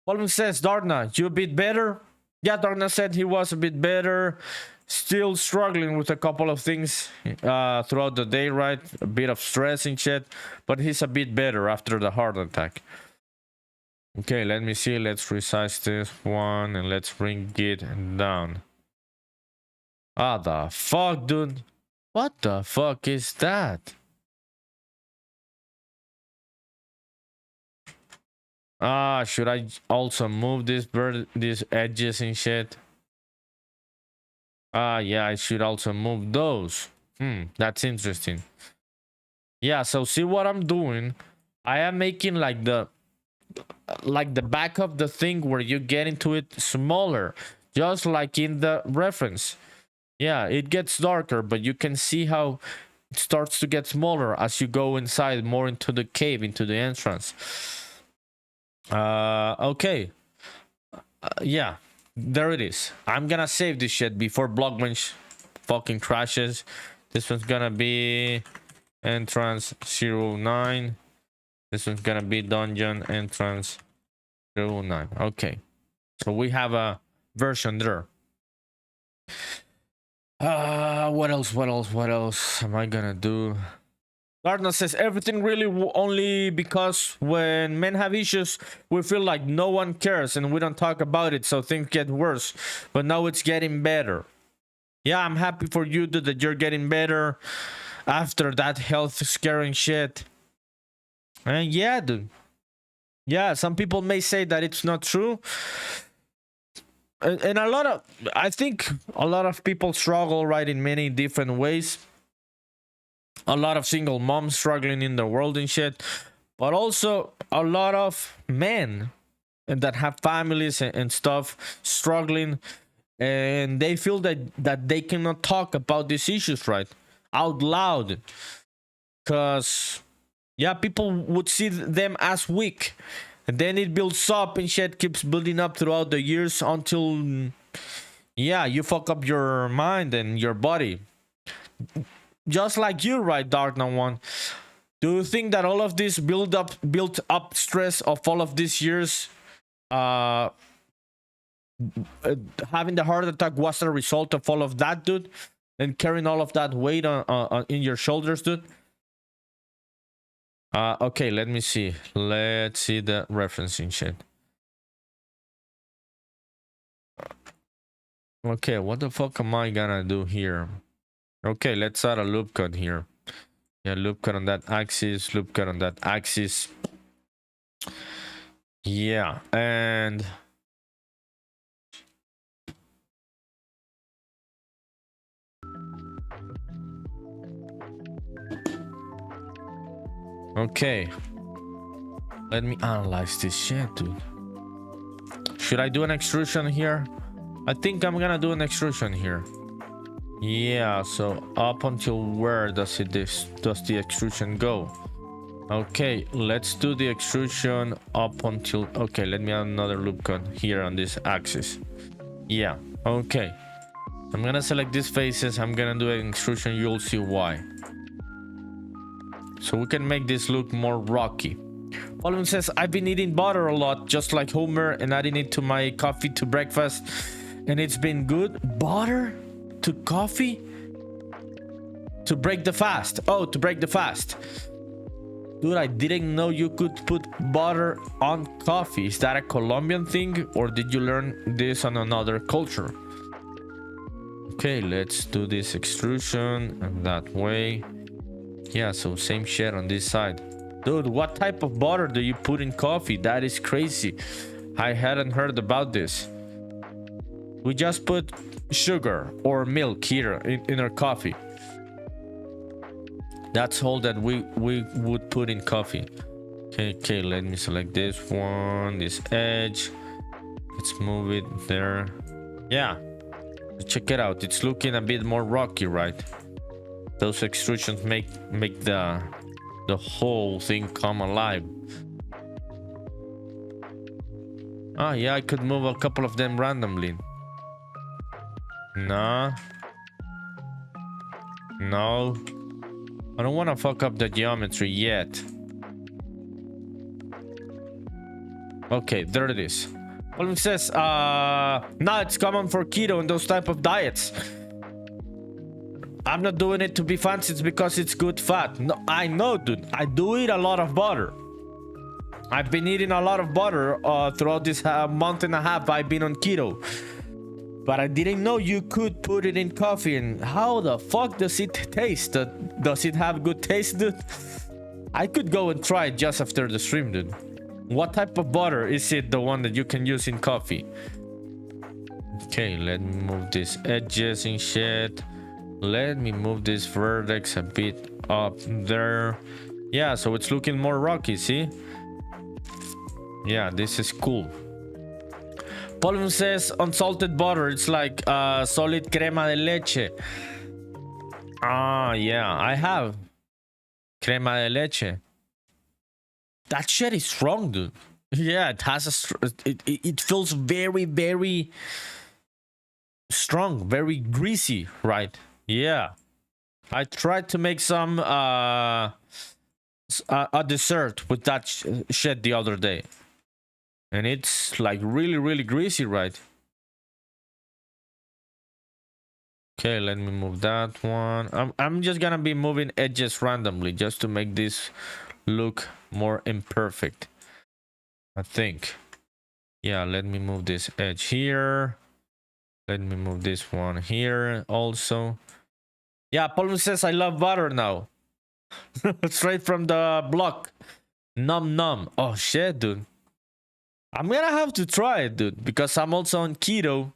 Paul says, Darna, you a bit better? Yeah, Darna said he was a bit better. Still struggling with a couple of things throughout the day, right? A bit of stress and shit, but he's a bit better after the heart attack. Okay, let me see. Let's resize this one and let's bring it down. Ah, the fuck, dude. What the fuck is that? Ah, should I also move these edges and shit? Ah, yeah, I should also move those. That's interesting. Yeah, so see what I'm doing? I am making like the back of the thing where you get into it smaller, just like in the reference. Yeah, it gets darker, but you can see how it starts to get smaller as you go inside more into the cave, into the entrance. Okay. Yeah, there it is. I'm gonna save this shit before Blockbench fucking crashes. This one's gonna be entrance 09. This one's gonna be dungeon entrance 09. Okay, so we have a version there. What else am I gonna do? Gardner says everything really only because when men have issues, we feel like no one cares and we don't talk about it, so things get worse. But now it's getting better. Yeah, I'm happy for you, dude, that you're getting better after that health scaring shit. And yeah, dude. Yeah, some people may say that it's not true. And I think a lot of people struggle, right, in many different ways. A lot of single moms struggling in the world and shit, but also a lot of men and that have families and stuff struggling, and they feel that they cannot talk about these issues right out loud, because yeah, people would see them as weak, and then it builds up and shit keeps building up throughout the years until yeah, you fuck up your mind and your body. Just like you, right, Dark Knight One? Do you think that all of this built up stress of all of these years, having the heart attack was a result of all of that, dude, and carrying all of that weight on in your shoulders, dude? Okay, let me see. Let's see the referencing shit. Okay, what the fuck am I gonna do here? Okay, let's add a loop cut here. Yeah, loop cut on that axis, loop cut on that axis. Yeah, and okay, let me analyze this shit, dude. Should I do an extrusion here? I think I'm gonna do an extrusion here. Yeah, so up until where does the extrusion go? Okay, let's do the extrusion up until, okay, let me add another loop cut here on this axis. Yeah, okay, I'm gonna select these faces, I'm gonna do an extrusion, you'll see why. So we can make this look more rocky. Oliver says, I've been eating butter a lot, just like Homer, and adding it to my coffee to breakfast, and it's been good. Butter to coffee? To break the fast. Oh, to break the fast. Dude, I didn't know you could put butter on coffee. Is that a Colombian thing, or did you learn this on another culture? Okay, let's do this extrusion and that way. Yeah, so same shit on this side. Dude, what type of butter do you put in coffee? That is crazy. I hadn't heard about this. We just put sugar or milk here in our coffee. That's all that we would put in coffee. Okay, let me select this one, this edge. Let's move it there. Yeah, check it out. It's looking a bit more rocky, right? Those extrusions make the whole thing come alive. Ah, yeah, I could move a couple of them randomly. No, I don't want to fuck up the geometry yet. Okay, there it is. Well, it says, no, it's common for keto and those type of diets. I'm not doing it to be fancy, it's because it's good fat. No, I know, dude. I do eat a lot of butter. I've been eating a lot of butter throughout this month and a half I've been on keto. But I didn't know you could put it in coffee. And how the fuck does it taste? Does it have good taste, dude? I could go and try it just after the stream, dude. What type of butter is it, the one that you can use in coffee? Okay, let me move these edges and shit. Let me move this vertex a bit up there. Yeah, so it's looking more rocky, see? Yeah, this is cool. Paulum says unsalted butter, it's like solid crema de leche. Ah, yeah, I have crema de leche. That shit is strong, dude. Yeah, it has it feels very, very strong, very greasy, right? Yeah, I tried to make some a dessert with that shit the other day, and it's like really, really greasy, right? Okay, let me move that one. I'm just gonna be moving edges randomly just to make this look more imperfect, I think. Yeah, let me move this edge here. Let me move this one here also. Yeah, Paul says I love butter now. Straight from the block. Num num. Oh shit, dude. I'm gonna have to try it, dude, because I'm also on keto.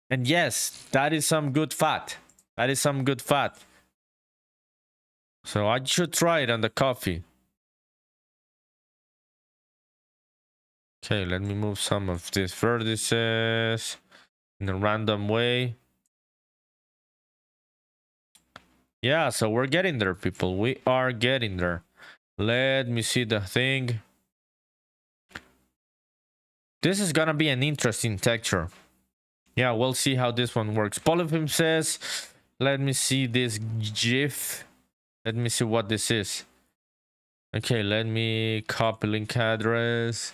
And yes, that is some good fat. That is some good fat. So I should try it on the coffee. Okay, let me move some of these vertices in a random way. Yeah, so we're getting there, people. We are getting there. Let me see the thing. This is gonna be an interesting texture. Yeah, we'll see how this one works. Polyphim says, let me see this GIF. Let me see what this is. Okay, let me copy link address.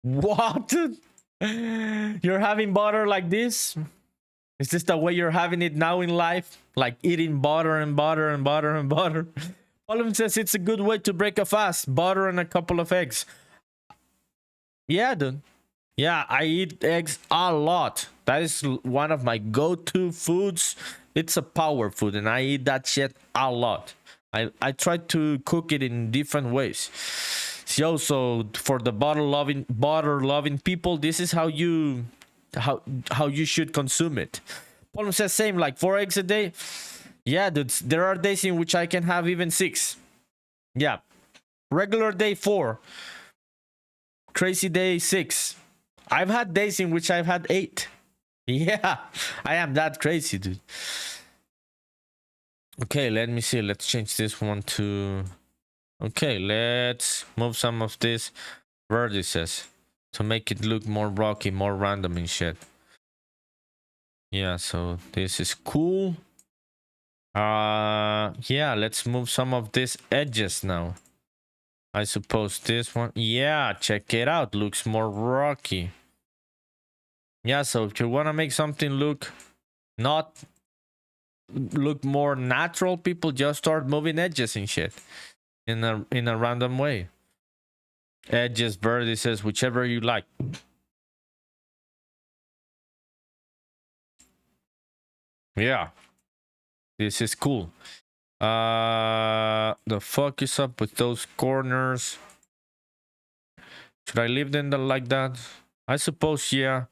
What? You're having butter like this? Is this the way you're having it now in life? Like eating butter and butter and butter and butter? Polyphim says it's a good way to break a fast. Butter and a couple of eggs. Yeah, dude. Yeah, I eat eggs a lot. That is one of my go-to foods. It's a power food, and I eat that shit a lot. I try to cook it in different ways. So for the butter loving people, this is how you should consume it. Paul says same, like 4 eggs a day. Yeah, dude, there are days in which I can have even 6. Yeah, regular day 4, crazy day 6. I've had days in which I've had 8. Yeah, I am that crazy, dude. Okay, let me see. Let's change this one to... Okay, let's move some of these vertices to make it look more rocky, more random and shit. Yeah, so this is cool. Yeah, let's move some of these edges now. I suppose this one... Yeah, check it out. Looks more rocky. Yeah, so if you want to make something look more natural, people just start moving edges and shit in a random way. Edges, vertices, whichever you like. Yeah, this is cool. The fuck is up with those corners? Should I leave them like that? I suppose, yeah.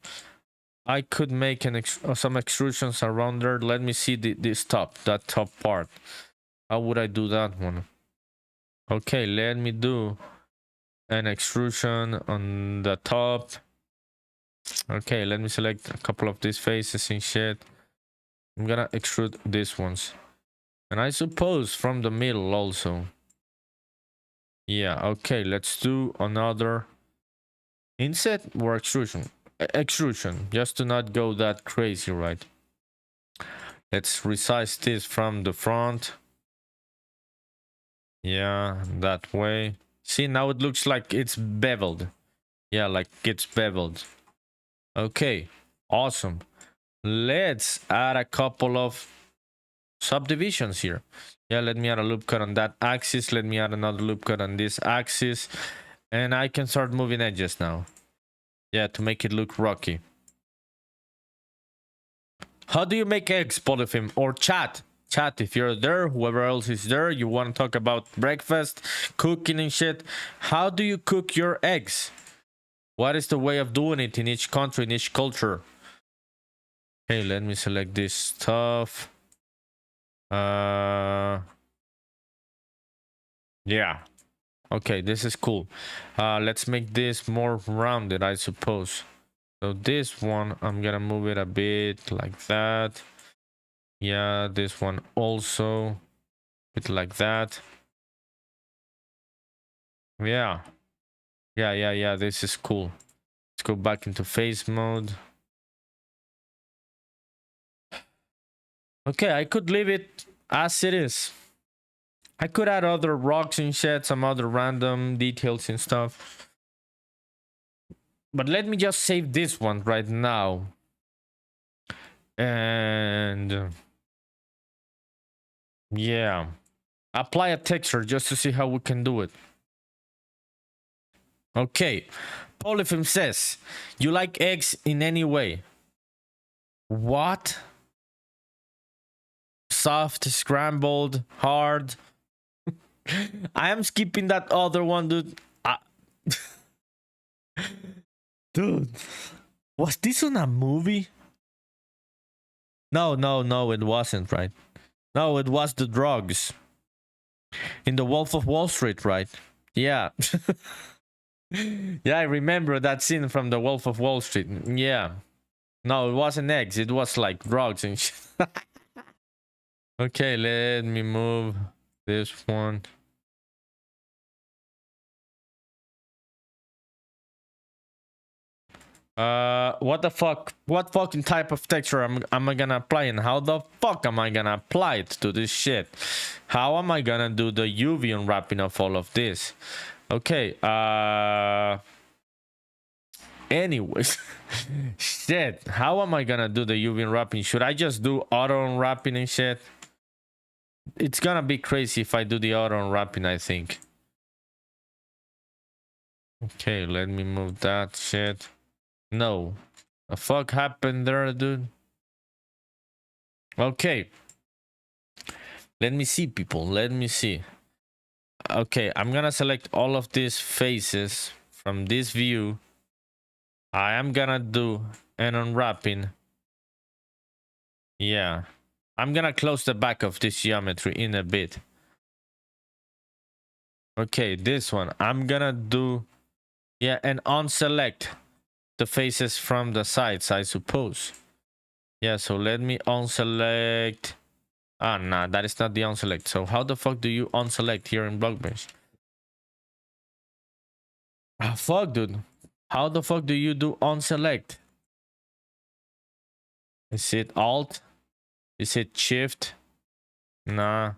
I could make some extrusions around there. Let me see that top part. How would I do that one? Okay, let me do an extrusion on the top. Okay, let me select a couple of these faces and shit. I'm gonna extrude these ones. And I suppose from the middle also. Yeah, okay, let's do another inset or extrusion. Extrusion, just to not go that crazy, right? Let's resize this from the front. Yeah, that way. See, now it looks like it's beveled. Yeah, like it's beveled. Okay, awesome. Let's add a couple of subdivisions here. Yeah, let me add a loop cut on that axis. Let me add another loop cut on this axis. And I can start moving edges now. Yeah, to make it look rocky. How do you make eggs, Polyphim? Or chat? Chat, if you're there, whoever else is there, you want to talk about breakfast, cooking and shit. How do you cook your eggs? What is the way of doing it in each country, in each culture? Okay, let me select this stuff. Yeah. Okay, this is cool. Let's make this more rounded, I suppose. So this one, I'm gonna move it a bit like that. Yeah, this one also. A bit like that. Yeah. Yeah, this is cool. Let's go back into face mode. Okay, I could leave it as it is. I could add other rocks and shit, some other random details and stuff. But let me just save this one right now. And yeah, apply a texture just to see how we can do it. Okay, Polyfilm says, you like eggs in any way? What? Soft, scrambled, hard? I am skipping that other one, dude. Dude, was this on a movie? No, it wasn't, right? No, it was the drugs. In The Wolf of Wall Street, right? Yeah. Yeah, I remember that scene from The Wolf of Wall Street. Yeah. No, it wasn't eggs. It was like drugs and shit. Okay, let me move this one. What the fuck? What fucking type of texture am I gonna apply, and how the fuck am I gonna apply it to this shit? How am I gonna do the UV unwrapping of all of this? Okay, anyways, shit, how am I gonna do the UV unwrapping? Should I just do auto unwrapping and shit? It's gonna be crazy if I do the auto unwrapping, I think. Okay, let me move that shit. No. The fuck happened there, dude? Okay. Let me see, people. Let me see. Okay, I'm gonna select all of these faces from this view. I am gonna do an unwrapping. Yeah. I'm gonna close the back of this geometry in a bit. Okay, this one. I'm gonna do... Yeah, and unselect the faces from the sides, I suppose. Yeah, so let me unselect. Ah, nah, that is not the unselect. So how the fuck do you unselect here in Blockbench? Ah, fuck, dude. How the fuck do you do unselect? Is it Alt? Is it Shift? Nah.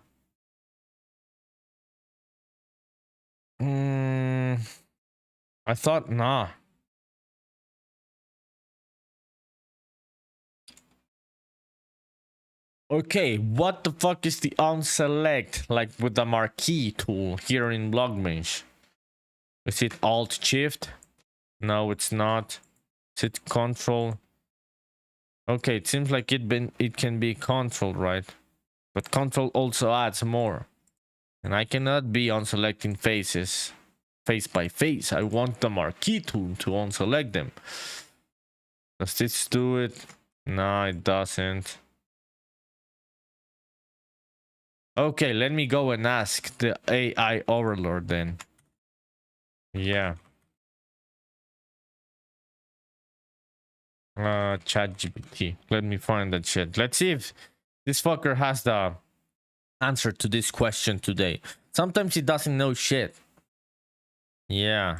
I thought, nah. Okay, what the fuck is the unselect, like with the marquee tool here in Blockbench? Is it Alt Shift? No, it's not. Is it Control? Okay, it seems like it can be Control, right? But Control also adds more. And I cannot be unselecting faces face by face. I want the marquee tool to unselect them. Does this do it? No, it doesn't. Okay, let me go and ask the AI overlord then. Yeah. ChatGPT. Let me find that shit. Let's see if this fucker has the answer to this question today. Sometimes he doesn't know shit. Yeah.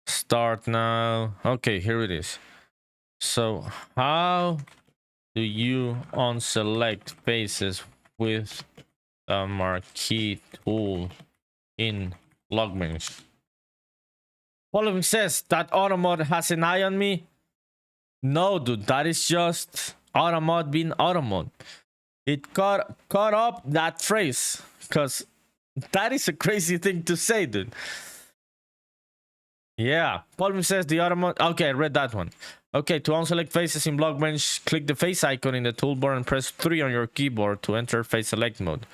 Start now. Okay, here it is. So, how do you unselect faces with the marquee tool in Blockbench? Following says that Automod has an eye on me. No, dude, that is just Automod being Automod. It caught up that phrase, because that is a crazy thing to say, dude. Yeah, Paulman says the Automod. Okay, I read that one. Okay, to unselect faces in Blockbench, click the face icon in the toolbar and press 3 on your keyboard to enter face select mode.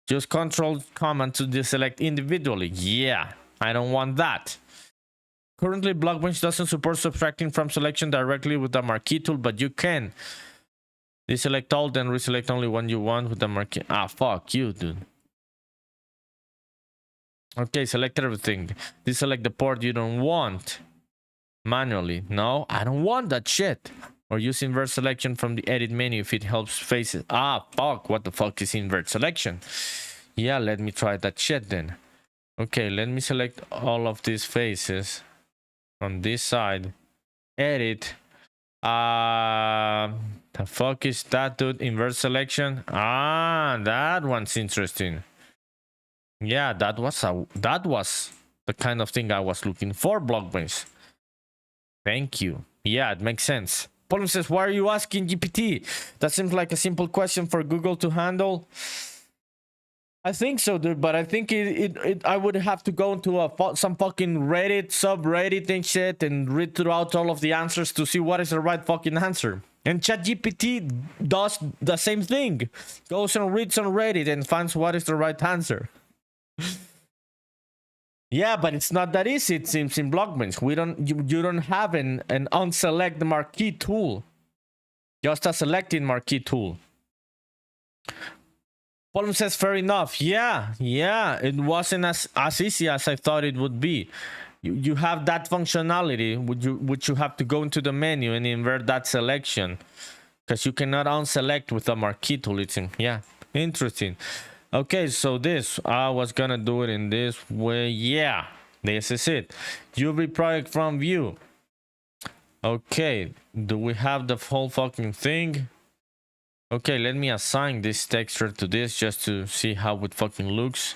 Use Control Command to deselect individually. Yeah, I don't want that. Currently, Blockbench doesn't support subtracting from selection directly with the marquee tool, but you can. Deselect all, then reselect only one you want with the marquee. Ah, fuck you, dude. Okay, select everything. Deselect the port you don't want manually. No, I don't want that shit. Or use invert selection from the edit menu if it helps faces. Ah, fuck. What the fuck is invert selection? Yeah, let me try that shit then. Okay, let me select all of these faces from this side. Edit. The fuck is that, dude? Invert selection. Ah, that one's interesting. Yeah, that was the kind of thing I was looking for, Blockbrains. Thank you. Yeah, it makes sense. Paul says, why are you asking GPT? That seems like a simple question for Google to handle. I think so, dude, but I think I would have to go into some fucking Reddit, subreddit and shit and read throughout all of the answers to see what is the right fucking answer. And ChatGPT does the same thing. Goes and reads on Reddit and finds what is the right answer. Yeah, but it's not that easy, it seems, in Blockbrains. You don't have an unselect marquee tool. Just a selecting marquee tool. Paul says, fair enough. Yeah, it wasn't as easy as I thought it would be. You have that functionality, which you have to go into the menu and invert that selection. Because you cannot unselect with a marquee tool. It's yeah, interesting. Okay, so this, I was gonna do it in this way. Yeah, this is it. UV project from view. Okay, do we have the whole fucking thing? Okay, let me assign this texture to this just to see how it fucking looks.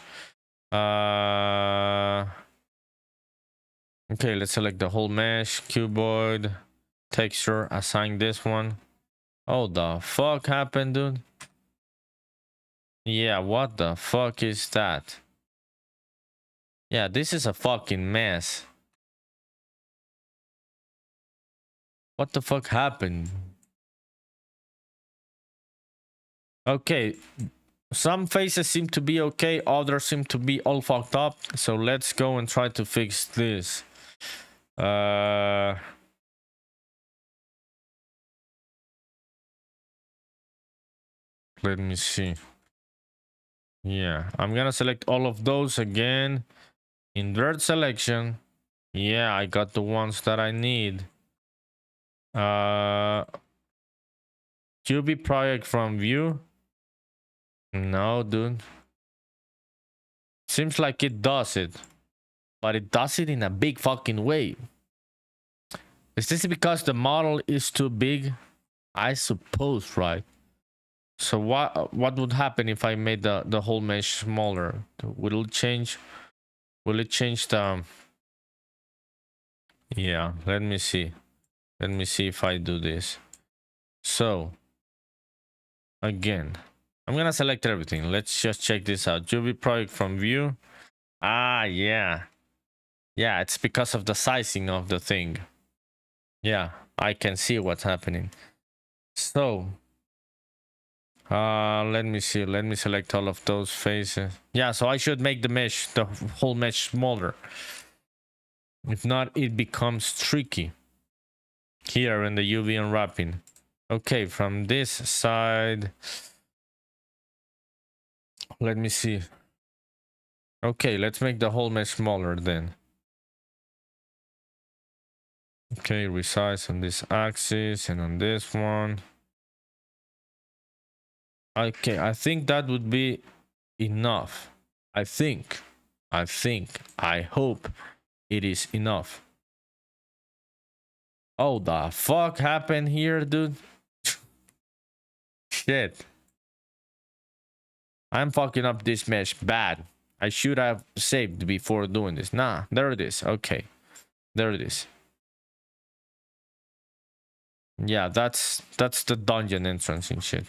Okay, let's select the whole mesh, cuboid, texture, assign this one. Oh, the fuck happened, dude? Yeah, what the fuck is that? Yeah, this is a fucking mess. What the fuck happened? Okay, some faces seem to be okay, others seem to be all fucked up. So let's go and try to fix this. Let me see. Yeah, I'm gonna select all of those again. Invert selection. Yeah, I got the ones that I need. QB project from view. No, dude. Seems like it does it, but it does it in a big fucking way. Is this because the model is too big? I suppose, right? So what would happen if I made the whole mesh smaller? Will it change? Will it change the? Yeah, let me see. Let me see if I do this. So again, I'm gonna select everything. Let's just check this out. UV project from view. Ah, yeah. Yeah, it's because of the sizing of the thing. Yeah, I can see what's happening. So let me see. Let me select all of those faces. Yeah, so I should make the whole mesh smaller. If not, it becomes tricky here in the UV unwrapping. Okay, from this side, let me see. Okay, let's make the whole mesh smaller then. Okay, resize on this axis and on this one. Okay, I think that would be enough. I hope it is enough. Oh, the fuck happened here, dude? Shit. I'm fucking up this mesh bad. I should have saved before doing this. Nah, there it is. Okay. There it is. Yeah, that's the dungeon entrance and shit.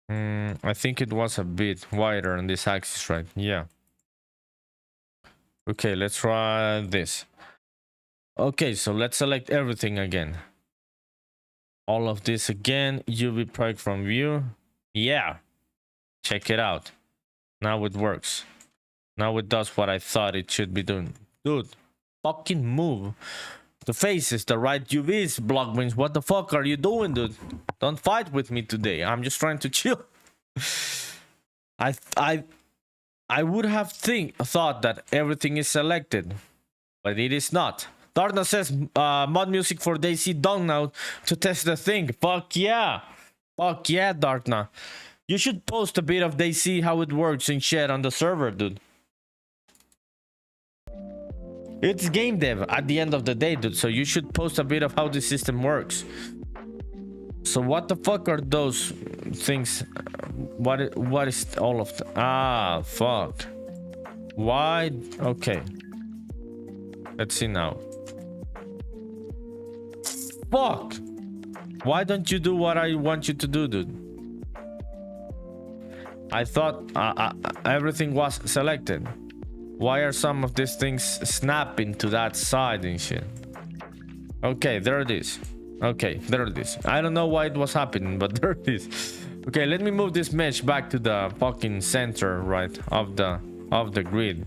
I think it was a bit wider on this axis, right? Yeah. Okay, let's try this. Okay, so let's select everything again. All of this again. UV project from view. Yeah. Check it out. Now it works. Now it does what I thought it should be doing. Dude, fucking move. The faces, the right UVs, Blockbrains. What the fuck are you doing, dude? Don't fight with me today. I'm just trying to chill. I would have thought that everything is selected, but it is not. Darna says mod music for DayZ done now to test the thing. Fuck yeah. Fuck yeah, Darna. You should post a bit of DayZ how it works and shit on the server, dude. It's game dev at the end of the day, dude, so you should post a bit of how the system works. So what the fuck are those things? What is all of the... Ah, fuck. Why? Okay. Let's see now. Fuck! Why don't you do what I want you to do, dude? I thought everything was selected. Why are some of these things snapping to that side and shit? Okay, there it is. Okay, there it is. I don't know why it was happening, but there it is. Okay, let me move this mesh back to the fucking center, right, of the grid.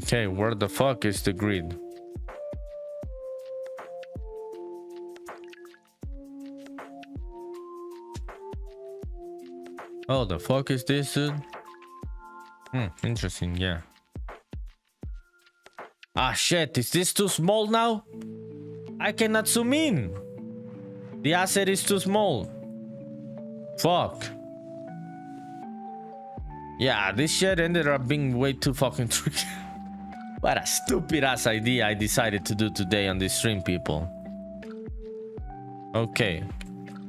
Okay, where the fuck is the grid? Oh, the fuck is this, dude? Interesting, yeah. Ah, shit, is this too small now? I cannot zoom in. The asset is too small. Fuck. Yeah, this shit ended up being way too fucking tricky. What a stupid ass idea I decided to do today on this stream, people. Okay.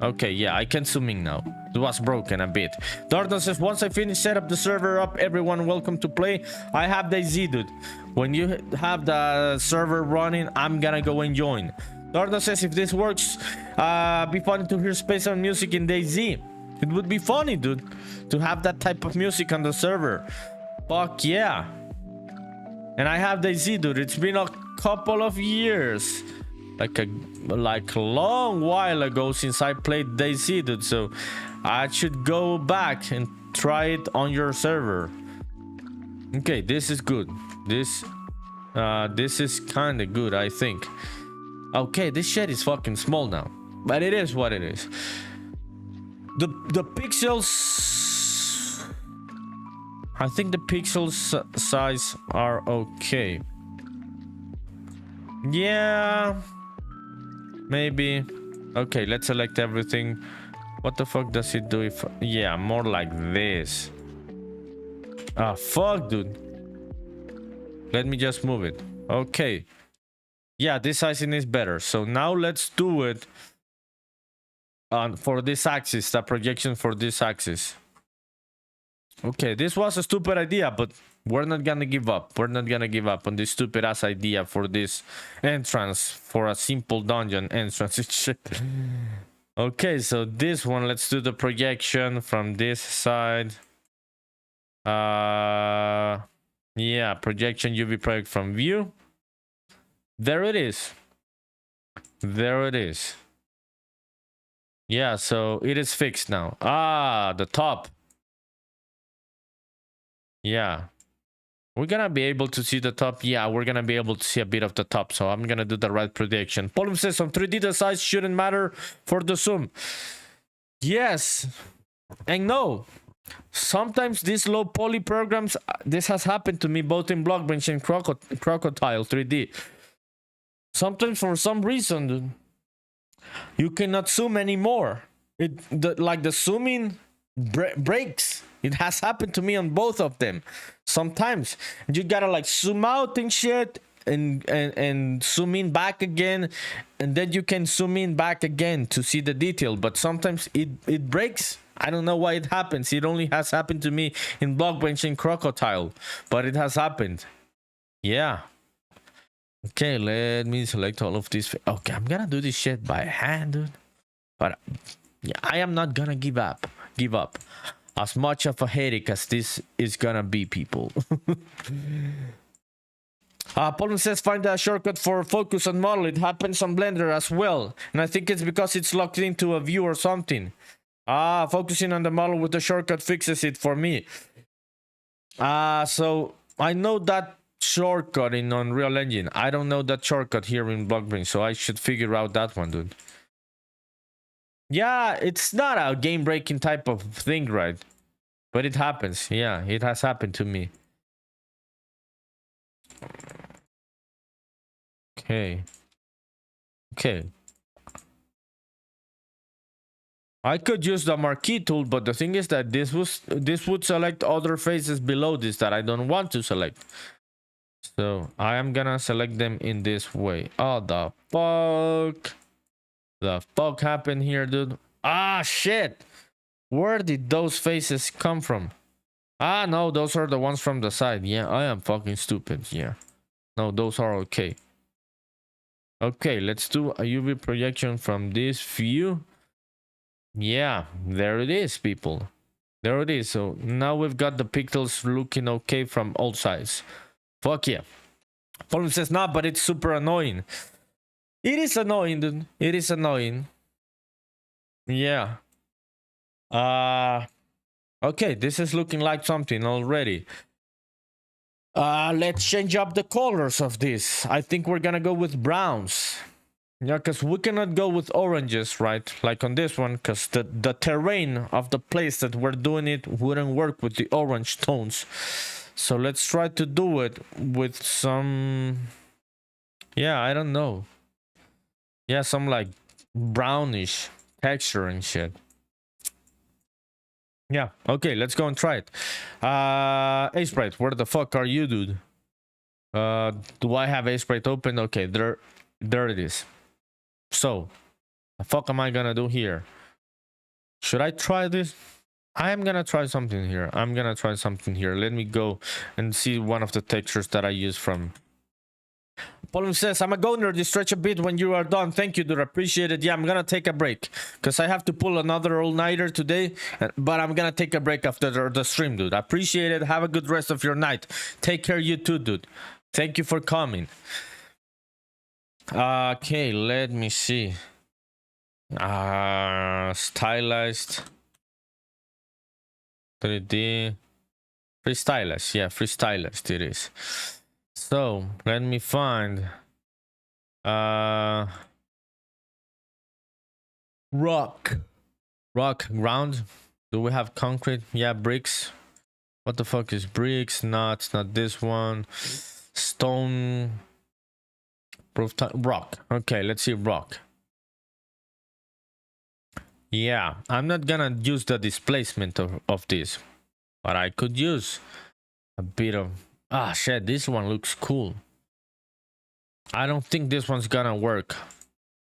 Okay, yeah, I can zoom in now. It was broken a bit. Darton says, once I finish set up the server up, everyone welcome to play. I have DayZ, dude. When you have the server running, I'm gonna go and join. Darton says, if this works, be funny to hear Spaceman music in DayZ. It would be funny, dude, to have that type of music on the server. Fuck yeah. And I have DayZ, dude. It's been a couple of years. Like a long while ago since I played DayZ, dude. So I should go back and try it on your server. Okay, this is good. This is kind of good, I think. Okay, this shit is fucking small now, but it is what it is. The pixels, I think the pixels size are okay. Yeah, maybe. Okay, let's select everything. What the fuck does it do if... Yeah, more like this. Ah, fuck, dude. Let me just move it. Okay. Yeah, this sizing is better. So now let's do it for this axis, the projection for this axis. Okay, this was a stupid idea, but we're not gonna give up. We're not gonna give up on this stupid ass idea for this entrance, for a simple dungeon entrance. Shit. Okay, so this one, let's do the projection from this side. Yeah, projection UV project from view. There it is. There it is. Yeah, so it is fixed now. Ah, the top. Yeah. We're gonna be able to see the top. Yeah, we're gonna be able to see a bit of the top. So I'm gonna do the right prediction. Paul says on 3D the size shouldn't matter for the zoom. Yes. And no. Sometimes these low poly programs, this has happened to me both in Blockbench and Crocodile 3D. Sometimes for some reason, dude, you cannot zoom anymore. Like the zooming breaks. It has happened to me on both of them. Sometimes you gotta like zoom out and shit and zoom in back again, and then you can zoom in back again to see the detail. But sometimes it breaks. I don't know why it happens. It only has happened to me in Blockbench and Crocodile, but it has happened. Yeah. Okay, let me select all of these. Okay, I'm gonna do this shit by hand, dude. But yeah, I am not gonna give up. As much of a headache as this is gonna be, people. Paul says find a shortcut for focus on model. It happens on Blender as well, and I think it's because it's locked into a view or something. Focusing on the model with the shortcut fixes it for me. So I know that shortcut in Unreal Engine. I don't know that shortcut here in Blockbench, so I should figure out that one, dude. Yeah, it's not a game-breaking type of thing, right? But it happens. Yeah, it has happened to me. Okay. Okay. I could use the marquee tool, but the thing is that this would select other faces below this that I don't want to select. So I am gonna select them in this way. Oh, the fuck. The fuck happened here, dude? Ah, shit. Where did those faces come from? Ah, no, those are the ones from the side. Yeah, I am fucking stupid. Yeah. No, those are okay. Okay, let's do a UV projection from this view. Yeah, there it is, people. There it is. So now we've got the pixels looking okay from all sides. Fuck yeah. Paul says, nah, but it's super annoying. It is annoying, dude. It is annoying. Yeah. Okay, this is looking like something already. Let's change up the colors of this. I think we're gonna go with browns. Yeah, because we cannot go with oranges, right? Like on this one, because the terrain of the place that we're doing it wouldn't work with the orange tones. So let's try to do it with some... Yeah, I don't know. Yeah, some like brownish texture and shit. Yeah, okay, let's go and try it. A-Sprite, where the fuck are you, dude? Do I have A-Sprite open? Okay, there it is. So, the fuck am I gonna do here? Should I try this? I am gonna try something here. Let me go and see one of the textures that I use from... Paul says, I'm a go nerdy, stretch a bit when you are done. Thank you, dude, appreciate it. Yeah, I'm gonna take a break because I have to pull another all-nighter today, but I'm gonna take a break after the stream, dude. I appreciate it. Have a good rest of your night. Take care, you too, dude. Thank you for coming. Okay, let me see. Stylized 3D freestylized. Yeah, freestylized it is. So let me find rock ground. Do we have concrete? Yeah, bricks. What the fuck is bricks? No, it's not this one. Stone, rock. Okay, let's see rock. Yeah, I'm not gonna use the displacement of this, but I could use a bit of... Ah, shit, this one looks cool. I don't think this one's gonna work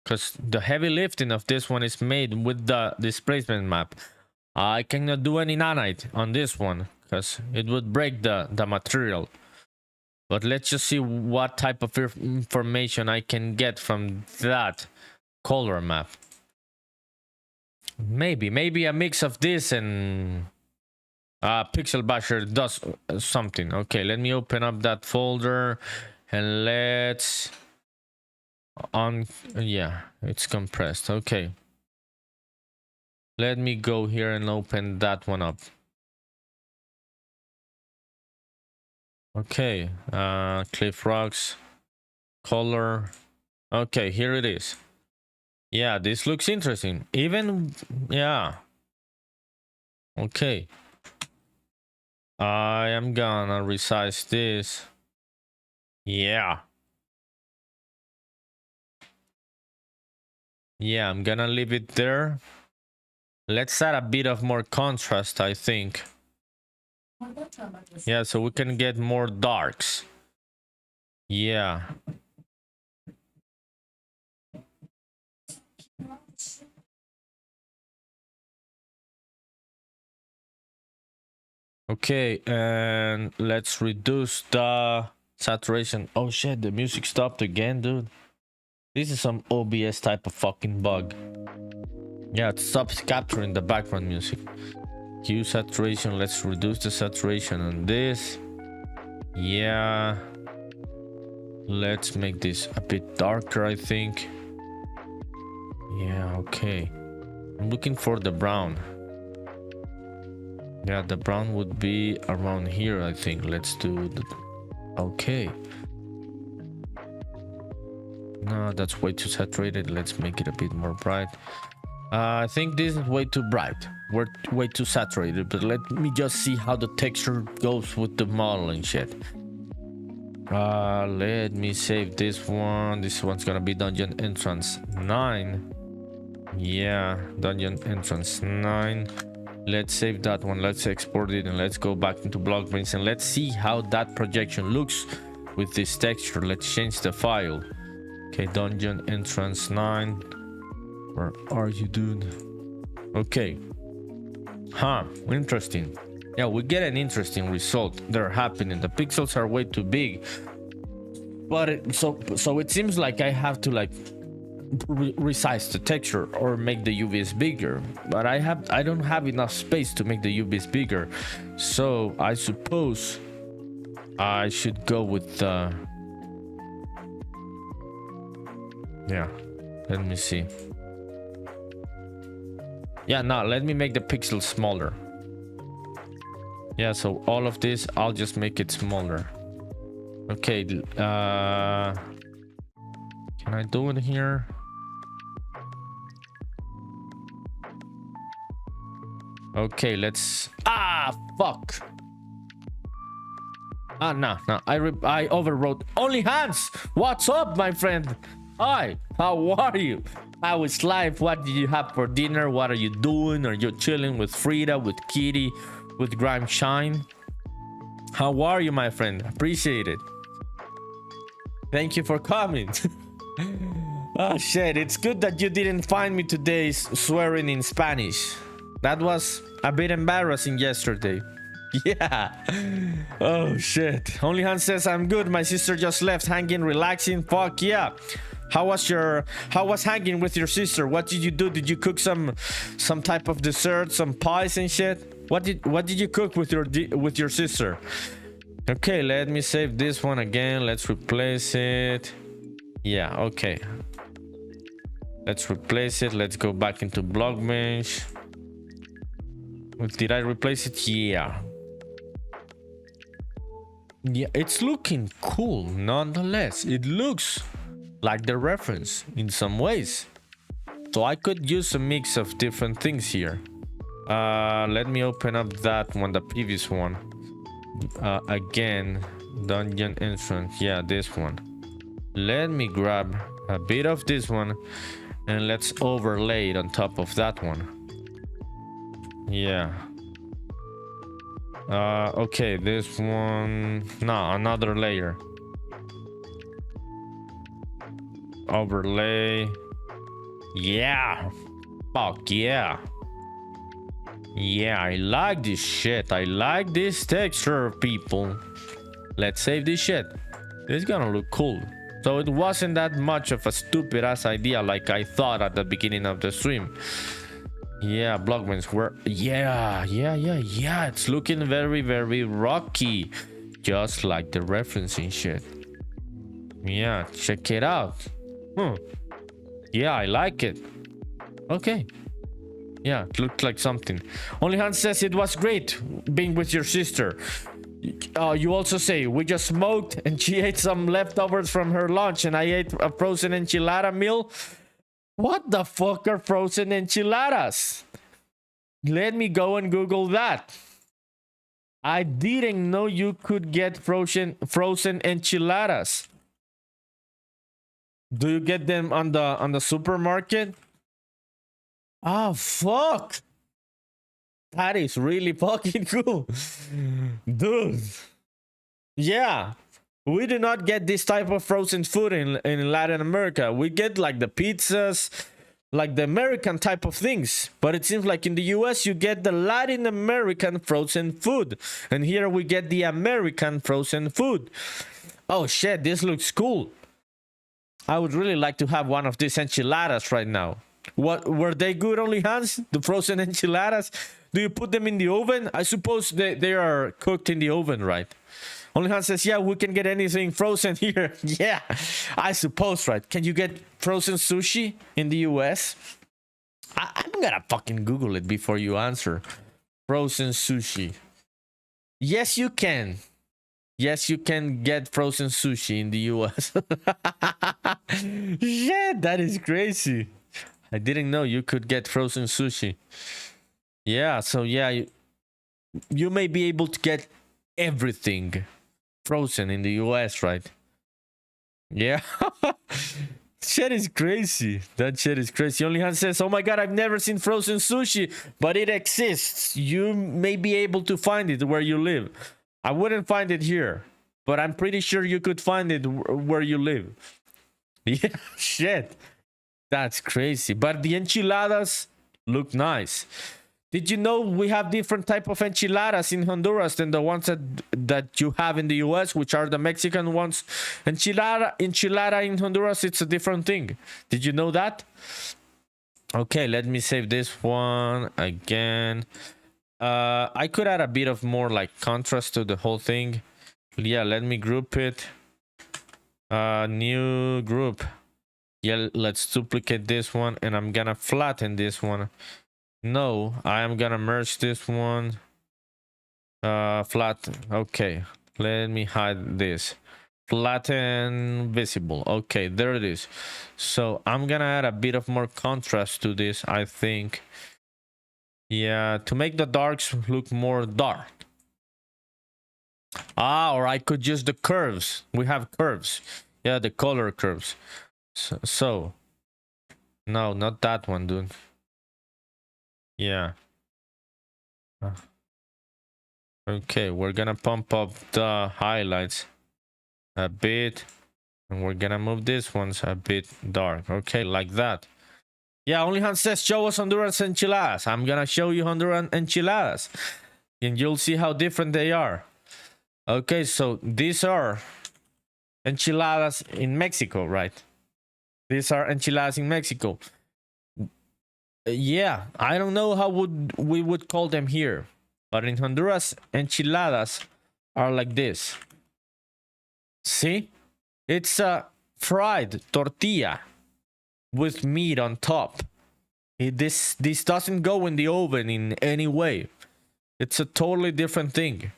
because the heavy lifting of this one is made with the displacement map. I cannot do any nanite on this one because it would break the material. But let's just see what type of information I can get from that color map. Maybe a mix of this and Pixel Basher does something. Okay, let me open up that folder and let's yeah, it's compressed. Okay, let me go here and open that one up. Okay, Cliff Rocks color. Okay, here it is. Yeah, this looks interesting. Even, yeah. Okay. I am gonna resize this. Yeah. Yeah, I'm gonna leave it there. Let's add a bit of more contrast, I think. Yeah, so we can get more darks. Yeah. Okay, and let's reduce the saturation. Oh shit, the music stopped again, dude. This is some OBS type of fucking bug. Yeah, it stops capturing the background music. Hue saturation, let's reduce the saturation on this. Yeah. Let's make this a bit darker, I think. Yeah, okay. I'm looking for the brown. Yeah, the brown would be around here, I think. Let's do the... Okay. No, that's way too saturated. Let's make it a bit more bright. I think this is way too bright. We're way too saturated, but let me just see how the texture goes with the model and shit. Let me save this one. This one's gonna be Dungeon Entrance 9. Yeah, Dungeon Entrance 9. Let's save that one. Let's export it and let's go back into Blockbrains and let's see how that projection looks with this texture. Let's change the file. Okay, Dungeon Entrance 9. Where are you, dude? Okay. Huh, interesting. Yeah, we get an interesting result. They're happening. The pixels are way too big. But so it seems like I have to like resize the texture or make the UVs bigger, but I don't have enough space to make the UVs bigger, so I suppose I should go with yeah, let me see. Yeah, no, let me make the pixels smaller. Yeah, so all of this I'll just make it smaller. Okay, can I do it here? Okay, let's fuck. No, I overwrote. Only Hans, what's up, my friend? Hi, how are you? How is life? What did you have for dinner? What are you doing? Are you chilling with Frida, with Kitty, with Grime Shine? How are you, my friend? Appreciate it. Thank you for coming. Oh shit, it's good that you didn't find me today swearing in Spanish. That was a bit embarrassing yesterday. Yeah. Oh shit. Only Hans says I'm good. My sister just left, hanging, relaxing. Fuck yeah. How was hanging with your sister? What did you do? Did you cook some type of dessert, some pies and shit? What did you cook with your sister? Okay, let me save this one again. Let's replace it. Yeah, okay. Let's replace it. Let's go back into Blockbench. Did I replace it? Yeah. Yeah, it's looking cool nonetheless. It looks like the reference in some ways. So I could use a mix of different things here. Let me open up that one, the previous one. Again, dungeon entrance. Yeah, this one. Let me grab a bit of this one and let's overlay it on top of that one. Yeah. Okay, this one. No, another layer. Overlay. Yeah. Fuck yeah. Yeah, I like this shit. I like this texture, people. Let's save this shit. It's gonna look cool. So it wasn't that much of a stupid ass idea like I thought at the beginning of the stream. Yeah, Blockbench were. Yeah. It's looking very, very rocky. Just like the referencing shit. Yeah, check it out. Yeah, I like it. Okay. Yeah, it looked like something. Only Hans says it was great being with your sister. You also say we just smoked and she ate some leftovers from her lunch and I ate a frozen enchilada meal. What the fuck are frozen enchiladas? Let me go and Google that. I didn't know you could get frozen enchiladas. Do you get them on the supermarket? Oh fuck. That is really fucking cool. Dude. Yeah. We do not get this type of frozen food in Latin America. We get like the pizzas, like the American type of things. But it seems like in the US, you get the Latin American frozen food. And here we get the American frozen food. Oh shit, this looks cool. I would really like to have one of these enchiladas right now. What were they good, Only Hans? The frozen enchiladas? Do you put them in the oven? I suppose they are cooked in the oven, right? Only Hans says, yeah, we can get anything frozen here. Yeah, I suppose, right? Can you get frozen sushi in the US? I'm gonna fucking Google it before you answer. Frozen sushi. Yes, you can. Yes, you can get frozen sushi in the US. Yeah, that is crazy. I didn't know you could get frozen sushi. Yeah, so yeah, you may be able to get everything frozen in the US, right? Yeah. Shit is crazy. That shit is crazy. Only Hans says, oh my god, I've never seen frozen sushi, but it exists. You may be able to find it where you live. I wouldn't find it here, but I'm pretty sure you could find it where you live. Yeah, shit. That's crazy. But the enchiladas look nice. Did you know we have different type of enchiladas in Honduras than the ones that you have in the US, which are the Mexican ones? Enchilada in Honduras, it's a different thing. Did you know that? Okay, let me save this one again. I could add a bit of more like contrast to the whole thing. Yeah, let me group it. New group. Yeah, let's duplicate this one, and I'm gonna flatten this one. No, I am gonna merge this one. Flatten. Okay, let me hide this. Flatten visible. Okay, there it is. So I'm gonna add a bit of more contrast to this, I think. Yeah, to make the darks look more dark. Or I could use the curves. We have curves. Yeah, the color curves. So no, not that one, dude. Yeah. Okay, we're gonna pump up the highlights a bit, and we're gonna move this one's a bit dark. Okay, like that. Yeah, OnlyHans says show us Honduran enchiladas. I'm gonna show you Honduran enchiladas, and you'll see how different they are. Okay, so these are enchiladas in Mexico, right? These are enchiladas in Mexico. Yeah, I don't know how we would call them here, but in Honduras, enchiladas are like this. See? It's a fried tortilla with meat on top. This doesn't go in the oven in any way. It's a totally different thing.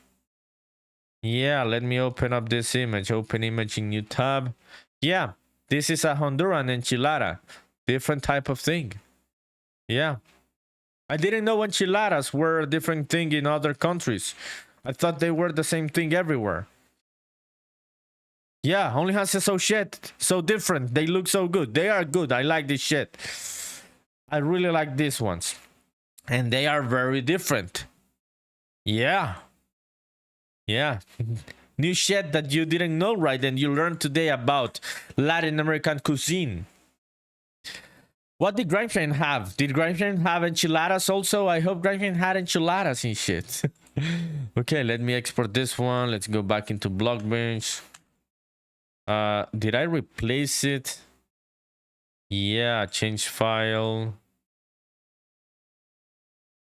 Yeah, let me open up this image. Open image in new tab. Yeah, this is a Honduran enchilada. Different type of thing. Yeah. I didn't know enchiladas were a different thing in other countries. I thought they were the same thing everywhere. Yeah, OnlyHans says so shit. So different. They look so good. They are good. I like this shit. I really like these ones. And they are very different. Yeah. Yeah. New shit that you didn't know, right? And you learned today about Latin American cuisine. What did Grimeshine have? Did Grimeshine have enchiladas also? I hope Grimeshine had enchiladas and shit. Okay, let me export this one. Let's go back into Blockbench. Did I replace it? Yeah, change file.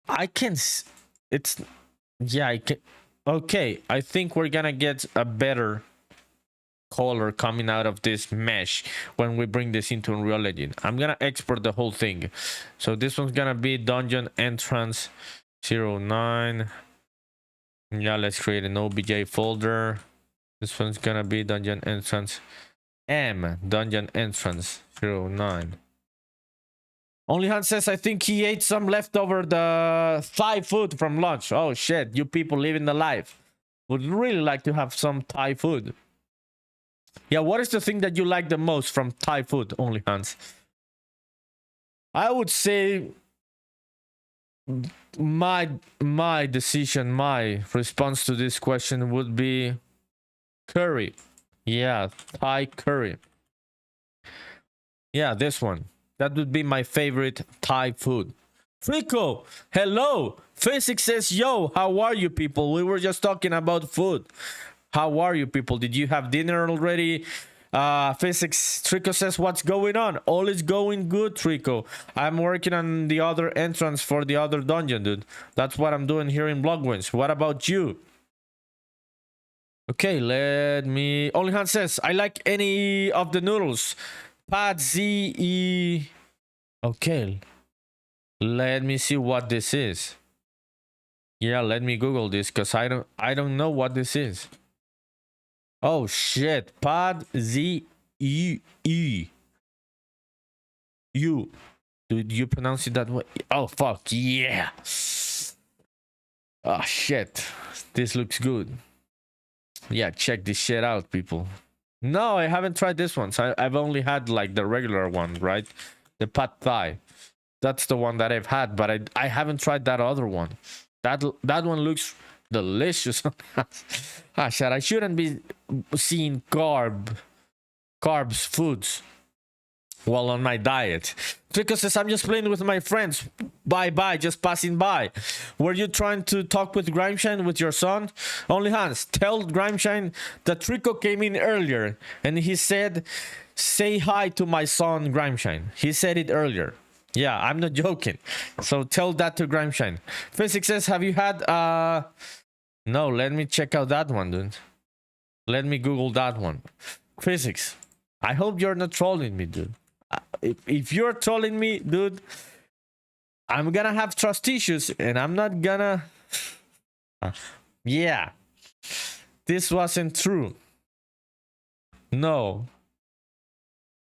I can... It's... Yeah, I can... Okay, I think we're gonna get a better color coming out of this mesh when we bring this into Unreal Engine. I'm gonna export the whole thing. So this one's gonna be dungeon entrance 09. Yeah, let's create an OBJ folder. This one's gonna be dungeon entrance dungeon entrance 09. OnlyHans says I think he ate some leftover the Thai food from lunch. Oh shit, you people living the life. Would really like to have some Thai food. Yeah, what is the thing that you like the most from Thai food, OnlyHans? I would say my decision, my response to this question would be curry. Yeah, Thai curry. Yeah, this one. That would be my favorite Thai food. Frico, hello. Physics says, yo, how are you people? We were just talking about food. How are you people? Did you have dinner already? Physics Trico says, what's going on? All is going good, Trico. I'm working on the other entrance for the other dungeon, dude. That's what I'm doing here in Blockbench. What about you? Okay, let me... OnlyHans says, I like any of the noodles. Pad Z E. Okay. Let me see what this is. Yeah, let me Google this because I don't know what this is. Oh shit. Pad Z E E. You. Did you pronounce it that way? Oh fuck yeah. Oh shit. This looks good. Yeah, check this shit out, people. No, I haven't tried this one. So I've only had like the regular one, right? The pad thai. That's the one that I've had, but I haven't tried that other one. That one looks delicious. Ah, shit, I shouldn't be seeing carbs foods. while on my diet. Trico says, I'm just playing with my friends. Bye, just passing by. Were you trying to talk with Grimeshine with your son? Only Hans, tell Grimeshine that Trico came in earlier and he said, say hi to my son Grimeshine. He said it earlier. Yeah, I'm not joking. So tell that to Grimeshine. Physics says, have you had no, let me check out that one, dude. Let me Google that one. Physics, I hope you're not trolling me, dude. If you're trolling me, dude, I'm gonna have trust issues and I'm not gonna... Yeah. This wasn't true. No.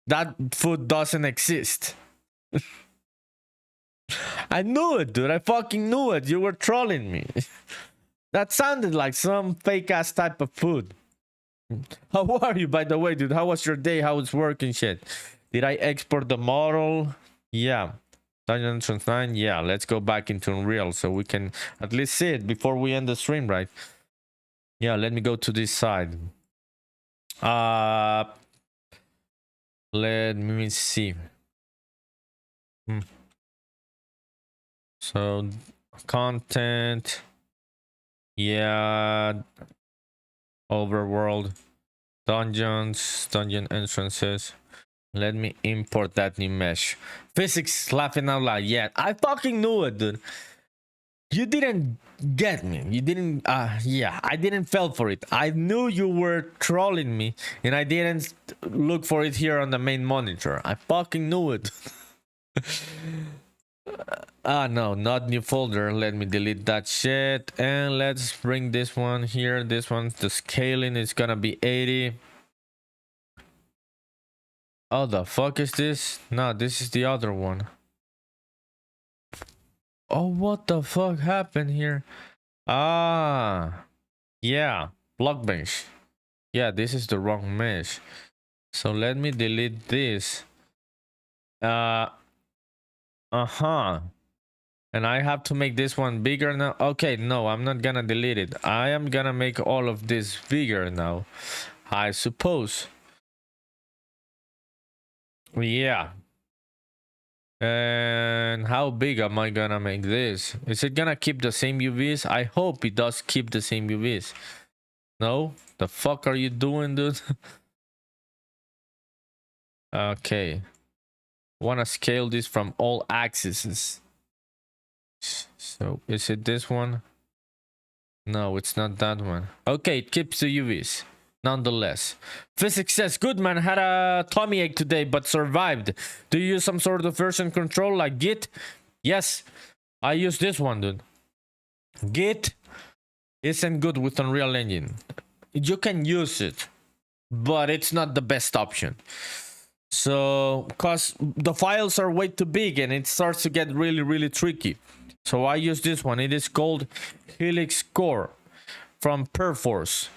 That food doesn't exist. I knew it, dude. I fucking knew it. You were trolling me. That sounded like some fake ass type of food. How are you, by the way, dude? How was your day? How was work and shit? Did I export the model? Yeah. Dungeons 9. Yeah, let's go back into Unreal so we can at least see it before we end the stream, right? Yeah, let me go to this side. Let me see. So content, yeah, overworld, dungeons, dungeon entrances. Let me import that new mesh. Physics laughing out loud. Yeah, I fucking knew it, dude. You didn't get me. You didn't. Yeah, I didn't fall for it. I knew you were trolling me, and I didn't look for it here on the main monitor. I fucking knew it. No, not new folder. Let me delete that shit, and let's bring this one here. This one, the scaling is gonna be 80. Oh, the fuck is this? No, this is the other one. Oh, what the fuck happened here? Yeah, Blockbench. Yeah, this is the wrong mesh. So let me delete this. And I have to make this one bigger now. Okay, no, I'm not gonna delete it. I am gonna make all of this bigger now, I suppose. Yeah. And how big am I gonna make this? Is it gonna keep the same UVs? I hope it does keep the same UVs. No? The fuck are you doing, dude? Okay. Wanna scale this from all axes. So is it this one? No, it's not that one. Okay, it keeps the UVs. Nonetheless, Physics says, good man, had a tummy ache today but survived. Do you use some sort of version control like Git? Yes, I use this one, dude. Git isn't good with Unreal Engine. You can use it, but it's not the best option. So, because the files are way too big and it starts to get really tricky. So I use this one. It is called Helix Core from Perforce.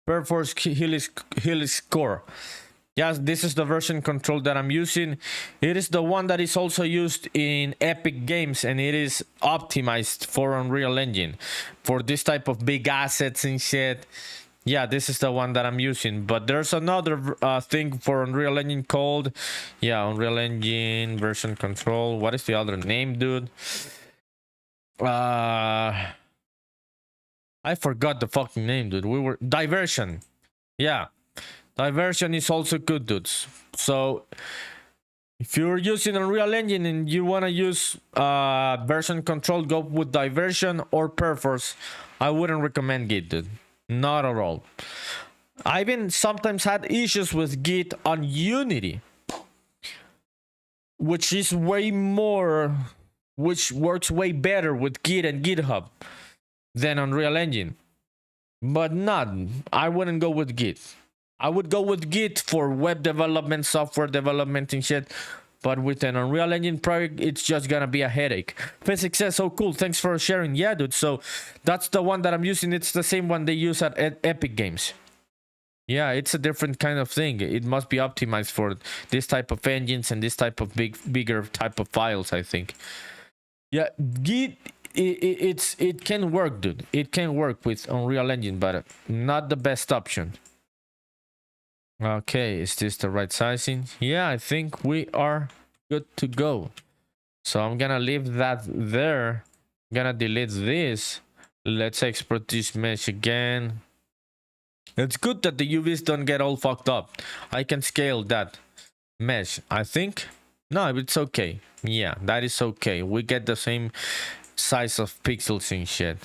Perforce Helix Core. Yes, this is the version control that I'm using. It is the one that is also used in Epic Games, and it is optimized for Unreal Engine for this type of big assets and shit. Yeah, this is the one that I'm using, but there's another thing for Unreal Engine called, yeah, Unreal Engine version control. What is the other name, dude? I forgot the fucking name, dude. We were Diversion. Yeah, Diversion is also good, dudes. So if you're using Unreal Engine and you want to use version control, go with Diversion or Perforce. I wouldn't recommend Git, dude. Not at all. I even sometimes had issues with Git on Unity, which is way more, which works way better with Git and GitHub than Unreal Engine. But not, I wouldn't go with Git. I would go with Git for web development, software development and shit. But with an Unreal Engine project, it's just gonna be a headache. Physics says, oh cool, thanks for sharing. Yeah, dude, so that's the one that I'm using. It's the same one they use at Epic Games. Yeah, it's a different kind of thing. It must be optimized for this type of engines and this type of bigger type of files, I think. Yeah, Git, it can work, dude. It can work with Unreal Engine, but not the best option. Okay, is this the right sizing? Yeah, I think we are good to go. So I'm gonna leave that there. I'm gonna delete this. Let's export this mesh again. It's good that the UVs don't get all fucked up. I can scale that mesh, I think. No, it's okay. Yeah, that is okay. We get the same size of pixels and shit.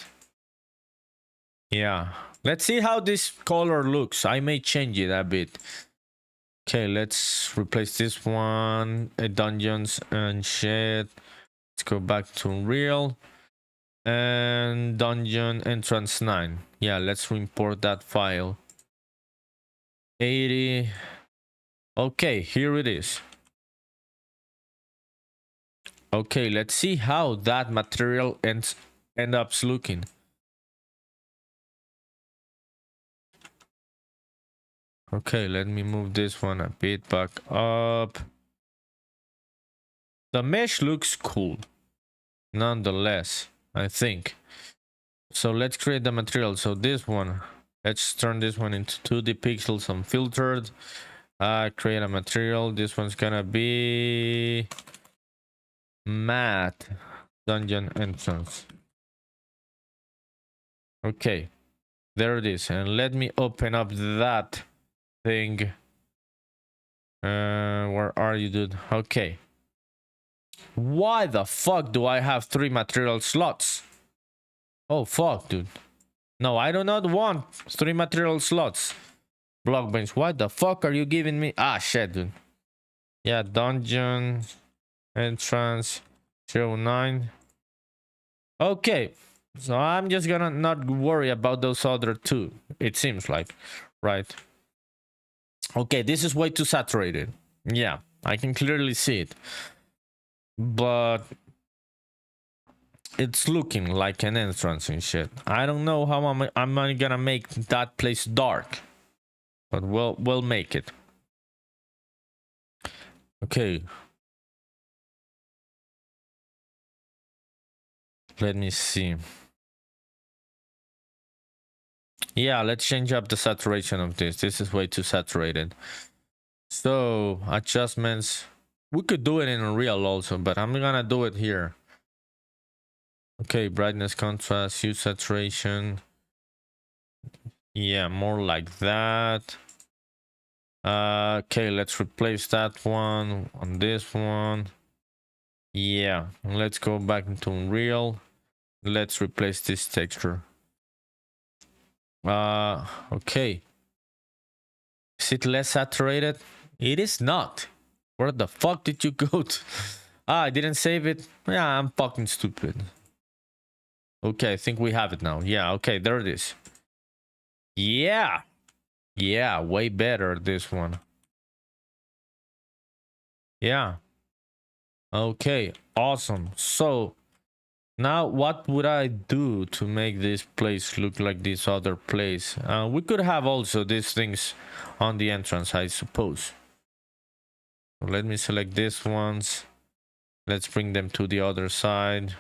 Yeah. Let's see how this color looks. I may change it a bit. Okay, let's replace this one. Dungeons and shit. Let's go back to Unreal. And dungeon entrance 9. Yeah, let's import that file. 80. Okay, here it is. Okay, let's see how that material end up looking. Okay, let me move this one a bit back up. The mesh looks cool, nonetheless, I think. So let's create the material. So this one, let's turn this one into 2D pixels unfiltered. Create a material. This one's gonna be matte dungeon entrance. Okay, there it is. And let me open up that thing. Where are you, dude? Okay. Why the fuck do I have 3 material slots? Oh fuck, dude. No, I do not want 3 material slots. Blockbench, what the fuck are you giving me? Ah, shit, dude. Yeah, dungeon entrance 09. Okay, so I'm just gonna not worry about those other 2, it seems like, right? Okay, this is way too saturated. Yeah, I can clearly see it, but it's looking like an entrance and shit. I don't know how I'm gonna make that place dark, but we'll make it. Okay, let me see. Yeah, let's change up the saturation of this. This is way too saturated. So adjustments, we could do it in Unreal also, but I'm gonna do it here. Okay, brightness, contrast, hue, saturation. Yeah, more like that. Okay, let's replace that one on this one. Yeah, let's go back into Unreal. Let's replace this texture. Okay. Is it less saturated? It is not. Where the fuck did you go to? Ah, I didn't save it. Yeah, I'm fucking stupid. Okay, I think we have it now. Yeah, okay, there it is. Yeah. Yeah, way better, this one. Yeah. Okay, awesome. So, now what would I do to make this place look like this other place? We could have also these things on the entrance, I suppose. So let me select these ones. Let's bring them to the other side.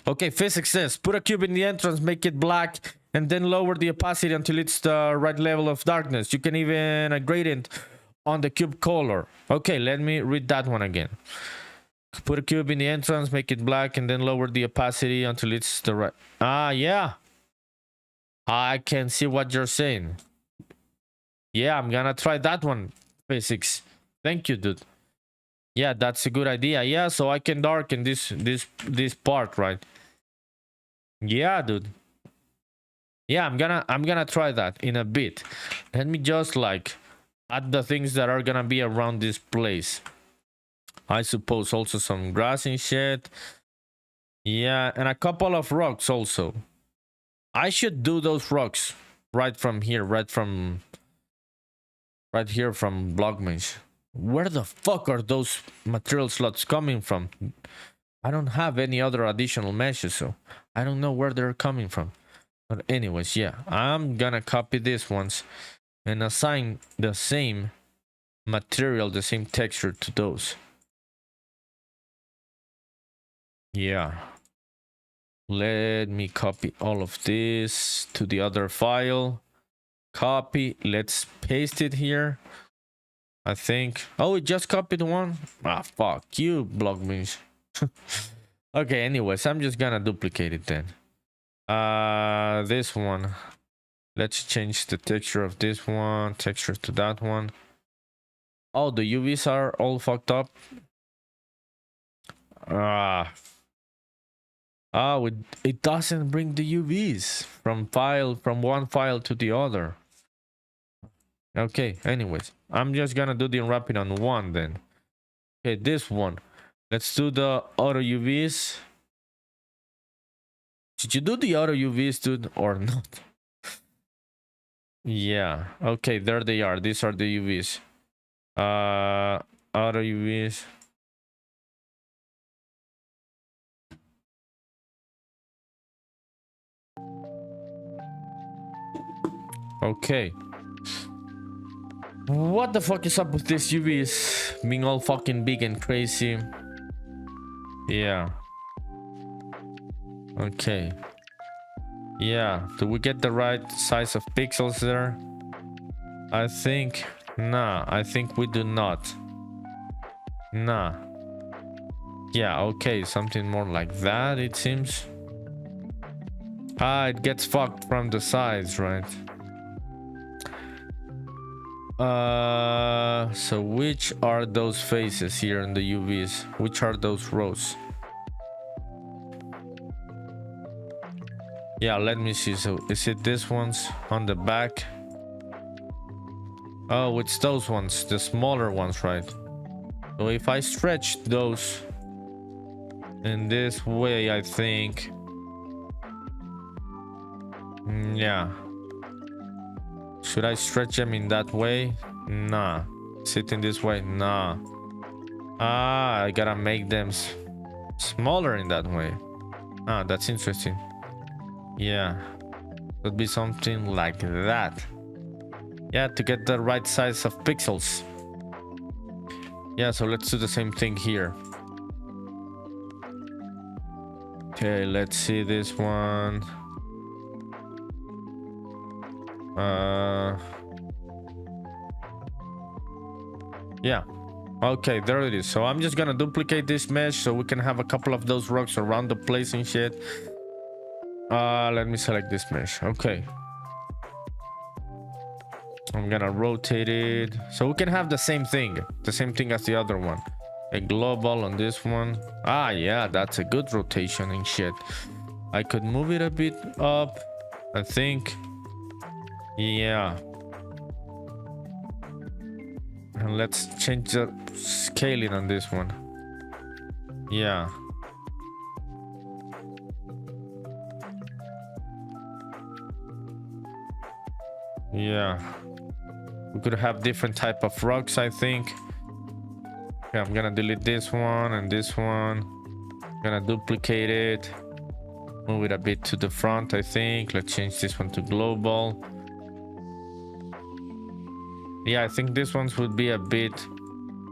Okay, physics says put a cube in the entrance, make it black, and then lower the opacity until it's the right level of darkness. You can even a gradient on the cube color. Okay, let me read that one again. Put a cube in the entrance, make it black, and then lower the opacity until it's the right. Ah, yeah. I can see what you're saying. Yeah, I'm gonna try that one. Physics. Thank you, dude. Yeah, that's a good idea. Yeah, so I can darken this part, right? Yeah, dude. Yeah, I'm gonna try that in a bit. Let me just like add the things that are gonna be around this place. I suppose also some grass and shit. Yeah, and a couple of rocks also. I should do those rocks right from here, right here from Blockbench. Where the fuck are those material slots coming from? I don't have any other additional meshes, so I don't know where they're coming from. But anyways, yeah, I'm gonna copy these ones and assign the same material, the same texture to those. Yeah. Let me copy all of this to the other file. Copy. Let's paste it here. I think. Oh, it just copied one. Ah, fuck you, BlockBeans. Okay, anyways, I'm just gonna duplicate it then. This one. Let's change the texture of this one. Texture to that one. Oh, the UVs are all fucked up. It doesn't bring the UVs from one file to the other. Okay, anyways, I'm just gonna do the unwrapping on one then. Okay, this one. Let's do the auto UVs. Did you do the auto UVs, dude, or not? Yeah. Okay, there they are. These are the UVs. Auto UVs. Okay. What the fuck is up with these UVs being all fucking big and crazy? Yeah. Okay. Yeah. Do we get the right size of pixels there? I think... Nah, I think we do not. Nah. Yeah, okay. Something more like that, it seems. It gets fucked from the sides, right? So which are those faces here in the UVs? Which are those rows? Yeah, let me see. So is it this ones on the back? Oh, it's those ones, the smaller ones, right? So if I stretch those in this way, I think... yeah. Should I stretch them in that way? Nah. Sitting this way? Nah. I gotta make them smaller in that way. That's interesting. Yeah. Could be something like that. Yeah, to get the right size of pixels. Yeah, so let's do the same thing here. Okay, let's see this one. Yeah. Okay, there it is. So I'm just gonna duplicate this mesh so we can have a couple of those rocks around the place and shit. Let me select this mesh. Okay. I'm gonna rotate it so we can have the same thing as the other one. A global on this one. Yeah, that's a good rotation and shit. I could move it a bit up, I think. Yeah. And let's change the scaling on this one. Yeah. Yeah. We could have different type of rocks, I think. Okay, I'm gonna delete this one and this one. I'm gonna duplicate it. Move it a bit to the front, I think. Let's change this one to global. Yeah, I think this ones would be a bit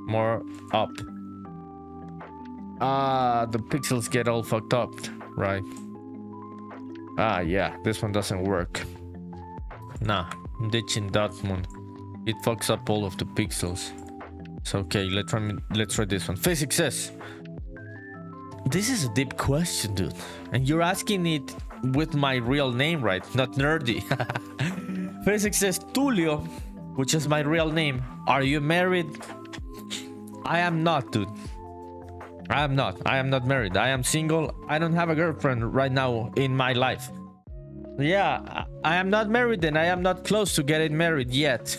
more up. The pixels get all fucked up, right? Yeah, this one doesn't work. Nah, I'm ditching that one. It fucks up all of the pixels. So okay, let's try this one. Physics says, this is a deep question, dude, and you're asking it with my real name, right? Not nerdy. Physics says, Tulio, which is my real name, are you married? I am not, dude. I am not married. I am single. I don't have a girlfriend right now in my life. Yeah, I am not married and I am not close to getting married yet.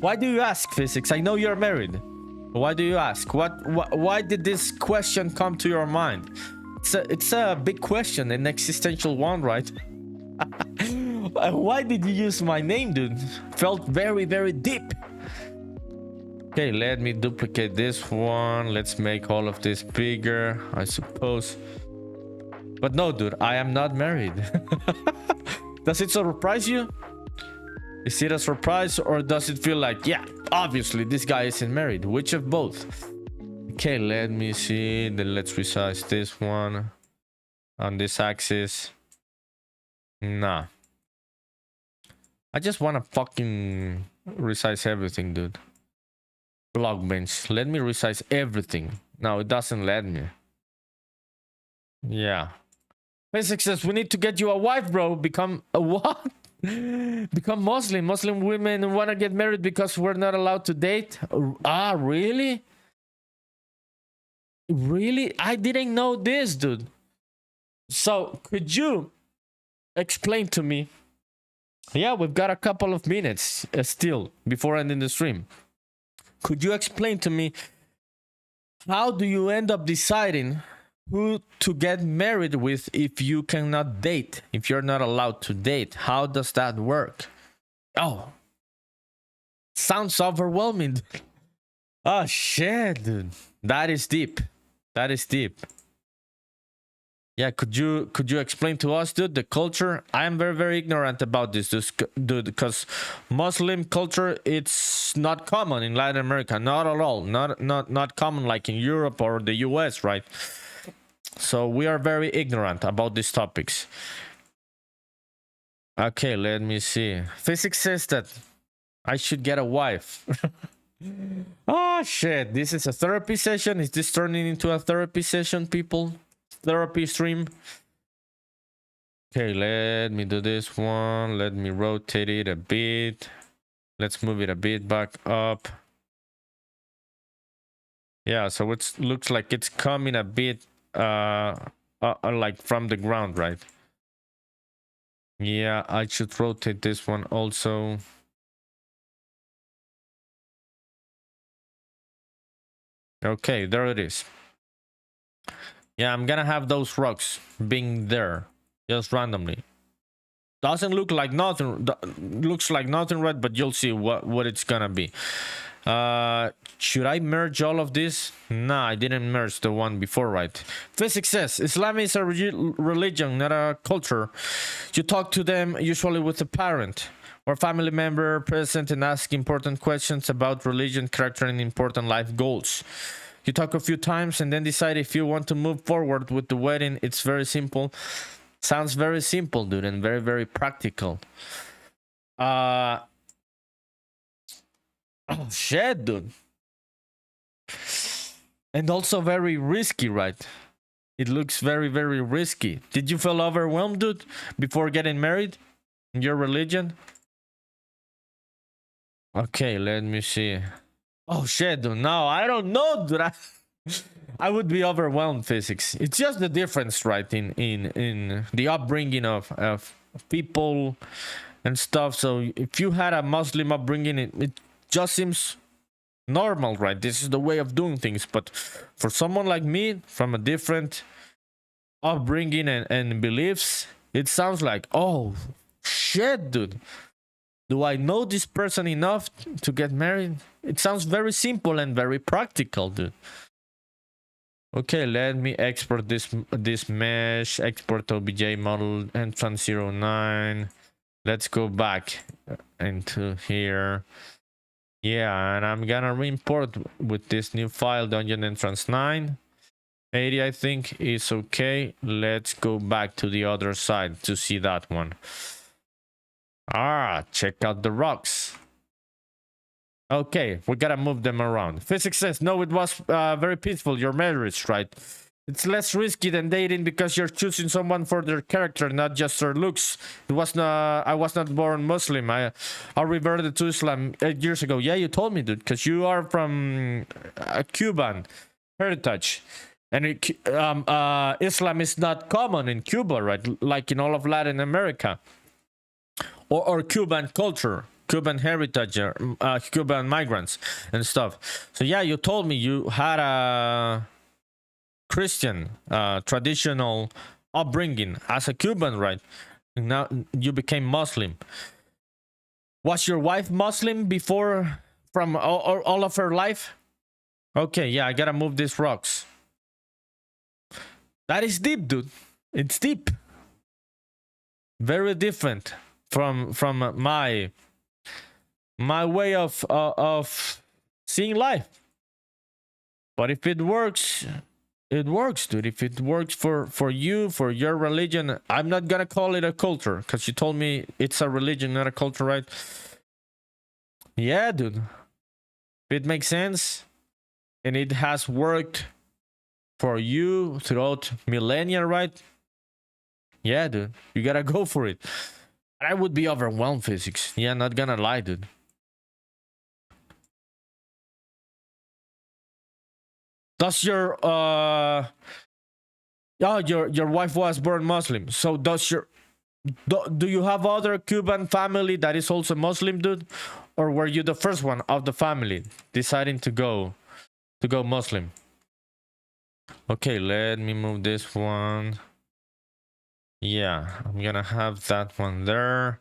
Why do you ask, Physics? I know you're married. Why do you ask? Why did this question come to your mind? It's a big question, an existential one, right? Why did you use my name, dude? Felt very, very deep. Okay, let me duplicate this one. Let's make all of this bigger, I suppose. But no, dude, I am not married. Does it surprise you? Is it a surprise, or does it feel like, yeah, obviously this guy isn't married? Which of both? Okay, let me see. Then let's resize this one. on this axis. Nah. I just want to fucking resize everything, dude. Block bench. Let me resize everything. No, it doesn't let me. Yeah. Physics says we need to get you a wife, bro. Become a what? Become Muslim. Muslim women want to get married because we're not allowed to date. Ah, really? Really? I didn't know this, dude. So, could you explain to me? Yeah, we've got a couple of minutes still before ending the stream. Could you explain to me, how do you end up deciding who to get married with if you cannot date, if you're not allowed to date? How does that work? Oh, sounds overwhelming. Oh shit, dude, that is deep. That is deep. Yeah, could you explain to us, dude, the culture? I am very ignorant about this, dude, because Muslim culture, it's not common in Latin America, not at all, not common like in Europe or the US, right? So we are very ignorant about these topics. Okay, let me see. Physics says that I should get a wife. Oh shit, this is a therapy session. Is this turning into a therapy session, people? Therapy stream. Okay, let me do this one. Let me rotate it a bit. Let's move it a bit back up. Yeah, so it looks like it's coming a bit like from the ground, right? Yeah, I should rotate this one also. Okay, there it is. Yeah, I'm gonna have those rocks being there just randomly. Doesn't look like nothing. Looks like nothing, right? But you'll see what it's gonna be. Should I merge all of this? Nah, I didn't merge the one before, right? Physics says Islam is a religion, not a culture. You talk to them usually with a parent or family member present and ask important questions about religion, character, and important life goals. You talk a few times and then decide if you want to move forward with the wedding. It's very simple. Sounds very simple, dude, and very practical. Oh shit, dude. And also very risky, right? It looks very risky. Did you feel overwhelmed, dude, before getting married in your religion? Okay, let me see. Oh shit, dude. No, I don't know, dude. I would be overwhelmed, physics. It's just the difference, right, in the upbringing of people and stuff. So if you had a Muslim upbringing, it just seems normal, right? This is the way of doing things. But for someone like me, from a different upbringing and beliefs, it sounds like, oh shit, dude. Do I know this person enough to get married? It sounds very simple and very practical, dude. Okay, let me export this mesh, export OBJ model entrance 09. Let's go back into here. Yeah, and I'm gonna re-import with this new file, dungeon entrance 9. 80, I think, is okay. Let's go back to the other side to see that one. Ah, check out the rocks. Okay, we gotta move them around. Physics says, no, it was very peaceful, your marriage, right? It's less risky than dating because you're choosing someone for their character, not just their looks. It was not, I was not born Muslim. I reverted to Islam 8 years ago. Yeah, you told me, dude, because you are from Cuban heritage. And Islam is not common in Cuba, right? Like in all of Latin America. Or Cuban culture. Cuban heritage, Cuban migrants and stuff. So yeah, you told me you had a Christian traditional upbringing as a Cuban, right? Now you became Muslim. Was your wife Muslim before, from all of her life? Okay, yeah, I gotta move these rocks. That is deep, dude. It's deep. Very different from my way of seeing life. But if it works, it works, dude. If it works for you, for your religion, I'm not gonna call it a culture because you told me it's a religion, not a culture, right? Yeah, dude. It makes sense, and it has worked for you throughout millennia, right? Yeah, dude. You gotta go for it. I would be overwhelmed, physics. Yeah, not gonna lie, dude. Does your oh, your wife was born Muslim. So does your do you have other Cuban family that is also Muslim, dude? Or were you the first one of the family deciding to go Muslim? Okay, let me move this one. Yeah, I'm gonna have that one there.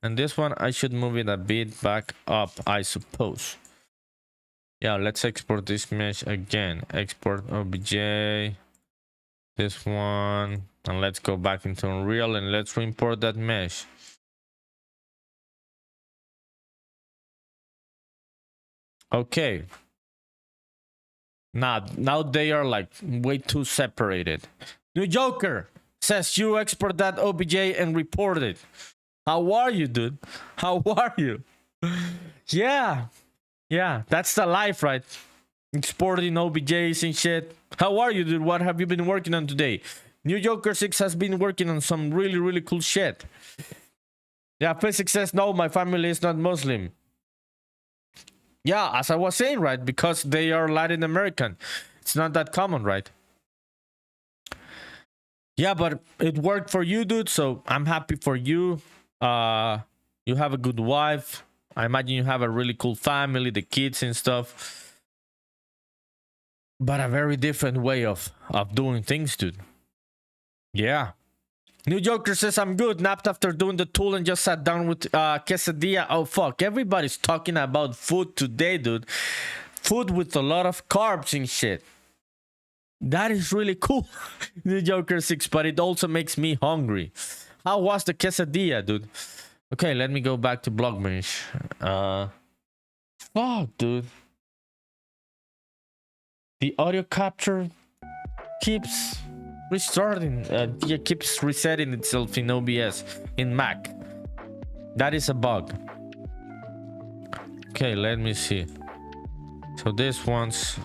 And this one, I should move it a bit back up, I suppose. Yeah, let's export this mesh again. Export OBJ. This one. And let's go back into Unreal and let's re-import that mesh. Okay. Now they are like way too separated. New Joker says you export that OBJ and report it. How are you, dude? How are you? Yeah, that's the life, right? Exporting OBJs and shit. How are you, dude? What have you been working on today? New Joker 6 has been working on some really cool shit. Yeah, Physics says, no, my family is not Muslim. Yeah, as I was saying, right? Because they are Latin American. It's not that common, right? Yeah, but it worked for you, dude, so I'm happy for you. You have a good wife. I imagine you have a really cool family, the kids and stuff. But a very different way of doing things, dude. Yeah. New Joker says, I'm good. Napped after doing the tool and just sat down with quesadilla. Oh, fuck. Everybody's talking about food today, dude. Food with a lot of carbs and shit. That is really cool. New Joker 6, but it also makes me hungry. How was the quesadilla, dude? Okay, let me go back to Blockbench. Fuck, dude. The audio capture keeps restarting. It keeps resetting itself in OBS in Mac. That is a bug. Okay, let me see. So this one's.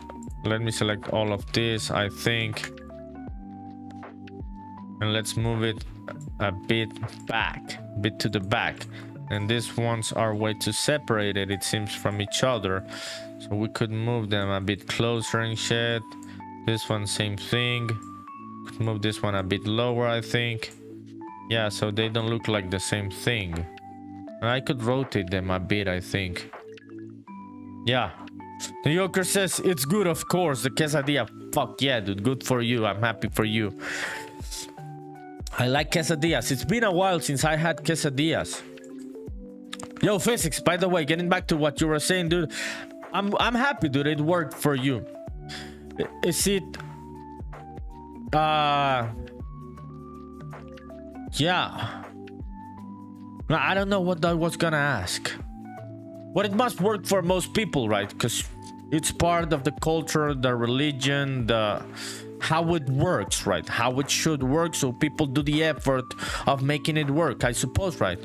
Let me select all of this, I think. And let's move it a bit to the back. And these ones are way too separated, it seems, from each other. So we could move them a bit closer and shit. This one, same thing. Could move this one a bit lower, I think. Yeah, so they don't look like the same thing. And I could rotate them a bit, I think. Yeah. The Joker says it's good, of course. The quesadilla. Fuck yeah, dude. Good for you. I'm happy for you. I like quesadillas. It's been a while since I had quesadillas. Yo, Physics, by the way, getting back to what you were saying, dude. I'm happy, dude. It worked for you. Is it yeah. I don't know what I was gonna ask. But it must work for most people, right? Because it's part of the culture, the religion, the how it works, right? How it should work, so people do the effort of making it work, I suppose, right?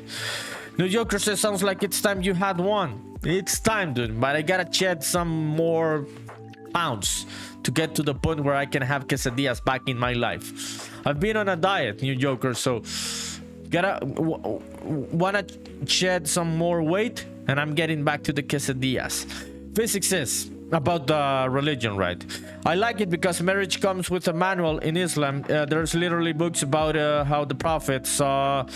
New Joker says, sounds like it's time you had one. It's time, dude, but I gotta shed some more pounds to get to the point where I can have quesadillas back in my life. I've been on a diet, New Joker, so wanna shed some more weight, and I'm getting back to the quesadillas. Physics says about the religion, right? I like it because marriage comes with a manual in Islam. There's literally books about how the Prophet SAW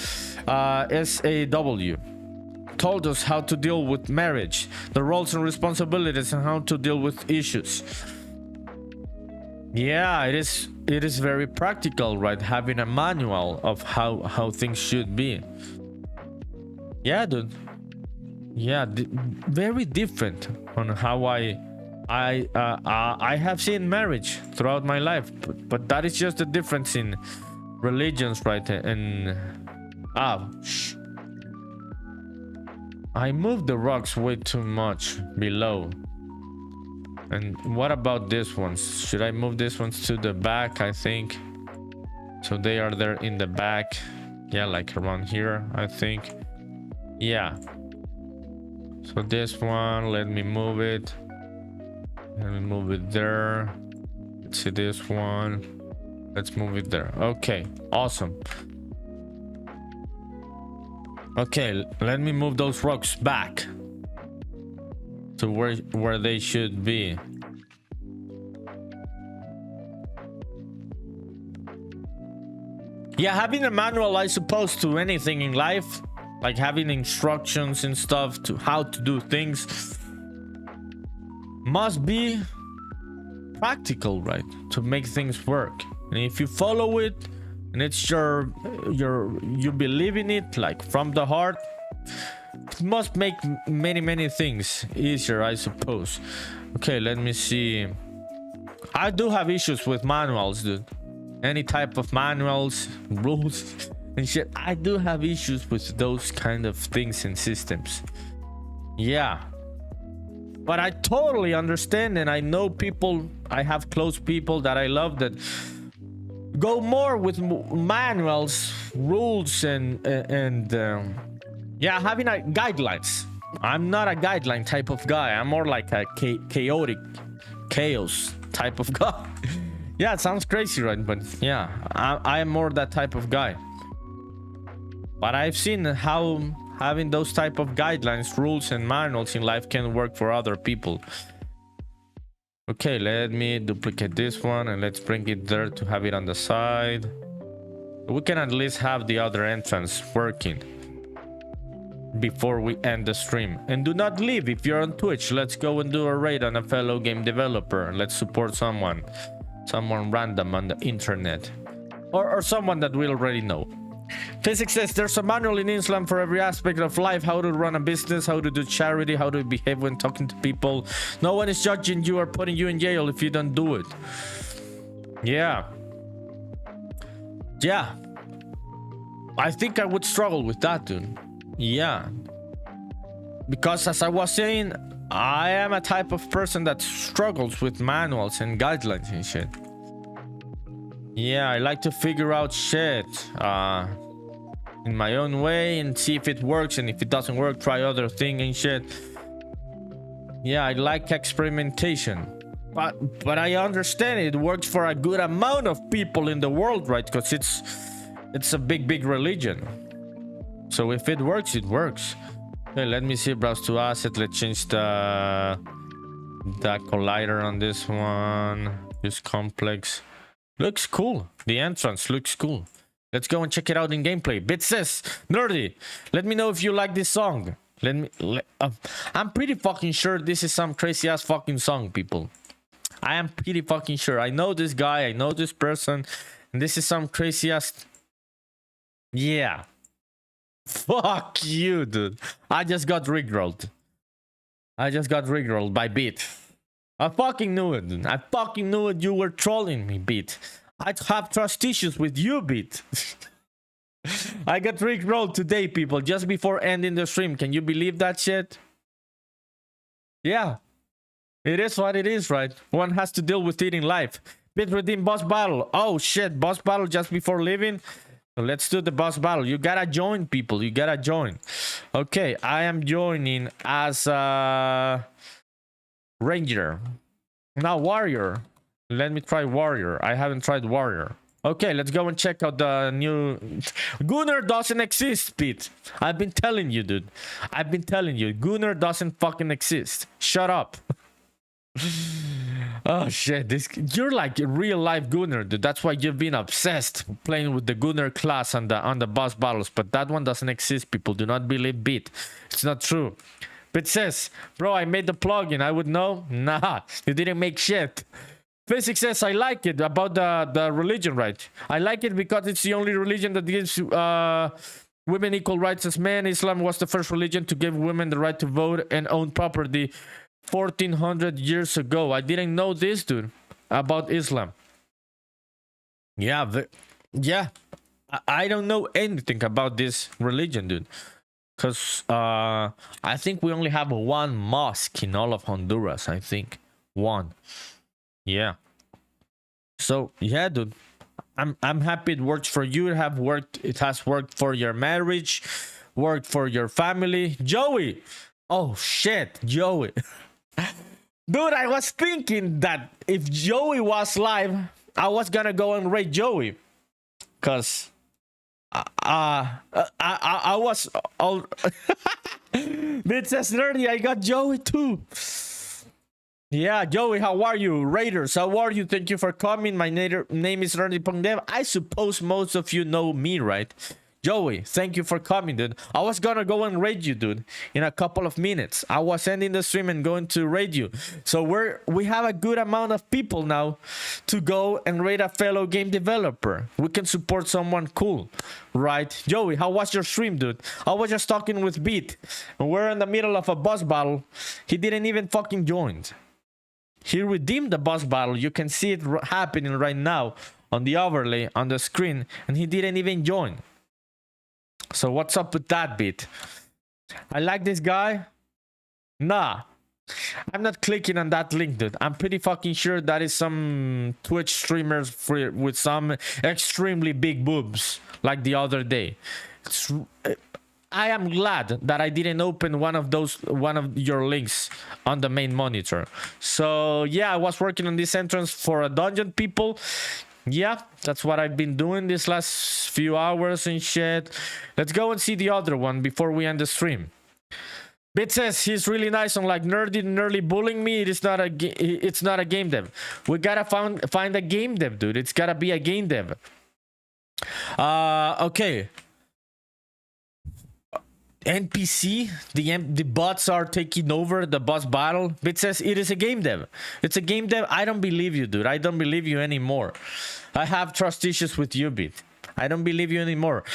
told us how to deal with marriage, the roles and responsibilities, and how to deal with issues. Yeah, it is very practical, right? Having a manual of how things should be. Yeah, dude. Yeah, very different on how I have seen marriage throughout my life, but that is just the difference in religions, right? And I moved the rocks way too much below, And what about this ones? Should I move these ones to the back? I think so. They are there in the back. Yeah, like around here, I think. Yeah. So this one, let me move it. Let me move it there. Let's see this one. Let's move it there. Okay, awesome. Okay, let me move those rocks back to where they should be. Yeah, having a manual, I suppose, to anything in life, like having instructions and stuff to how to do things, must be practical, right? To make things work. And if you follow it and it's you believe in it, like from the heart, it must make many things easier, I suppose. Okay, let me see. I do have issues with manuals, dude. Any type of manuals, rules and shit. I do have issues with those kind of things and systems. Yeah. But I totally understand, and I know people, I have close people that I love that go more with manuals, rules, and yeah, having a guidelines. I'm not a guideline type of guy. I'm more like a chaotic chaos type of guy. Yeah, it sounds crazy, right? But yeah, I am more that type of guy. But I've seen how having those type of guidelines, rules, and manuals in life can work for other people. Okay, let me duplicate this one and let's bring it there to have it on the side. We can at least have the other entrance working before we end the stream. And do not leave if you're on Twitch. Let's go and do a raid on a fellow game developer. Let's support someone random on the internet, or someone that we already know. Physics says there's a manual in Islam for every aspect of life: how to run a business, how to do charity, how to behave when talking to people. No one is judging you or putting you in jail if you don't do it. Yeah, I think I would struggle with that, dude. Yeah, because as I was saying, I am a type of person that struggles with manuals and guidelines and shit. Yeah, I like to figure out shit in my own way and see if it works, and if it doesn't work, try other thing and shit. Yeah, I like experimentation, but I understand it works for a good amount of people in the world, right? Because it's a big religion. So if it works, it works. Okay, let me see. Browse to asset. Let's change the collider on this one. Use complex. Looks cool. The entrance looks cool. Let's go and check it out in gameplay. Bit says, Nerdy, let me know if you like this song. I'm pretty fucking sure this is some crazy ass fucking song, people. I am pretty fucking sure. I know this guy. I know this person. And this is some crazy ass. Yeah. Fuck you, dude. I just got rickrolled. By Beat. I fucking knew it, dude. I fucking knew it. You were trolling me, Beat. I'd have trust issues with you, Beat. I got rickrolled today, people, just before ending the stream. Can you believe that shit? Yeah. It is what it is, right? One has to deal with it in life. Beat redeem boss battle. Oh shit, boss battle just before leaving. Let's do the boss battle. You gotta join, people. You gotta join. Okay, I am joining as a ranger. Now warrior. Let me try warrior. I haven't tried warrior. Okay, let's go and check out the new... Gunnar doesn't exist, Pete. I've been telling you, dude. I've been telling you. Gunnar doesn't fucking exist. Shut up. Oh shit, you're like a real life Gunnar, dude. That's why you've been obsessed playing with the Gunnar class on the boss battles, but that one doesn't exist, people. Do not believe Beat. It's not true. But says, bro, I made the plugin. I would know. Nah, you didn't make shit. Physics says, I like it about the religion, right? I like it because it's the only religion that gives women equal rights as men. Islam was the first religion to give women the right to vote and own property 1400 years ago. I didn't know this, dude, about Islam. Yeah, yeah. I don't know anything about this religion, dude. Because I think we only have one mosque in all of Honduras, I think. 1. Yeah. So yeah, dude. I'm happy it works for you. It has worked for your marriage, worked for your family. Joey. Oh shit, Joey. Dude, I was thinking that if Joey was live, I was gonna go and raid Joey. Cause I was all it says nerdy, I got Joey too. Yeah, Joey, how are you? Raiders, how are you? Thank you for coming. My name is NerdyPunkDev. I suppose most of you know me, right? Joey, thank you for coming, dude. I was gonna go and raid you, dude, in a couple of minutes. I was ending the stream and going to raid you. So we have a good amount of people now to go and raid a fellow game developer. We can support someone cool, right? Joey, how was your stream, dude? I was just talking with Beat, and we're in the middle of a boss battle. He didn't even fucking join. He redeemed the boss battle. You can see it happening right now on the overlay on the screen, and he didn't even join. So what's up with that, Bit? I like this guy. Nah, I'm not clicking on that link, dude. I'm pretty fucking sure that is some Twitch streamers with some extremely big boobs, like the other day. I am glad that I didn't open one of your links on the main monitor. So yeah, I was working on this entrance for a dungeon, people. Yeah, that's what I've been doing these last few hours and shit. Let's go and see the other one before we end the stream. Bit says he's really nice on like nerdy bullying me. It's not a game dev. We gotta find a game dev, dude. It's gotta be a game dev. Okay. NPC, the bots are taking over the boss battle. Bit says it is a game dev. It's a game dev. I don't believe you, dude. I don't believe you anymore. I have trust issues with you, Bit. I don't believe you anymore.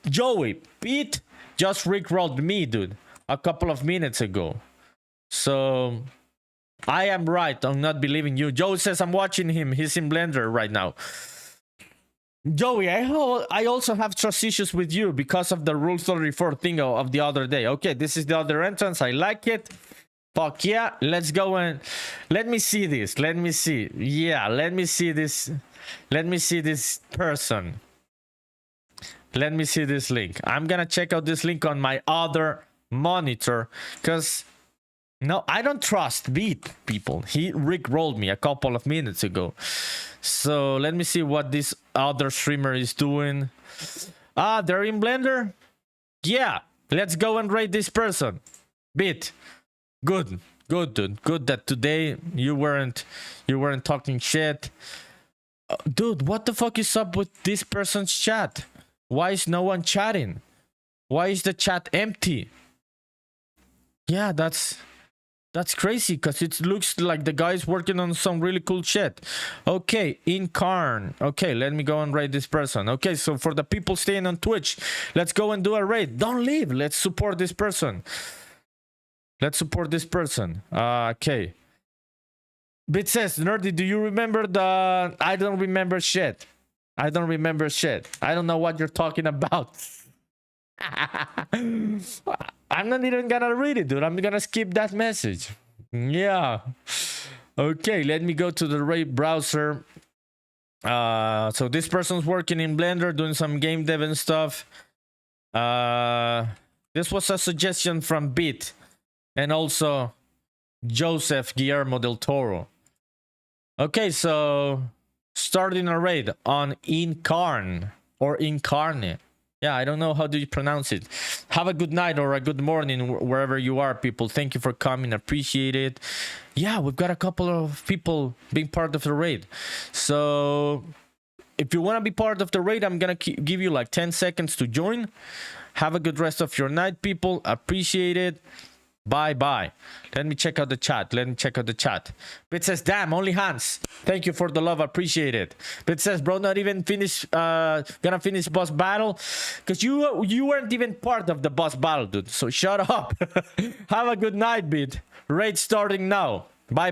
Joey, Pete just rickrolled me, dude, a couple of minutes ago. So I am right on not believing you. Joe says I'm watching him. He's in Blender right now. Joey, I also have trust issues with you because of the Rule 34 thing of the other day. Okay, this is the other entrance. I like it. Fuck yeah. Let's go and let me see this. Let me see. Yeah, let me see this. Let me see this person. Let me see this link. I'm gonna check out this link on my other monitor because no, I don't trust Beat, people. He rickrolled me a couple of minutes ago. So let me see what this other streamer is doing. They're in Blender? Yeah, let's go and raid this person. Bit. Good, dude. Good that today you weren't talking shit. Dude, what the fuck is up with this person's chat? Why is no one chatting? Why is the chat empty? Yeah, that's crazy because it looks like the guy's working on some really cool shit. Okay, Incarn. Okay, let me go and raid this person. Okay, so for the people staying on Twitch, let's go and do a raid. Don't leave. Let's support this person. Let's support this person. Okay. Bit says, Nerdy, do you remember the... I don't remember shit. I don't remember shit. I don't know what you're talking about. I'm not even gonna read it, dude. I'm gonna skip that message. Yeah. Okay, let me go to the raid browser. So this person's working in Blender, doing some game dev and stuff. This was a suggestion from Bit and also Joseph Guillermo del Toro. Okay, so starting a raid on Incarn or Incarne. Yeah, I don't know how do you pronounce it. Have a good night or a good morning wherever you are, people. Thank you for coming. Appreciate it. Yeah, we've got a couple of people being part of the raid. So if you want to be part of the raid, I'm going to give you like 10 seconds to join. Have a good rest of your night, people. Appreciate it. Bye. Let me check out the chat. Bit says, damn, only hands. Thank you for the love. Appreciate it. Bit says, bro, not even gonna finish boss battle because you weren't even part of the boss battle, dude. So shut up. Have a good night, Bit. Raid starting now. Bye.